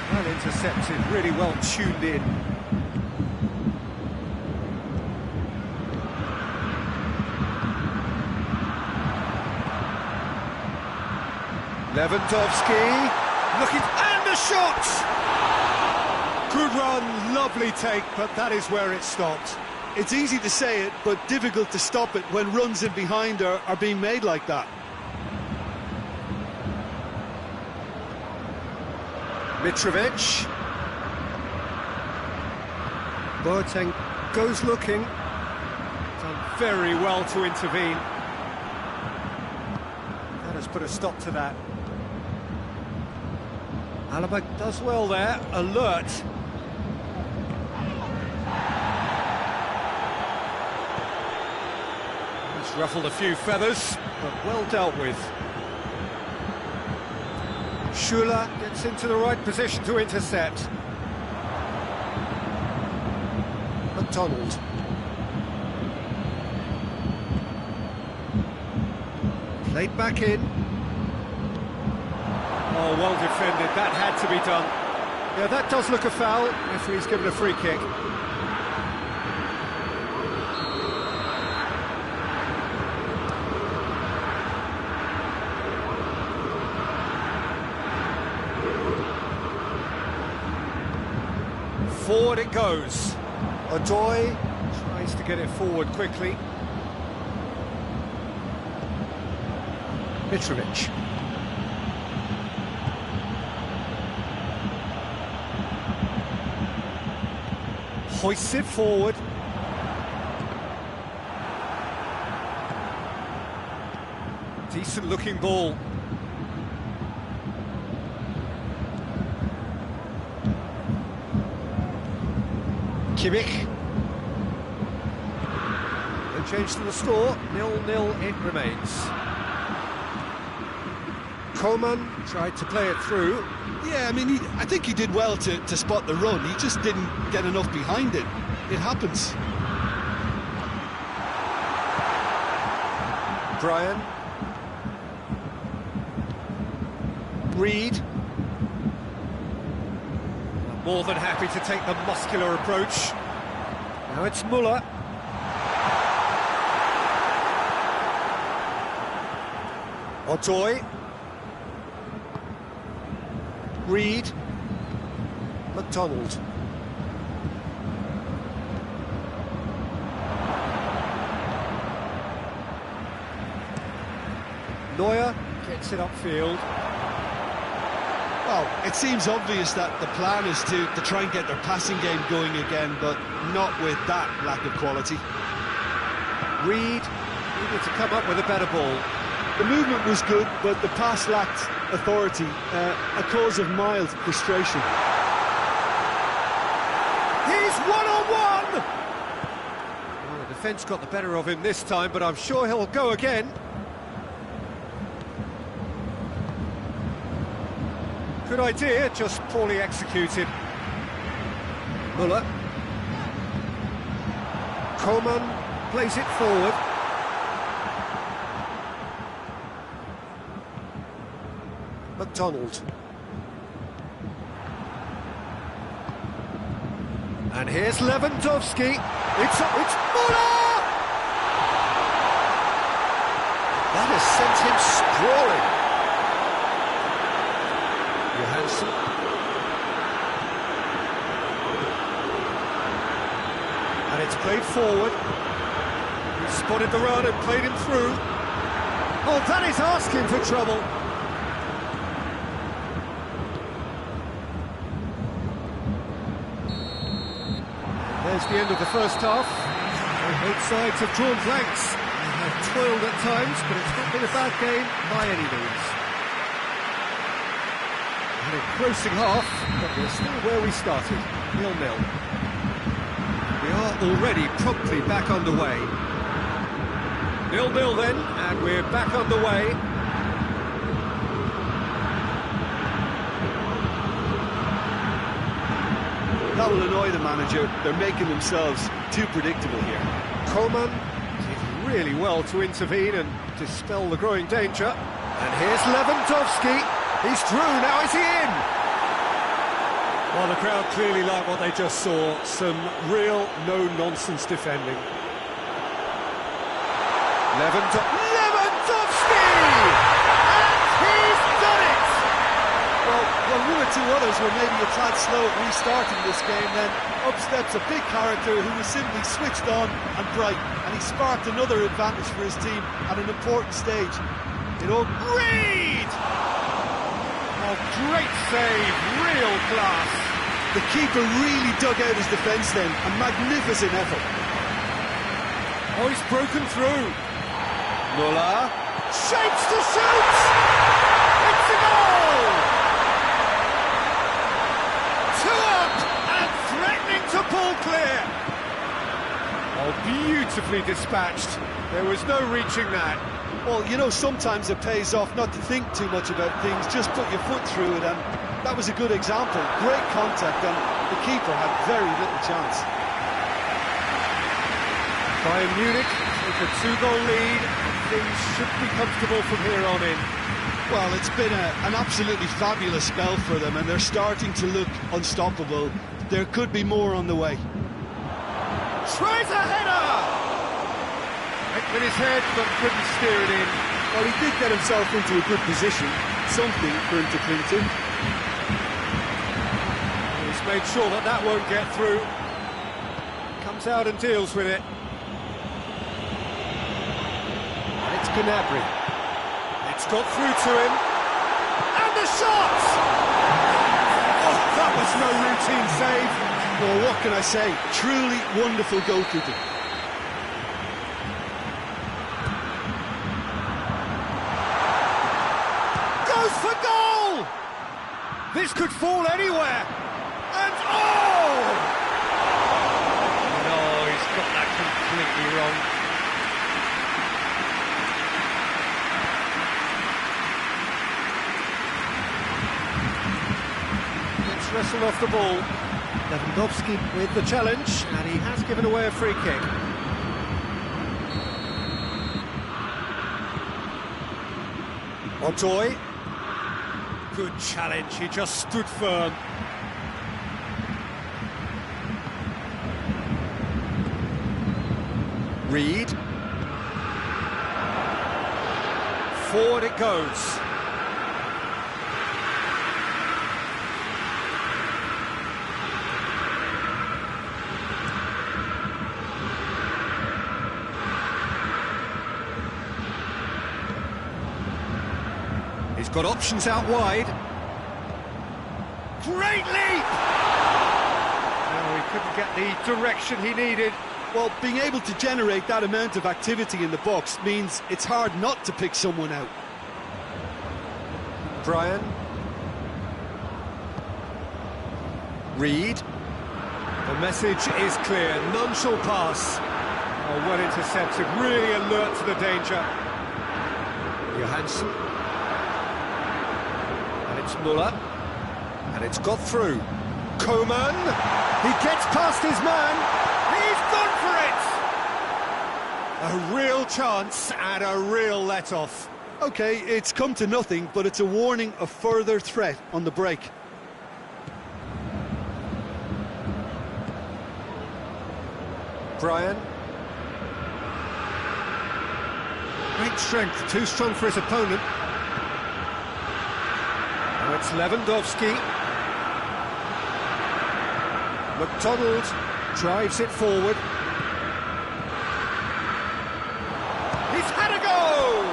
Well intercepted, really well tuned in. Lewandowski, looking, and the shot! Good run, lovely take, but that is where it stopped. It's easy to say it, but difficult to stop it when runs in behind are being made like that. Mitrovic. Boateng goes looking. Done very well to intervene. That has put a stop to that. Alaba does well there, alert. He's ruffled a few feathers, but well dealt with. Schuler gets into the right position to intercept. McDonald. Played back in. Oh, well defended, that had to be done. Yeah, that does look a foul, if he's given a free kick. Forward it goes. Odoi tries to get it forward quickly. Mitrovic. Hoists it forward. Decent looking ball. Kimmich. No change to the score, 0-0 it remains. Coman tried to play it through. Yeah, I mean, I think he did well to spot the run. He just didn't get enough behind it. It happens. Brian. Reed. More than happy to take the muscular approach. Now it's Muller. Odoi. Reed. McDonald. Neuer gets it upfield. Well, it seems obvious that the plan is to try and get their passing game going again, but not with that lack of quality. Reed needed to come up with a better ball. The movement was good, but the pass lacked authority, a cause of mild frustration. He's one-on-one! Well, the defence got the better of him this time, but I'm sure he'll go again. Good idea, just poorly executed. Muller. Coman plays it forward. McDonald. And here's Lewandowski. It's Muller! That has sent him sprawling. Johansson. And it's played forward. He spotted the run and played him through. Oh, that is asking for trouble. There's the end of the first half. Both sides have drawn blanks. They have toiled at times, but it's not been a bad game by any means. An engrossing half, but we're still where we started, 0-0. We are already promptly back underway. 0-0 then, and we're back underway. That will annoy the manager. They're making themselves too predictable here. Coman did really well to intervene and dispel the growing danger. And here's Lewandowski. He's through, now is he in? Well, the crowd clearly like what they just saw. Some real no-nonsense defending. Lewandowski! And he's done it! Well, one or two others were maybe a tad slow at restarting this game, then up steps a big character who was simply switched on and bright, and he sparked another advantage for his team at an important stage. It all... Reed! Oh, great save, real class. The keeper really dug out his defence then, a magnificent effort. Oh, he's broken through. Muller. Shapes to shoot! It's a goal! 2 up and threatening to pull clear. Oh, beautifully dispatched. There was no reaching that. Well, you know, sometimes it pays off not to think too much about things, just put your foot through it, and that was a good example. Great contact, and the keeper had very little chance. Bayern Munich take a 2-goal lead. Things should be comfortable from here on in. Well, it's been an absolutely fabulous spell for them, and they're starting to look unstoppable. There could be more on the way. Tries a header! Hit with his head, but couldn't steer it in. Well, he did get himself into a good position, something for him to cling to. He's made sure that that won't get through. Comes out and deals with it. And it's Gnabry. It's got through to him. And the shot! Oh, that was no routine save. Well, what can I say? Truly wonderful goalkeeping. Goes for goal! This could fall anywhere. And oh! No, he's got that completely wrong. Let's wrestle off the ball. Lewandowski with the challenge, and he has given away a free kick. Montoy. Good challenge, he just stood firm. Reed. Forward it goes. He's got options out wide. Great leap! No, he couldn't get the direction he needed. Well, being able to generate that amount of activity in the box means it's hard not to pick someone out. Brian. Reed. The message is clear, none shall pass. Oh, well intercepted, really alert to the danger. Johansson. And it's Muller. And it's got through. Coman, he gets past his man. He's gone for it! A real chance and a real let-off. OK, it's come to nothing, but it's a warning of further threat on the break. Brian. Great strength, too strong for his opponent. Now it's Lewandowski. McDonald drives it forward. He's had a go!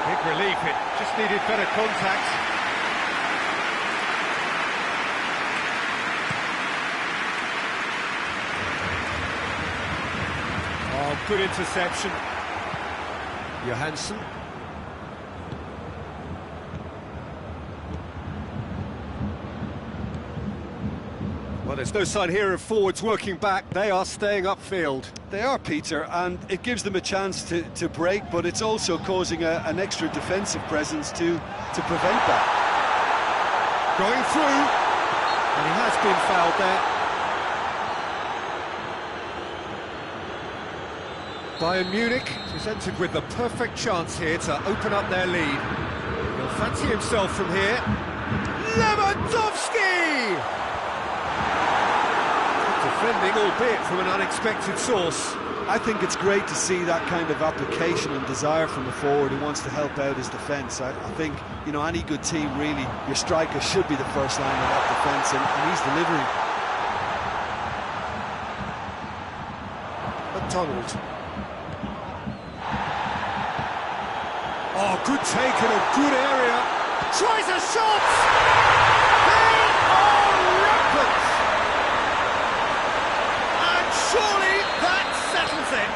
Big relief, it just needed better contact. Oh, good interception. Johansson. Well, there's no sign here of forwards working back. They are staying upfield. They are, Peter, and it gives them a chance to break, but it's also causing an extra defensive presence to prevent that. Going through, and he has been fouled there. Bayern Munich presented with the perfect chance here to open up their lead. He'll fancy himself from here. Lewandowski! Good defending, albeit from an unexpected source. I think it's great to see that kind of application and desire from a forward who wants to help out his defence. I think, you know, any good team, really, your striker should be the first line of that defence, and he's delivering. McDonald. Oh, good take in a good area. Tries a shot! They are rampant! And surely that settles it.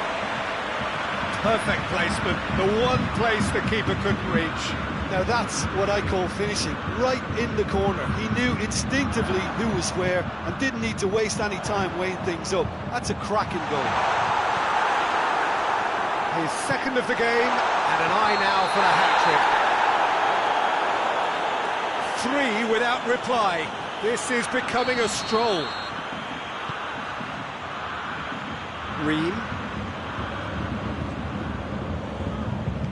Perfect placement, the one place the keeper couldn't reach. Now that's what I call finishing, right in the corner. He knew instinctively who was where and didn't need to waste any time weighing things up. That's a cracking goal. His second of the game, and an eye now for the hat-trick. 3 without reply. This is becoming a stroll. Ream.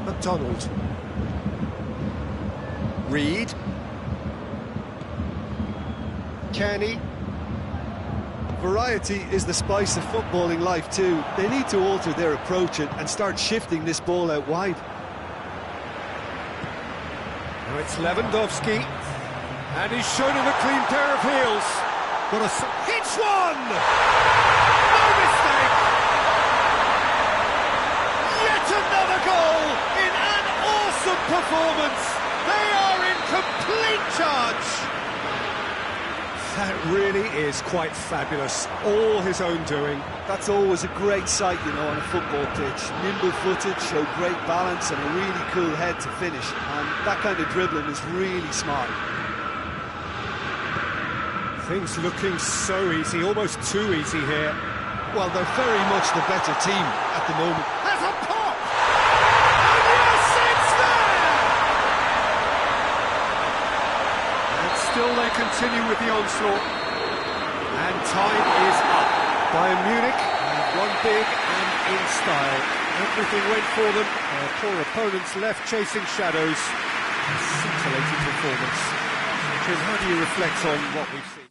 McDonald. Reed. Kearney. Variety is the spice of footballing life too. They need to alter their approach and start shifting this ball out wide. Now it's Lewandowski, and he's shown him a clean pair of heels. Hits one! No mistake! Yet another goal in an awesome performance. They are in complete charge. That really is quite fabulous, all his own doing. That's always a great sight, you know, on a football pitch. Nimble-footed, show great balance and a really cool head to finish. And that kind of dribbling is really smart. Things looking so easy, almost too easy here. Well, they're very much the better team at the moment. Has a pop! And yes, it's there! And still they continue with the onslaught. And time is up. Bayern Munich have won big and in style. Everything went for them. Their poor opponents left chasing shadows. A scintillating performance. Jim, how do you reflect on what we've seen?